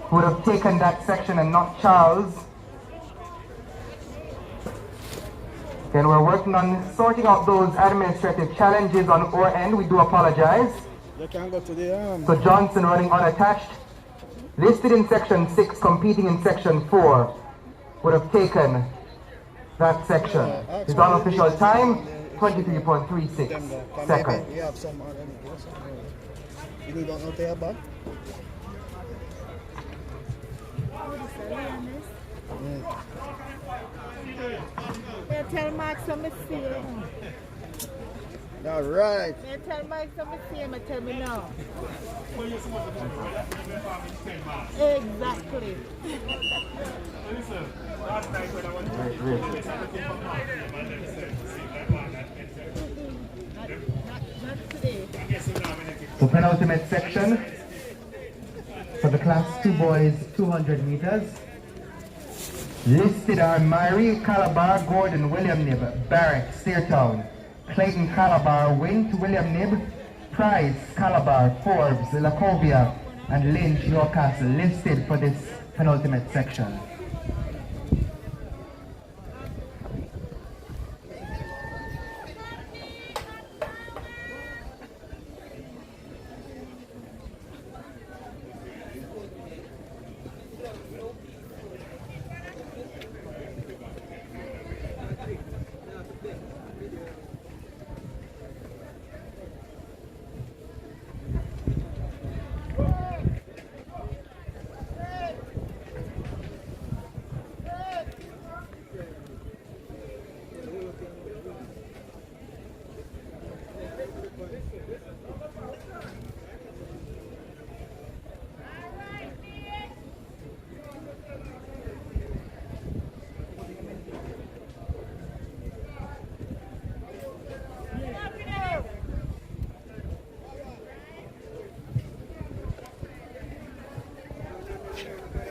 who would have taken that section and not Charles. Then we're working on sorting out those administrative challenges on our end. We do apologize. They can go to the So Johnson running unattached, listed in section 6, competing in section 4, would have taken that section. His unofficial time, 23.36 seconds. You have some you need don't know they about? Yeah, tell Mark some see. All right. Yeah, tell Mark some see him and tell me now. Exactly. Not today. So penultimate section for the class 2 boys, 200 meters. Listed are Myrie, Calabar, Gordon, William Nib, Barrett, Steertown, Clayton Calabar, Wint, William Nib, Price, Calabar, Forbes, Lacovia, and Lynch, Newcastle, listed for this penultimate section.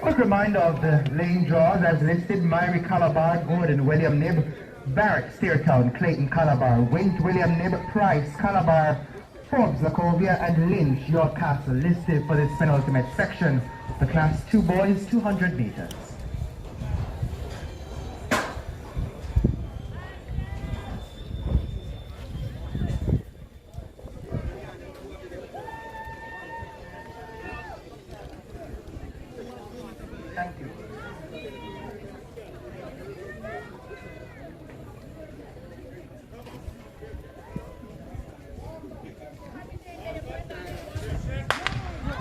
Quick reminder of the lane draws as listed: Myrie Calabar, Gordon, William Nib, Barrett, Steertown, Clayton Calabar, Wint, William Nib, Price, Calabar, Forbes, Lacovia, and Lynch, York Castle, listed for this penultimate section, the Class 2 boys 200 meters. Thank you.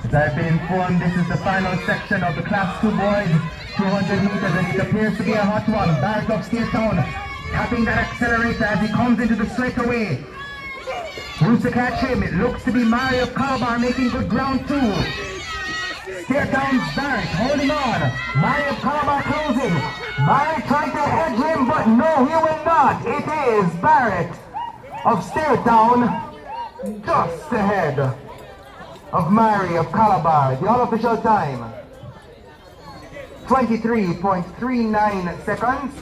As I've been informed, this is the final section of the Class 2 boys 200 meters, and it appears to be a hot one. Barrett of Steertown tapping that accelerator as he comes into the straightaway. Who's to catch him? It looks to be Myrie of Calabar making good ground too. Steertown's Barrett holding on. Myrie of Calabar closing. Myrie trying to edge him, but no, he will not. It is Barrett of Steertown just ahead of Myrie of Calabar. The unofficial time, 23.39 seconds.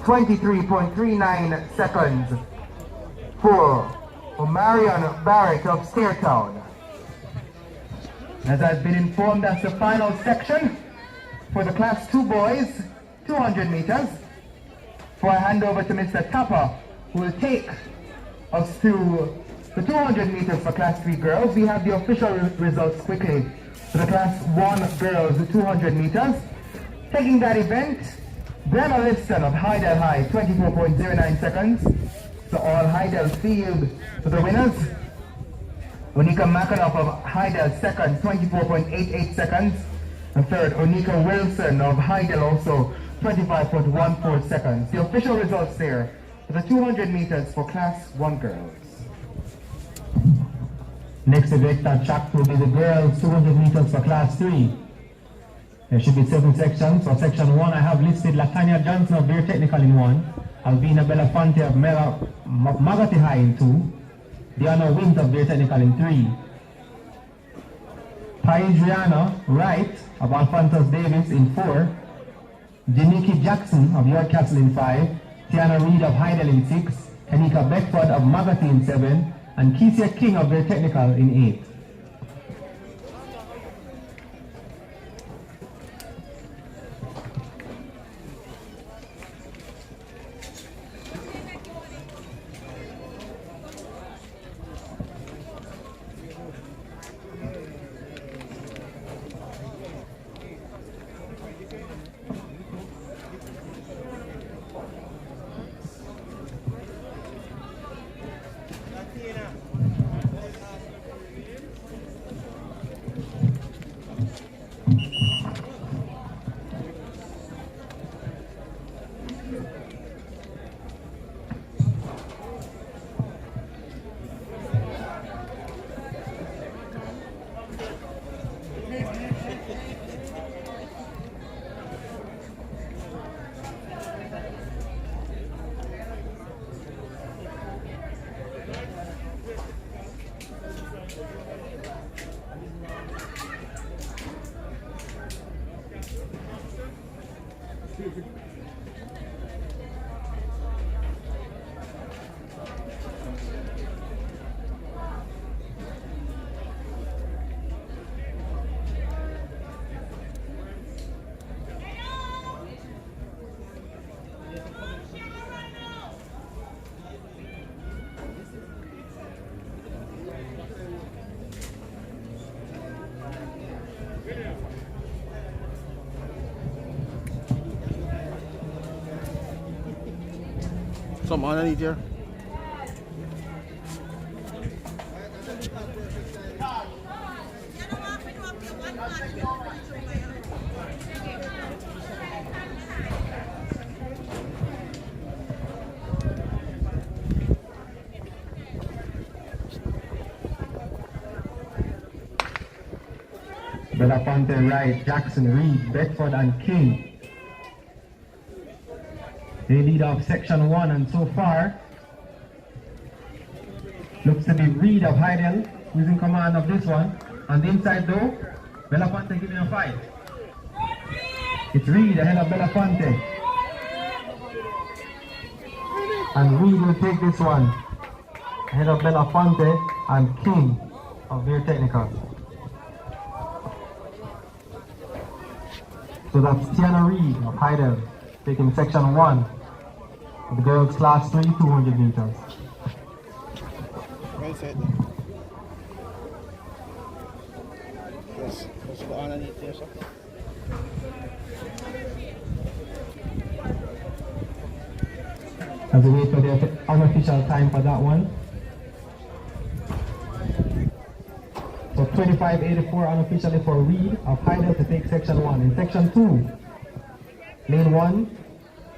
23.39 seconds for Marion Barrett of Steertown. As I've been informed, that's the final section for the Class 2 boys 200 meters. Before I hand over to Mr. Tapper, who will take us to the 200 meters for Class 3 girls, we have the official results quickly. For the Class 1 girls, the 200 meters. Taking that event, Brenna Liston of Hydel High, 24.09 seconds. So all Hydel field for the winners. Onika Makanoff of Hydel second, 24.88 seconds. And third, Onika Wilson of Hydel also, 25.14 seconds. The official results there for the 200 meters for Class 1 girls. Next event on track will be the girls 200 meters for Class 3. There should be 7 sections. For Section 1, I have listed Latanya Johnson of Beer Technical in 1, Alvina Belafonte of Magati High in 2, Diana Wint of Beer Technical in 3, Adriana Wright of Alphonsus Davis in 4, Janiki Jackson of York Castle in 5, Tiana Reed of Hydel in 6, Kanika Beckford of Magati in 7, and Keisha King of Beer Technical in 8. Something underneath here. Belafonte, Wright, Jackson, Reed, Bedford, and King. They lead off section 1, and so far looks to be Reed of Heidel who's in command of this one. On the inside though, Belafonte giving a fight. It's Reed ahead of Belafonte. And Reed will take this one ahead of Belafonte and King of their technical. So that's Tiana Reed of Heidel taking section 1 of the girls class 3 200 meters. Right side. Yes, let's go underneath there, sir. As we wait for the unofficial time for that one. So 25.84 unofficially for Reed of Heidel to take section 1. In section 2, lane 1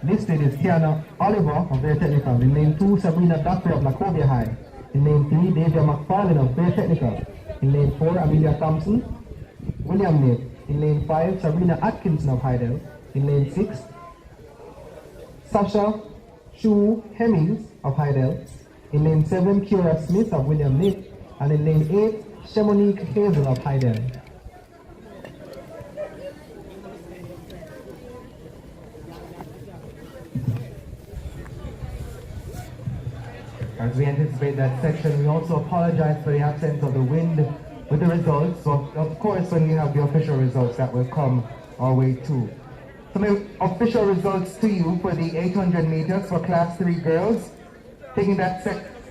listed is Tiana Oliver of their technical. In lane 2, Sabrina Dockery of Lacovia High. In lane 3, Davia McFarlane of their technical. In lane 4, Amelia Thompson, William Nate. In lane 5, Sabrina Atkinson of Heidel. In lane 6, Sasha Shu Hemmings of Heidel. In lane 7, Kiera Smith of William Nate. And in lane 8, Shemonique Hazel of Heidel. As we anticipate that section, we also apologize for the absence of the wind with the results. So of course, when we have the official results, that will come our way too. So my official results to you for the 800 meters for class 3 girls. Taking that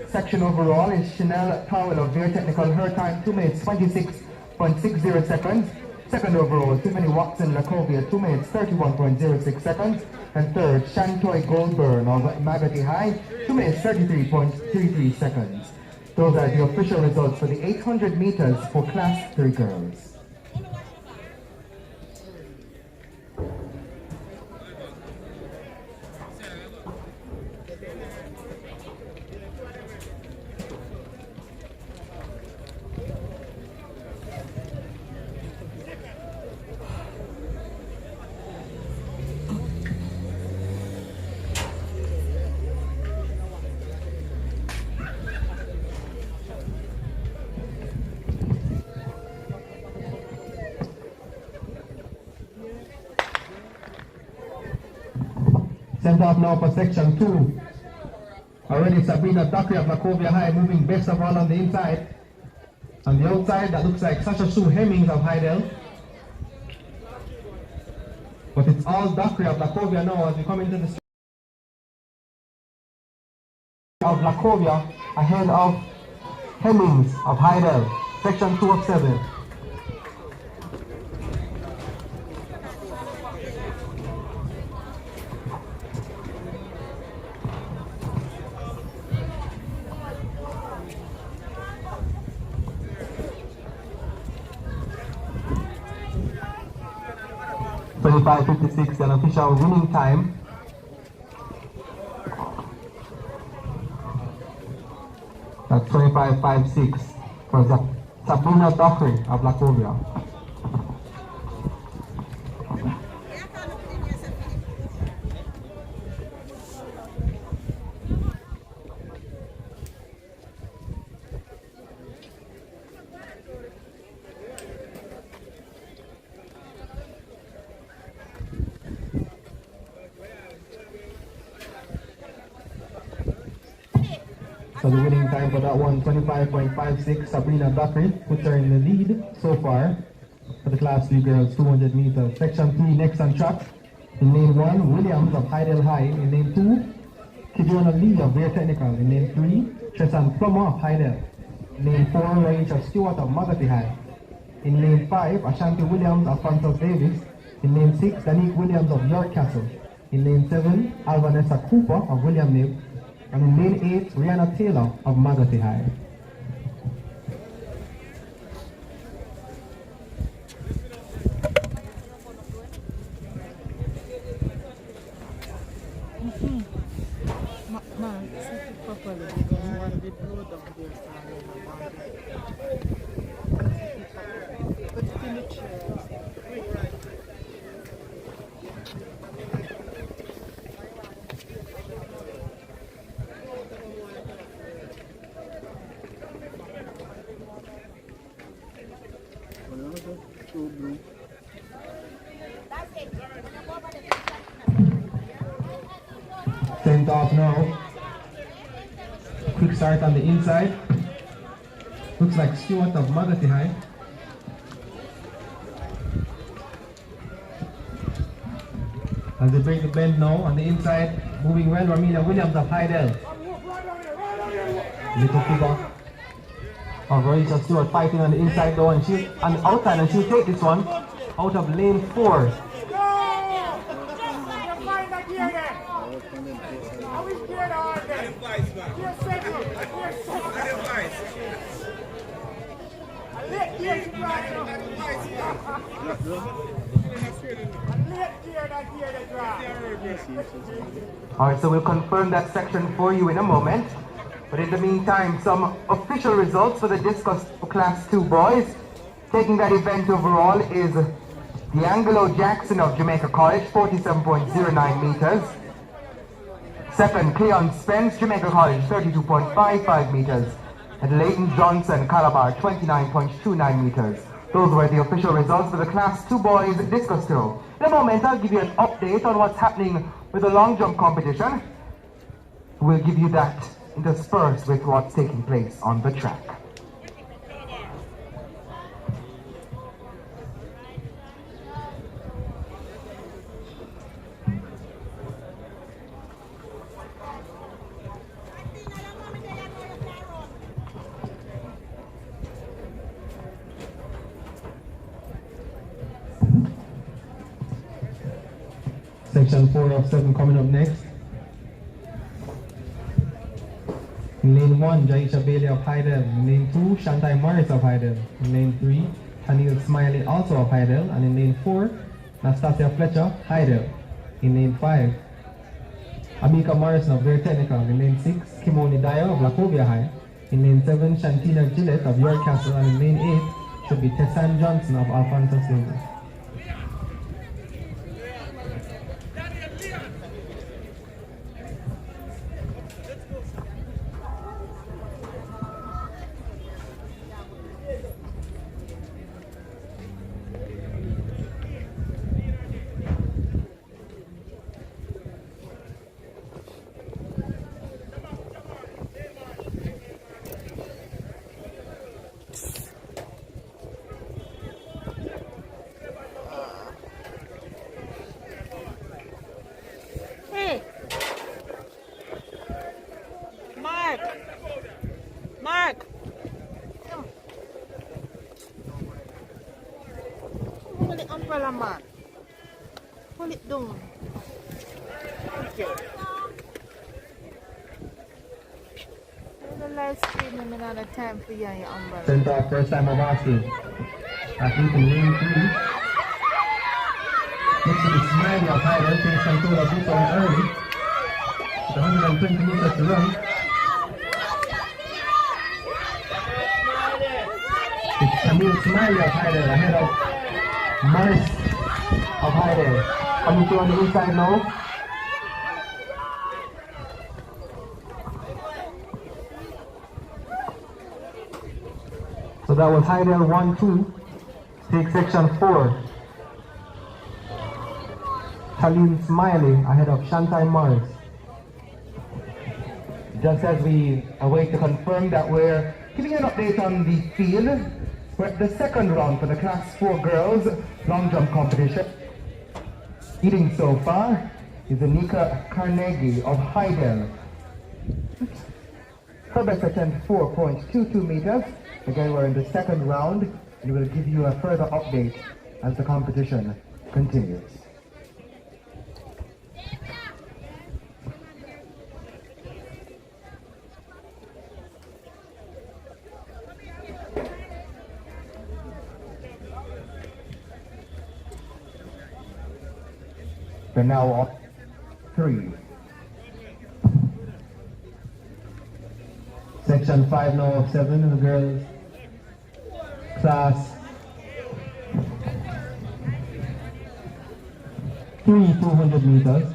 section overall is Chanel Powell of their technical. Her time 2 minutes 26.60 seconds. Second overall, Tiffany Watson Lacovia, 2 minutes 31.06 seconds. And third, Shantoy Goldburn of Magadi High, 2 minutes 33.33 seconds. Those are the official results for the 800 meters for class 3 girls. Sent off now for section 2. Already Sabrina Dockery of Lacovia High moving best of all on the inside. On the outside, that looks like Sasha Sue Hemmings of Heidel. But it's all Dockery of Lacovia now as we come into the street of Lacovia ahead of Hemmings of Heidel. Section 2 of 7. .55.56, an official winning time. That's 25.56 for Sabrina Dockery of Lacovia. So the winning time for that one, 25.56, Sabrina Dockery puts her in the lead so far for the class 3 girls 200 meters. Section 3 next on track. In lane 1, Williams of Heidel High. In lane 2, Kidrona Lee of their technical. In lane 3, Tressan Plummer of Heidel. In lane 4, Raisha Stewart of Magati High. In lane 5, Ashanti Williams of Francis Davis. In lane 6, Danique Williams of York Castle. In lane 7, Alvanessa Cooper of William Nib. And in lane 8, Rihanna Taylor of Magothy High. Set it properly. Put it in the chair. Sent off now. Quick start on the inside. Looks like Stewart of Magothy High. As they break the bend now on the inside, moving well, Ramila Williams of Hydel. Little figure of Rachel Stewart fighting on the inside though, and she's on the outside, and she'll take this one out of lane 4. Alright, so we'll confirm that section for you in a moment. But in the meantime, some official results for the discus class 2 boys. Taking that event overall is D'Angelo Jackson of Jamaica College, 47.09 meters. Second, Cleon Spence, Jamaica College, 32.55 meters. And Leighton Johnson, Calabar, 29.29 meters. Those were the official results for the Class 2 boys discus throw. In a moment, I'll give you an update on what's happening with the long jump competition. We'll give you that interspersed with what's taking place on the track. Section 4 of 7 coming up next. In lane 1, Jaisha Bailey of Hydel. In lane 2, Shantai Morris of Hydel. In lane 3, Tanil Smiley also of Hydel. And in lane 4, Nastasia Fletcher, Hydel. In lane 5, Amika Morrison of Very Technical. In lane 6, Kimoni Dyer of Lacovia High. In lane 7, Shantina Gillette of York Castle. And in lane 8 should be Tessan Johnson of Alphonsus Davis. Mark! Pull the umbrella, Mark. Pull it down. Thank you. The light screen and another time for you and your umbrella. Sent off first time of asking. Athlete in lane 3. Next to the Smiley of Hydel, takes control of this one early. With 120 meters to run. It's Camille Smiley of Hydel ahead of Morris of Hydel. Coming through on the inside now. So that was Hydel 1-2. Take section 4. Talim Smiley ahead of Shantai Morris. Just as we await to confirm that we're giving you an update on the field. We're at the second round for the Class 4 girls long jump competition. Leading so far is Anika Carnegie of Hydel. Her best attempt 4.22 meters. Again, we're in the second round. and we'll give you a further update as the competition continues. They're now up 3. Section 5 now of 7 in the girls class 200 meters.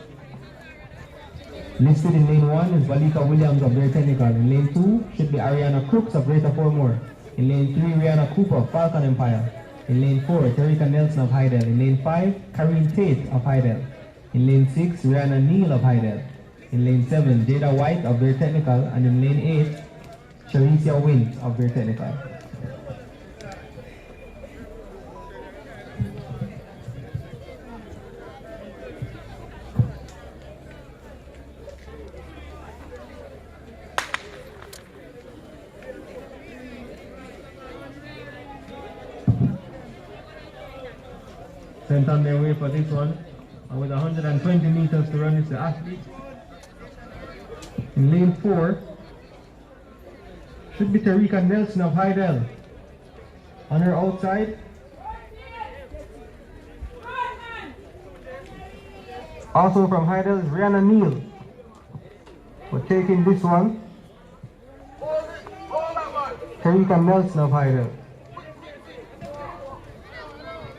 Listed in lane 1 is Valika Williams of Great Technical. In lane 2 should be Ariana Crooks of Greater Formore. In lane 3, Rihanna Cooper of Falcon Empire. In lane 4, Terika Nelson of Hydel. In lane 5, Kareen Tate of Hydel. In lane 6, Rihanna Neal of Hydel. In lane 7, Jada White of Great Technical. And in lane 8, Charicia Wins of Great Technical. Sent on their way for this one, and with 120 meters to run is the athlete. In lane 4 should be Terika Nelson of Hydel. On her outside, also from Hydel is Rihanna Neal. We're taking this one, Terika Nelson of Hydel.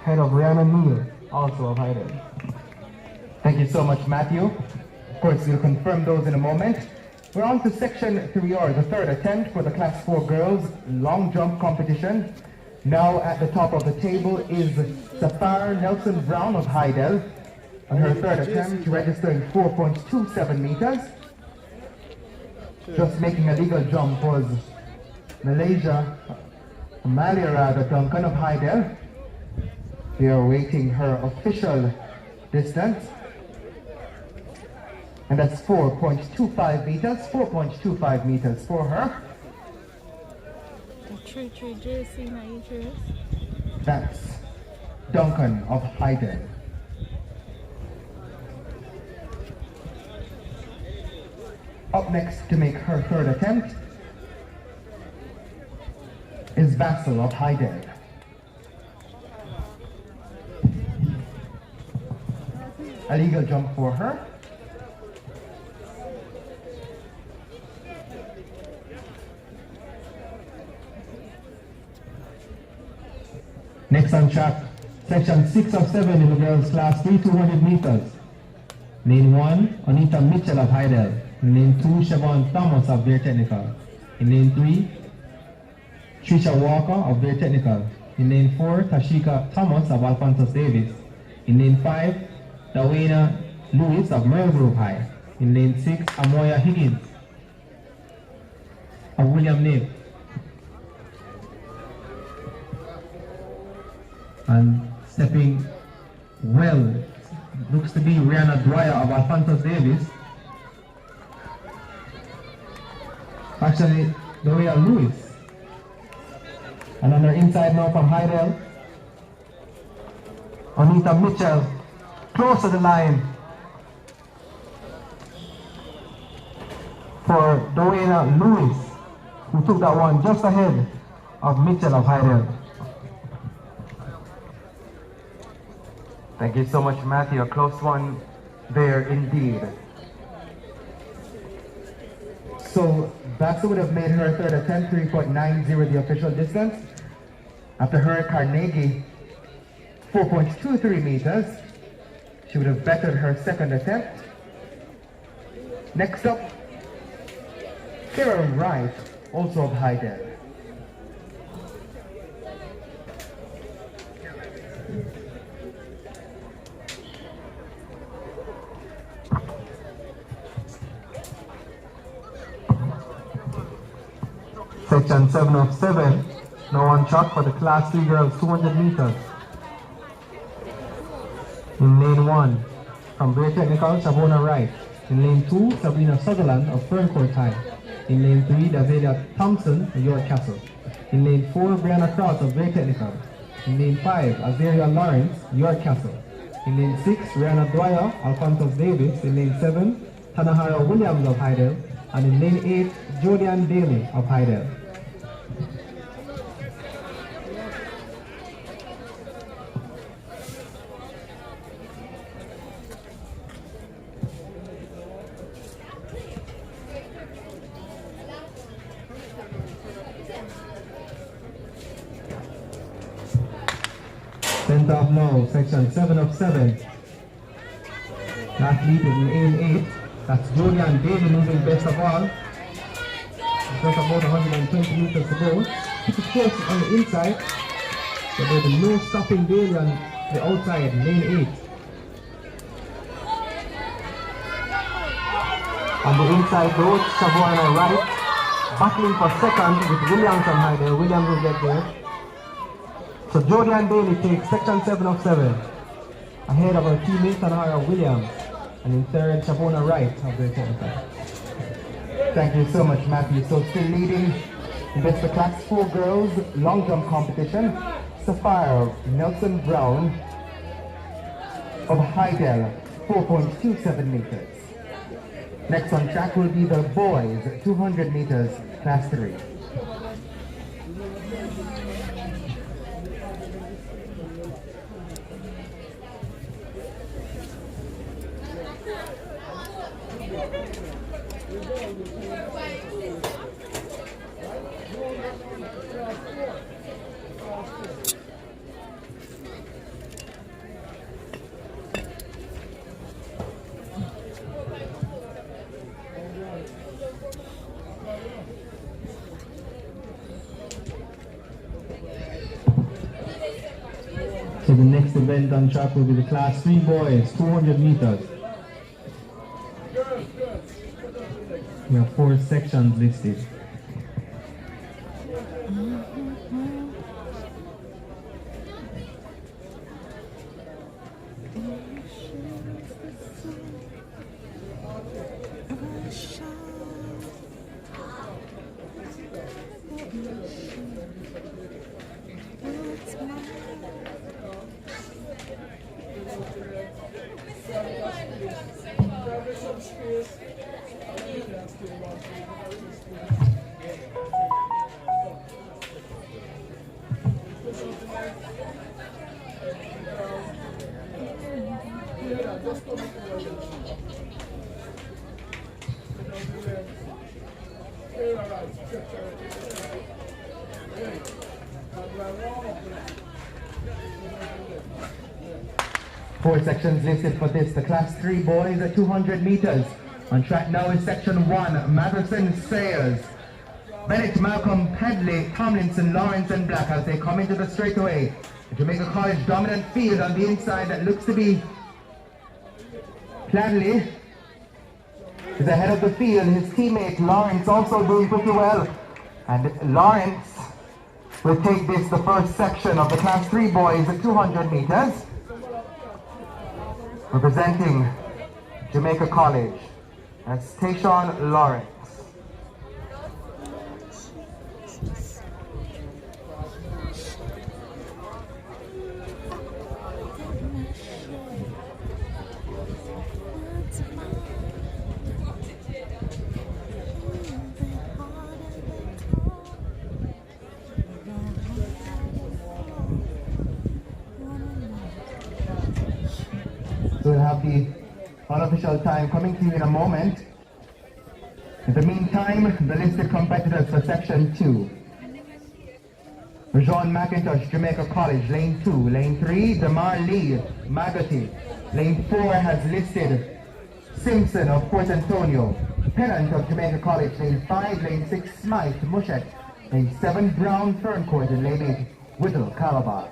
Head of Rihanna Neal, also of Hydel. Thank you so much, Matthew. Of course, we'll confirm those in a moment. We're on to section 3R, the third attempt for the class 4 girls long jump competition. Now at the top of the table is Sapphire Nelson Brown of Hydel. On her third attempt, registering 4.27 meters. Just making a legal jump was Amalia Duncan of Hydel. We are awaiting her official distance. And that's 4.25 meters, 4.25 meters for her. That's Duncan of Hydel. Up next to make her third attempt is Vassal of Hydel. A legal jump for her. Next on track, section 6 of 7 in the girls class 3 200 meters. Lane 1, Anita Mitchell of Hydel. In lane 2, Siobhan Thomas of Great Technical. In lane 3, Trisha Walker of Great Technical. In lane 4, Tashika Thomas of Alphonsus Davis. In lane 5, Dawena Lewis of Merle Grove High. In lane 6, Amoya Higgins of William Nave. And stepping well, looks to be Rihanna Dwyer of Alphonsus Davis. Actually, Dawena Lewis. And on her inside now from Hydel, Anita Mitchell, close to the line for Dawena Lewis, who took that one just ahead of Mitchell of Hydel. Thank you so much, Matthew. A close one there indeed. So Baxter would have made her third attempt 3.90 the official distance. After her, Carnegie 4.23 meters. She would have bettered her second attempt. Next up, Sarah Wright, also of Hydel. Section 7 of 7, now on track for the class 3 girls 200 meters. In lane 1, from Great Technical, Shabona Wright. In lane 2, Sabrina Sutherland of Ferncourt High. In lane 3, Davelia Thompson of York Castle. In lane 4, Brianna Cross of Very Technical. In lane 5, Azaria Lawrence, York Castle. In lane 6, Rihanna Dwyer, Alphonsus Davis. In lane 7, Tanahara Williams of Heidel. And in lane 8, Jodian Daly of Heidel. Center of now, section 7 of 7. Last lead is in lane 8. That's Julian Daly moving best of all. Just about 120 meters to go. Keep it close on the inside. So there'll be no stopping Daly on the outside, lane 8. On the inside road, Savoy on our right. Battling for second with Williams on high there. Williams will get there. So Jodian Daly takes section 7 of 7. Ahead of our teammate Tanahara Williams. And in third, Shavona Wright of the technical. Thank you so much, Matthew. So still leading in this the class 4 girls long jump competition, Sapphire Nelson Brown of Heidel, 4.27 meters. Next on track will be the boys 200 meters, class 3. So the next event on track will be the class 3 boys, 200 meters. We have 4 sections listed. Four sections listed for this. The class 3 boys at 200 meters. On track now is section 1, Madison Sayers, Bennett, Malcolm, Pedley, Tomlinson, Lawrence and Black as they come into the straightaway. The Jamaica College dominant field on the inside that looks to be Pladley is ahead of the field. His teammate Lawrence also doing pretty well. And Lawrence will take this, the first section of the class 3 boys at 200 meters. Representing Jamaica College, that's Tayshawn Lawrence. So we'll have the unofficial time coming to you in a moment. In the meantime, the listed competitors for section 2. Rajon McIntosh, Jamaica College, lane 2. Lane 3, Damar Lee, Magotty. Lane 4 has listed Simpson of Port Antonio. Pennant of Jamaica College, lane 5. Lane 6, Smythe, Mushet. Lane 7, Brown, Ferncourt. And lane 8, Whittle, Calabar.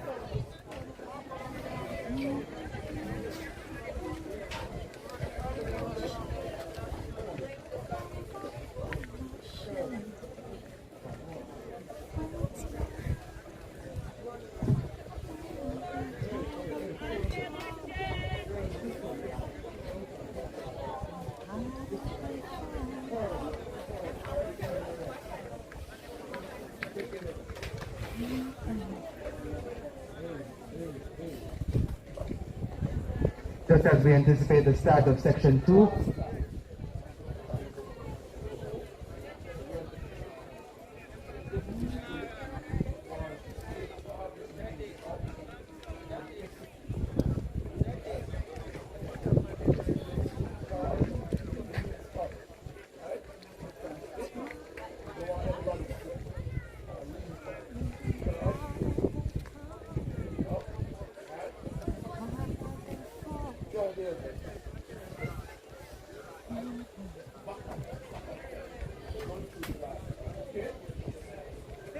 just as we anticipate the start of section 2.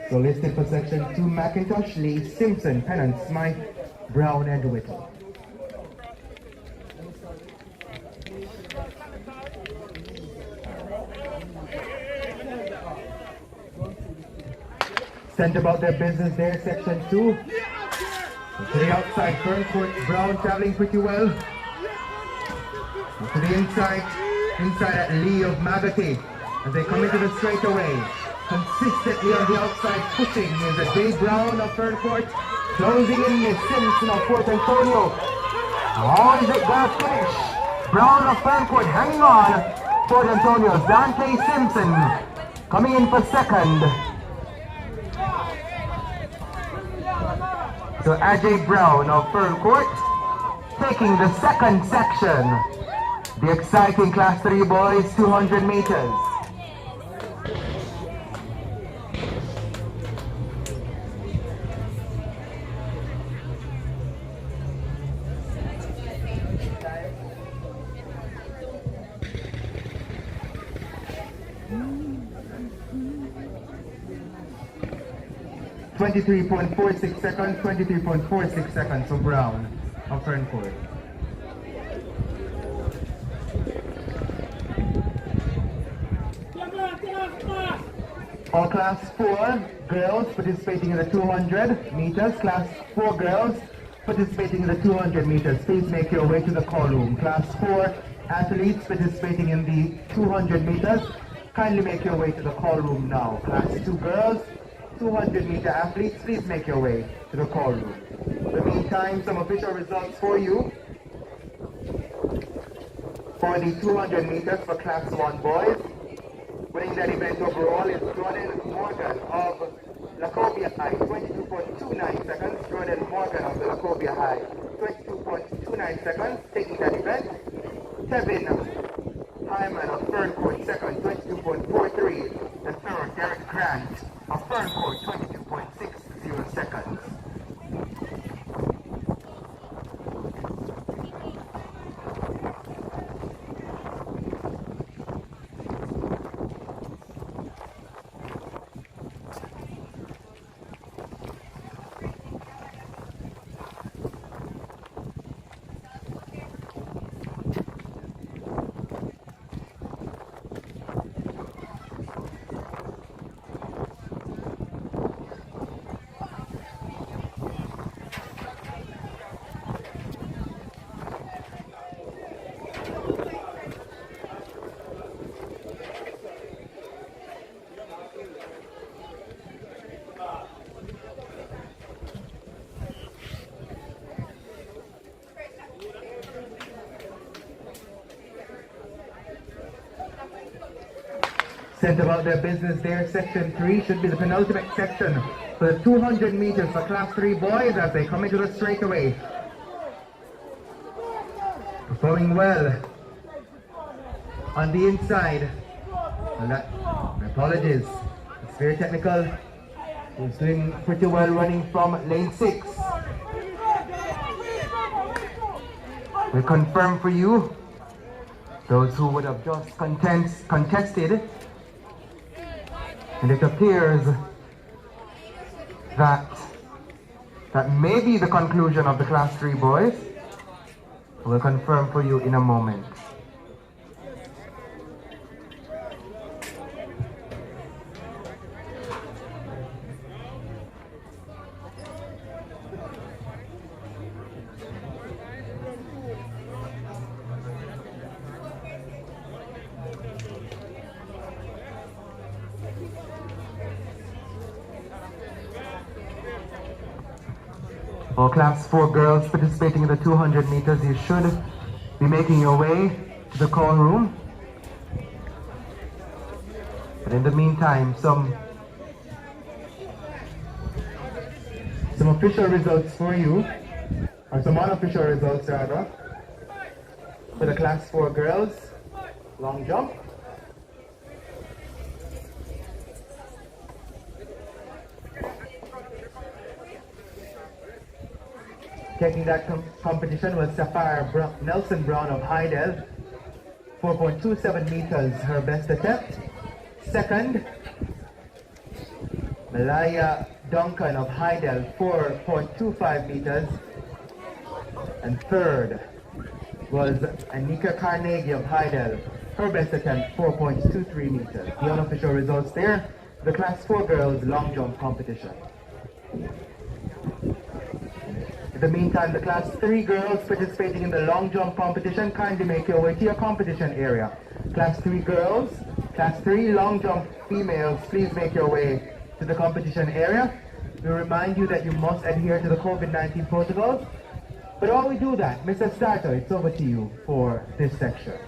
So listed for section 2, McIntosh, Lee, Simpson, Pennant, Smythe, Brown, and Whittle. Sent about their business there, section 2. To the outside, Fern Court, Brown traveling pretty well. To the inside at Lee of Magotty as they come into the straightaway. Consistently on the outside pushing is a Dave Brown of Fern Court. Closing in is Simpson of Fort Antonio. Oh, is it gonna finish? Brown of Fern Court hanging on. Fort Antonio's Dante Simpson coming in for second. So Ajay Brown of Fern Court taking the second section. The exciting Class 3 boys 200 meters. .46 seconds, 23.46 seconds for Brown of Fern Court. All Class 4 girls participating in the 200 meters. Class 4 girls participating in the 200 meters. Please make your way to the call room. Class 4 athletes participating in the 200 meters. Kindly make your way to the call room now. Class 2 girls, 200-meter athletes, please make your way to the call room. In the meantime, some official results for you. For the 200 meters for Class 1 boys, winning that event overall is Jordan Morgan of Lacobia High, 22.29 seconds. Jordan Morgan of the Lacobia High, 22.29 seconds, taking that event. Kevin Hyman of Fern Court, second, 22.43. The third, Derek Grant of Fern Court, 22.60 seconds. Sent about their business there. Section 3 should be the penultimate section for the 200 meters for Class 3 boys as they come into the straightaway. Performing well on the inside. My apologies. It's very technical. He's doing pretty well running from lane 6. We confirm for you those who would have just contested. And it appears that may be the conclusion of the Class 3 boys. We'll confirm for you in a moment. For Class 4 girls participating in the 200 meters, you should be making your way to the call room. But in the meantime, some official results for you, or some unofficial results rather, for the Class 4 girls long jump. Taking that competition was Sapphire Nelson Brown of Hydel, 4.27 meters, her best attempt. Second, Malaya Duncan of Hydel, 4.25 meters. And third was Anika Carnegie of Hydel, her best attempt, 4.23 meters. The unofficial results there, the Class 4 girls long jump competition. In the meantime, the Class 3 girls participating in the long jump competition, kindly make your way to your competition area. Class 3 girls, Class 3 long jump females, please make your way to the competition area. We remind you that you must adhere to the COVID-19 protocols. But while we do that, Mr. Starter, it's over to you for this section.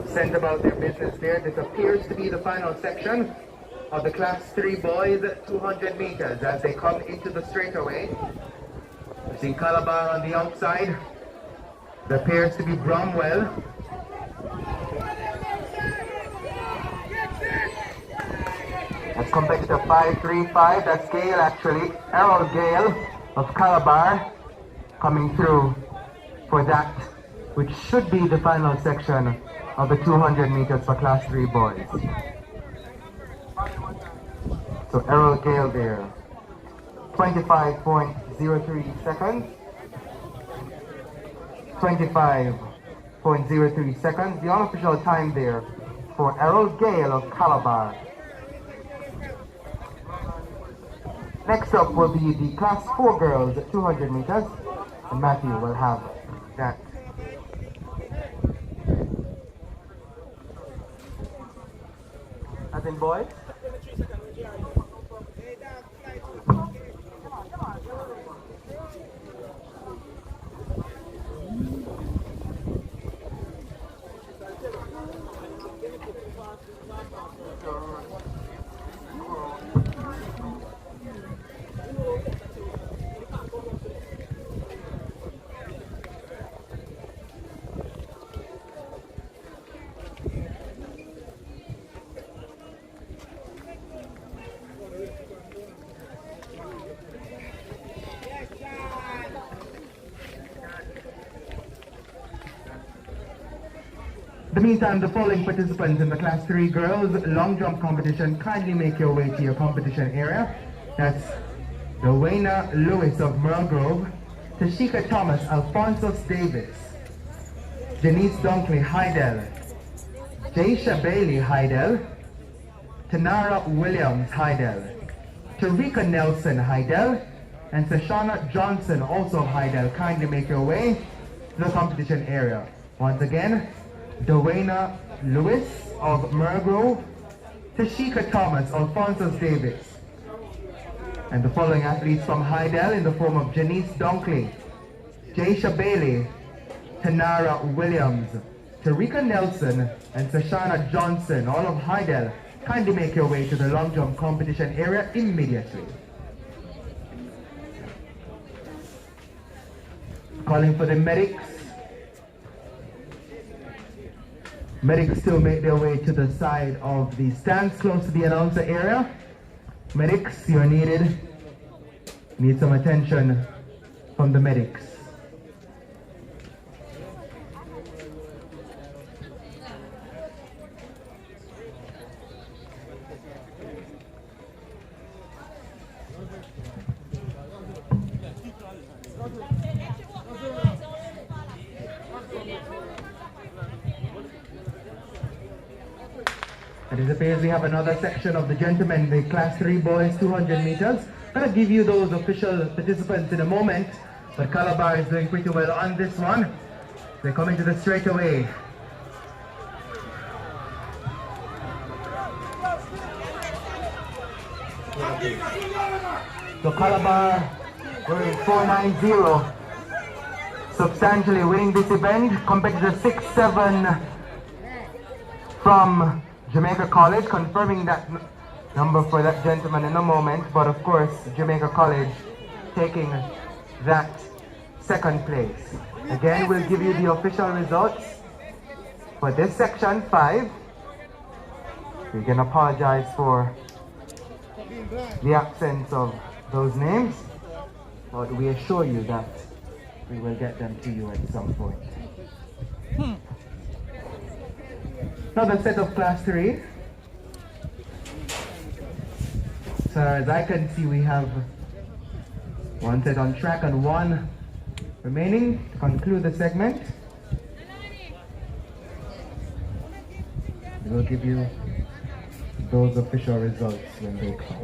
Sent about their business there. This appears to be the final section of the Class 3 boys 200 meters as they come into the straightaway. We've seen Calabar on the outside. There appears to be Bromwell. That's competitor 535. That's Gale actually. Errol Gale of Calabar coming through for that, which should be the final section of the 200 meters for Class 3 boys. So Errol Gale there. 25.03 seconds. 25.03 seconds. The unofficial time there for Errol Gale of Calabar. Next up will be the Class 4 girls at 200 meters. And Matthew will have that. As in boys? In the meantime, the following participants in the Class 3 girls long jump competition, kindly make your way to your competition area. That's Rowena Lewis of Merle Grove, Tashika Thomas, Alphonsus Davis, Denise Dunkley, Hydel, Jaisha Bailey, Hydel, Tanara Williams, Hydel, Tarika Nelson, Hydel, and Sashana Johnson, also of Hydel. Kindly make your way to the competition area. Once again, Dwayna Lewis of Merle Grove, Tashika Thomas, Alphonsus Davis, and the following athletes from Hydel in the form of Janice Dunkley, Jaisha Bailey, Tanara Williams, Tarika Nelson, and Sashana Johnson, all of Hydel. Kindly make your way to the long jump competition area immediately. Calling for the medics. Medics still make their way to the side of the stands close to the announcer area. Medics, you're needed. Need some attention from the medics. Anticipates we have another section of the gentlemen, the class 3 boys, 200 meters. I'm going to give you those official participants in a moment, but Calabar is doing pretty well on this one. They're coming to the straightaway. So Calabar going 490, substantially winning this event compared to the 6-7 from Jamaica College, confirming that number for that gentleman in a moment. But of course, Jamaica College taking that second place. Again, we'll give you the official results for this section 5. We can apologize for the absence of those names, but we assure you that we will get them to you at some point. Another set of class 3. So as I can see, we have one set on track and one remaining to conclude the segment. We will give you those official results when they come.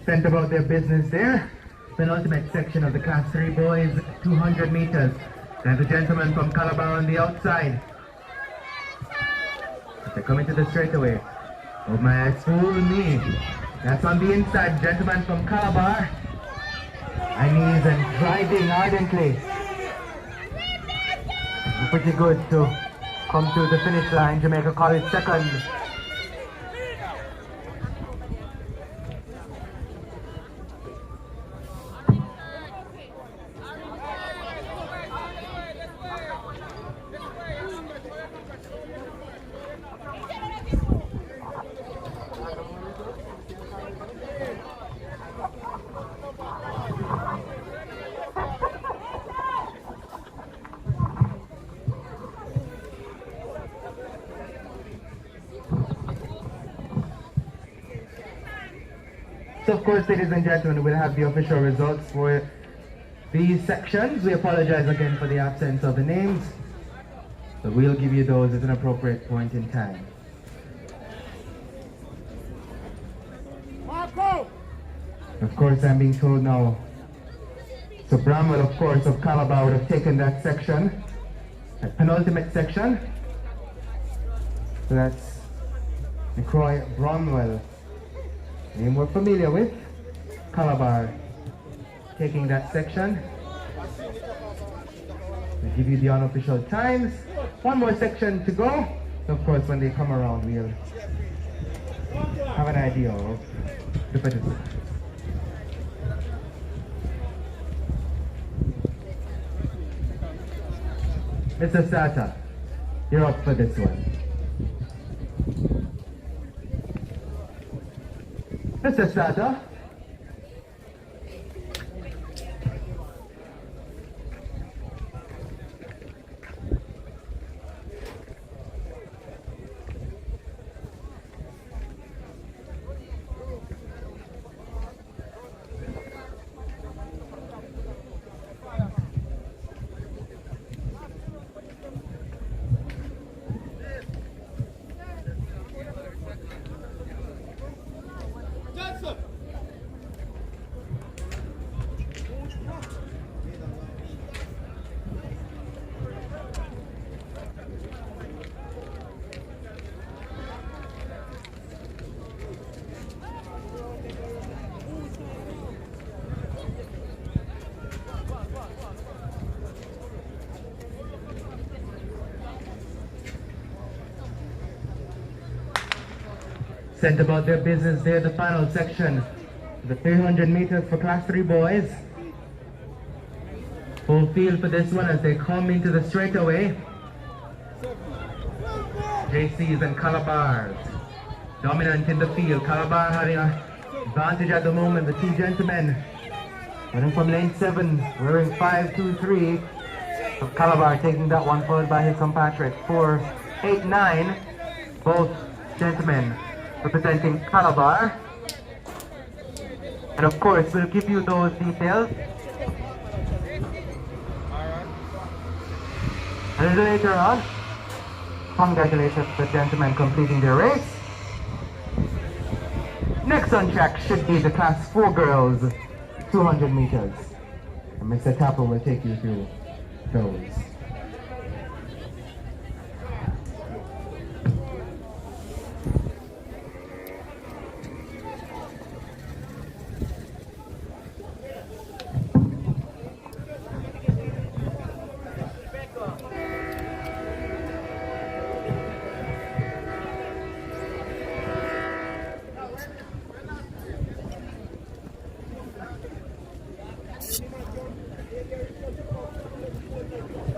Sent about their business there. Penultimate section of the class 3 boys, 200 meters. There's a gentleman from Calabar on the outside. They're coming to the straightaway. Oh my eyes fool me. That's on the inside, gentleman from Calabar. High knees and driving ardently. Pretty good to come to the finish line. Jamaica College second. So of course, ladies and gentlemen, we'll have the official results for these sections. We apologize again for the absence of the names, but we'll give you those at an appropriate point in time. Of course, I'm being told now, so Bramwell, of course, of Calabar would have taken that section, that penultimate section. So that's McCroy Bromwell. Name we're familiar with, Calabar taking that section. We'll give you the unofficial times. One more section to go. Of course, when they come around, we'll have an idea of the participants. Mr. Sata, you're up for this one. Mr. Sata. Sent about their business there, the final section, the 300 meters for class 3 boys. Full field for this one as they come into the straightaway. JCs and Calabars. Dominant in the field. Calabar having an advantage at the moment. The two gentlemen running from lane 7, wearing 5-2-3. So Calabar taking that one, followed by his compatriot 4-8-9. Both gentlemen representing Calabar. And of course, we'll give you those details a little later on. Congratulations to the gentlemen completing their race. Next on track should be the Class 4 girls, 200 meters. And Mr. Tapper will take you through those.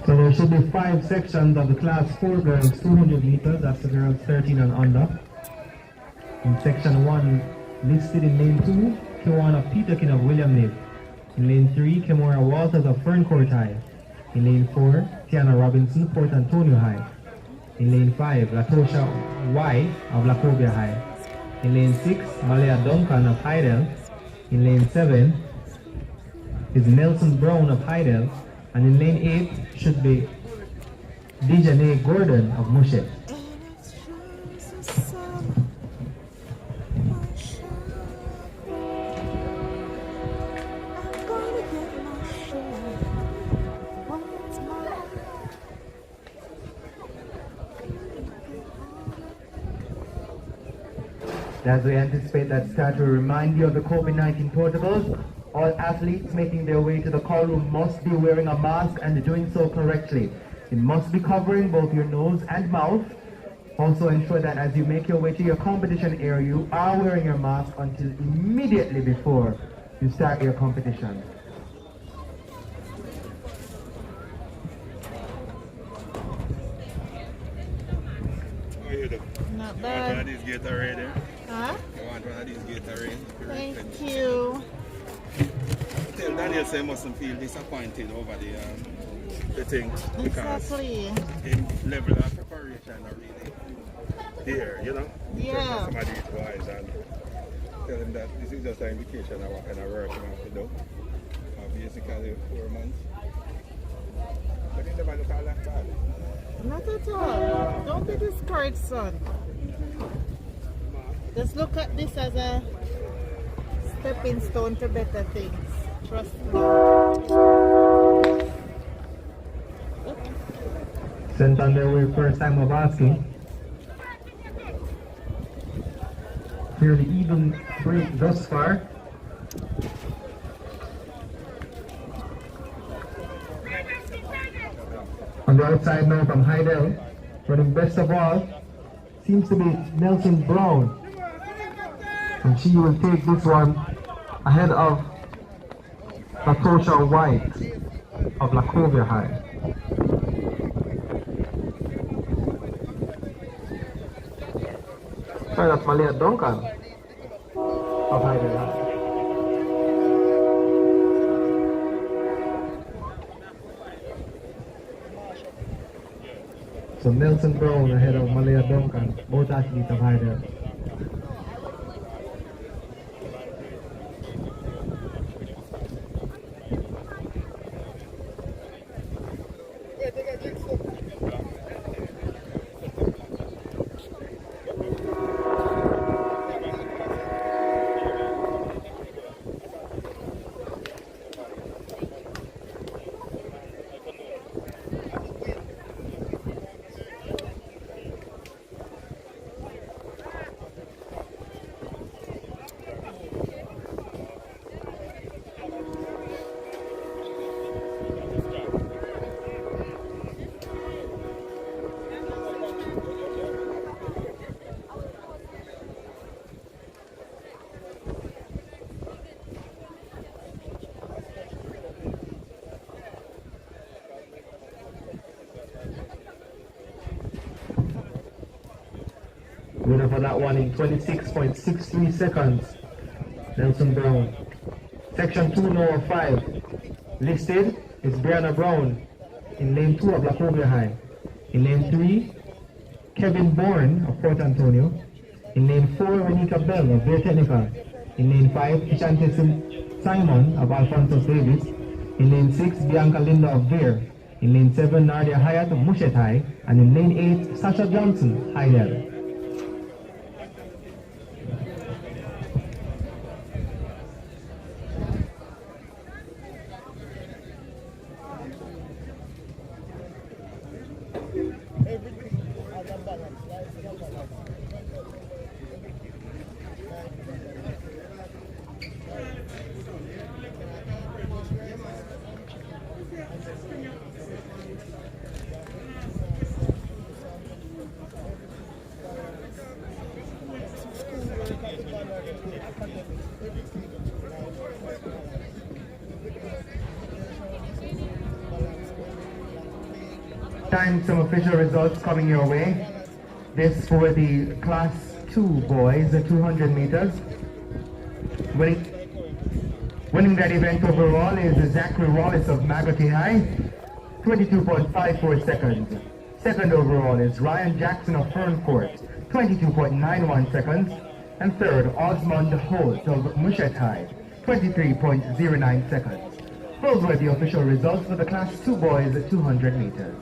So there should be 5 sections of the Class 4 girls, 200 meters, that's the girls 13 and under. In section 1, listed in lane 2, Kiwana Peterkin of William Nib. In lane 3, Kimora Walters of Ferncourt High. In lane 4, Tiana Robinson, Port Antonio High. In lane 5, Latosha White of Lacobia High. In lane 6, Malaya Duncan of Hydel. In lane 7 is Nelson Brown of Hydel. And in lane 8 should be Dijane Gordon of Mushet. As we anticipate that start, we remind you of the COVID-19 protocols. All athletes making their way to the call room must be wearing a mask and doing so correctly. You must be covering both your nose and mouth. Also ensure that as you make your way to your competition area, you are wearing your mask until immediately before you start your competition. Not You want one of bad. these Gatorade? Huh? You want one of these Gatorade? Thank you. Tell Daniel say mustn't feel disappointed over the thing because Exactly. in level of preparation are really there, you know? Yeah. Some of these boys and tell them that this is just an indication of what kind of work you have to do. Basically 4 months. But it never look all that bad. Not at all. Don't be discouraged, son. Just look at this as a stepping stone to better things. Trust me. Sent on their way first time of asking. Fairly even break thus far. On the outside now from Heidel, running best of all, seems to be Nelson Brown. And she will take this one ahead of Latosha White of Lacobia High. Sorry, that's Malia Duncan of Heidel High. So Nelson Brown ahead of Malaya Duncan, both athletes of Heidel. over that one in 26.63 seconds. Nelson Brown. Section 2, number 5. Listed is Brianna Brown in lane 2 of Lacovia High. In lane 3, Kevin Bourne of Port Antonio. In lane 4, Renika Bell of Bear Technical. In lane 5, Ishante Simon of Alphonsus Davis. In lane 6, Bianca Linda of Bear. In lane 7, Nadia Hayat of Mushet High. And in lane 8, Sasha Johnson, Highdale. Time, some official results coming your way. This for the Class 2 boys, the 200 meters. Winning that event overall is Zachary Wallace of Maggotty High, 22.54 seconds. Second overall is Ryan Jackson of Ferncourt, 22.91 seconds. And third, Osmond Holt of Mushet High, 23.09 seconds. Those were the official results for the Class 2 boys at 200 meters.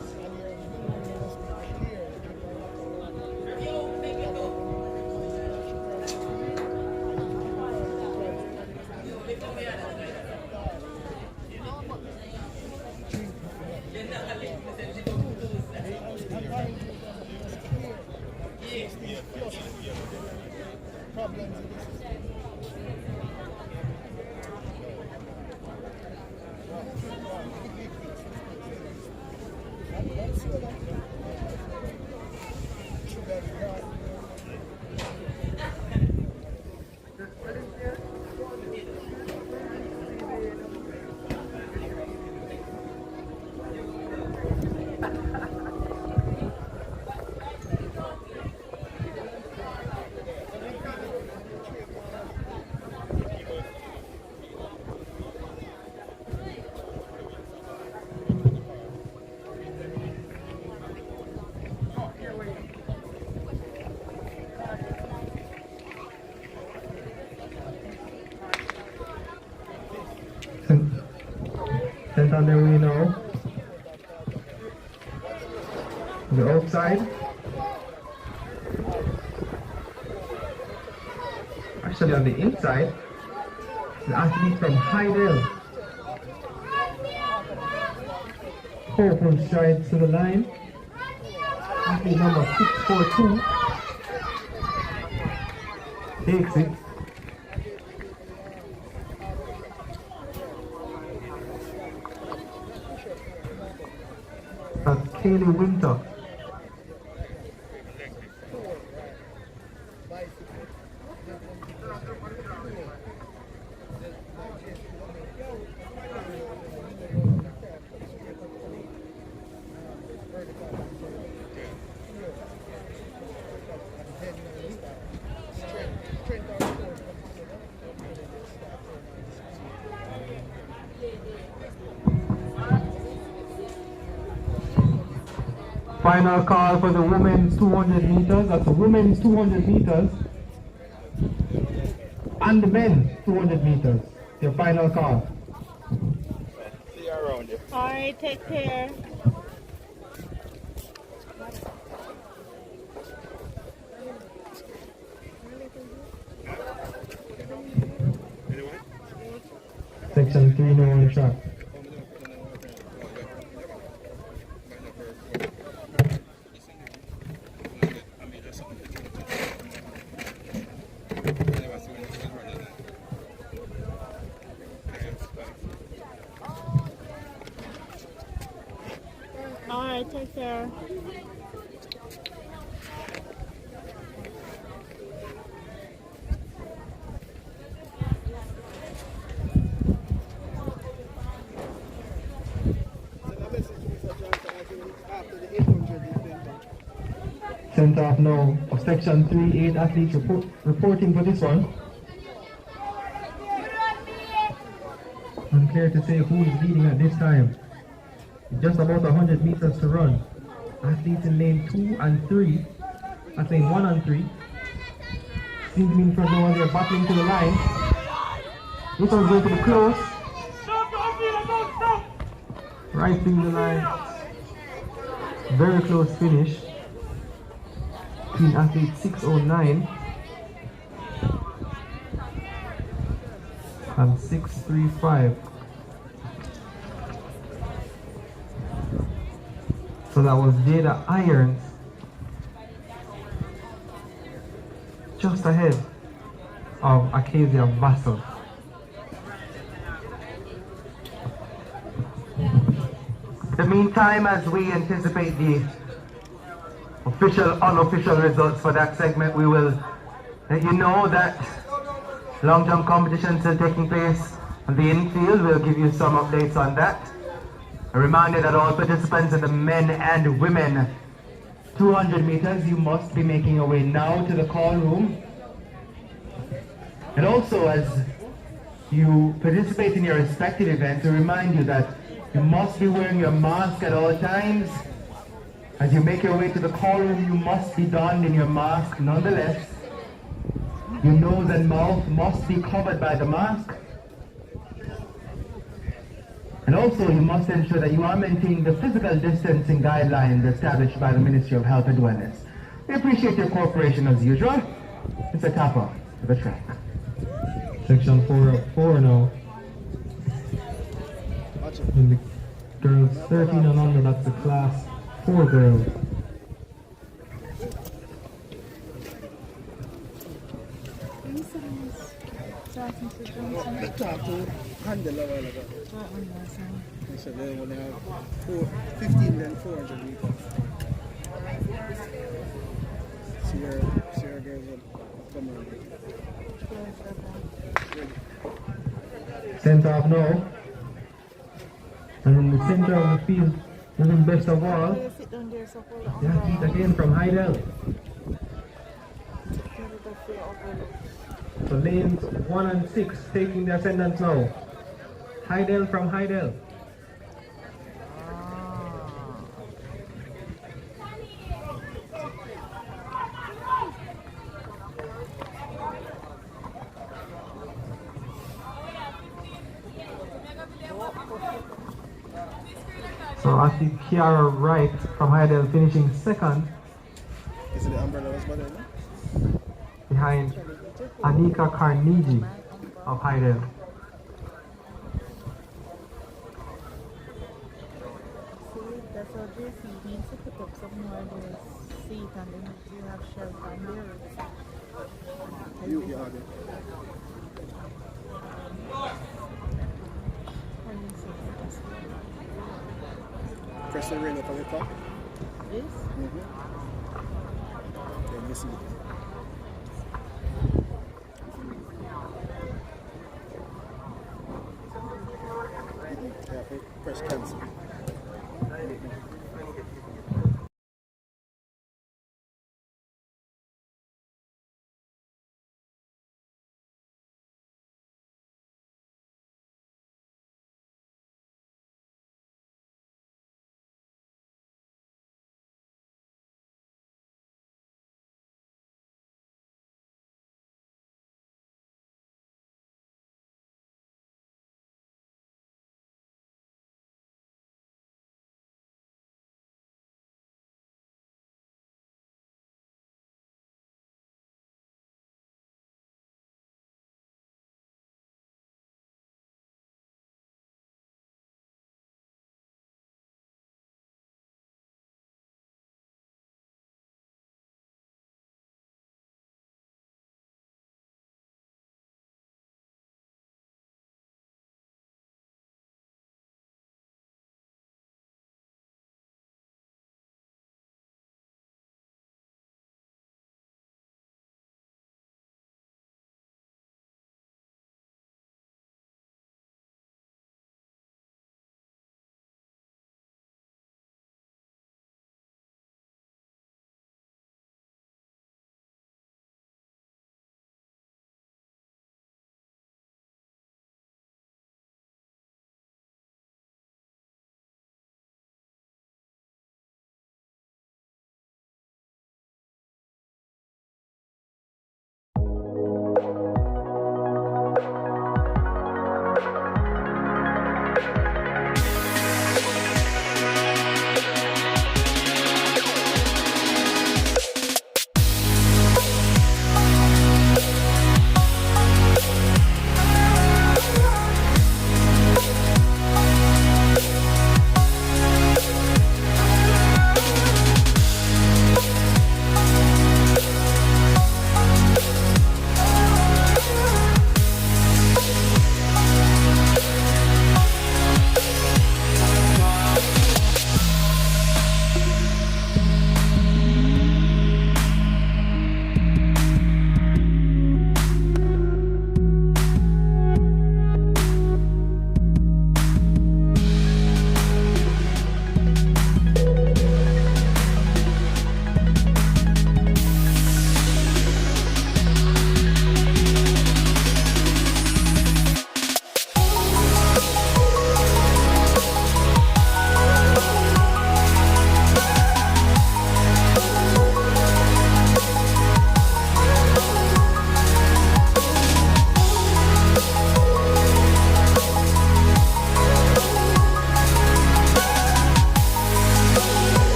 Santander we know. The outside. Actually on the inside, the athlete from Highdale. Powerful strides to the line. Athlete number 642 takes it. That's Kaylee Winter. Final call for the women's 200 meters. That's the women's 200 meters. And the men's 200 meters. Your final call. See you around here. Alright, take care. Section 3, no on track. Alright, take care. Sent off now of section 3, 8 athletes reporting for this one. Unclear to say who is leading at this time. Just about 100 meters to run. Athletes in lane 2 and 3, I think 1 and 3, seem to be in front now as they're battling to the line. This one's going to be close. Right through the line. Very close finish. Between athlete 609 and 635. So that was Jada Irons just ahead of Acacia Vassal. In the meantime, as we anticipate the official, unofficial results for that segment, we will let you know that long jump competition still taking place on the infield. We'll give you some updates on that. A reminder that all participants in the men and women 200 meters, you must be making your way now to the call room. And also, as you participate in your respective events, to remind you that you must be wearing your mask at all times. As you make your way to the call room, you must be donned in your mask nonetheless. Your nose and mouth must be covered by the mask. And also, you must ensure that you are maintaining the physical distancing guidelines established by the Ministry of Health and Wellness. We appreciate your cooperation as usual. It's a top of the track. Section 4 now. And the girls 13 and under, that's the class 4 girls. Talk to handle a while ago. They said they only have 15 then 400 meters. See your girls will come on. Sent off now. And in the center of the field, moving best of all, the athlete again from Heidel. So lanes 1 and 6 taking the ascendant now. Heidel from Heidel. So I think Kiara Wright from Heidel finishing second. Is it the umbrella was better, no? Behind Anika Carnegie of Heidel. That's how JC needs to put up some more of those seats and then you have shelf and there. You are there. Press the rail up on the top. This? Then you see. Yeah, press cancel.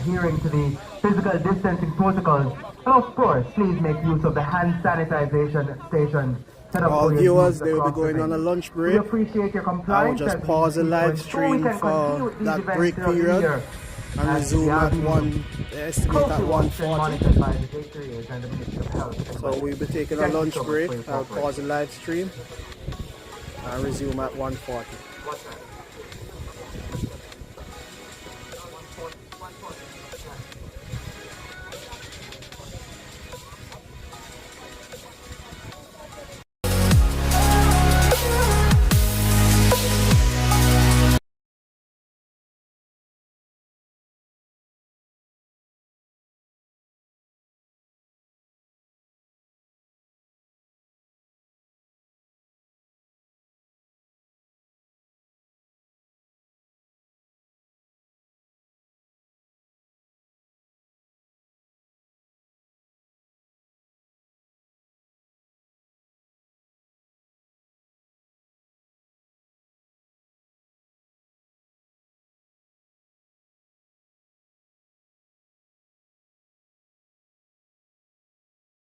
adhering to the physical distancing protocols. And of course, please make use of the hand sanitization stations set up All for your viewers, use they will be across the going on a venue. lunch We break. appreciate your I compliance. will just as we pause the keep live going. stream We can for continue with these that events break throughout the period year and as resume they are at being they estimate closely at watched and 1:40. monitored by the Secretaries and the Ministry of Health. and So we'll be taking a Thank you lunch so much break. for your I'll cooperation. pause the live stream and resume at 1:40.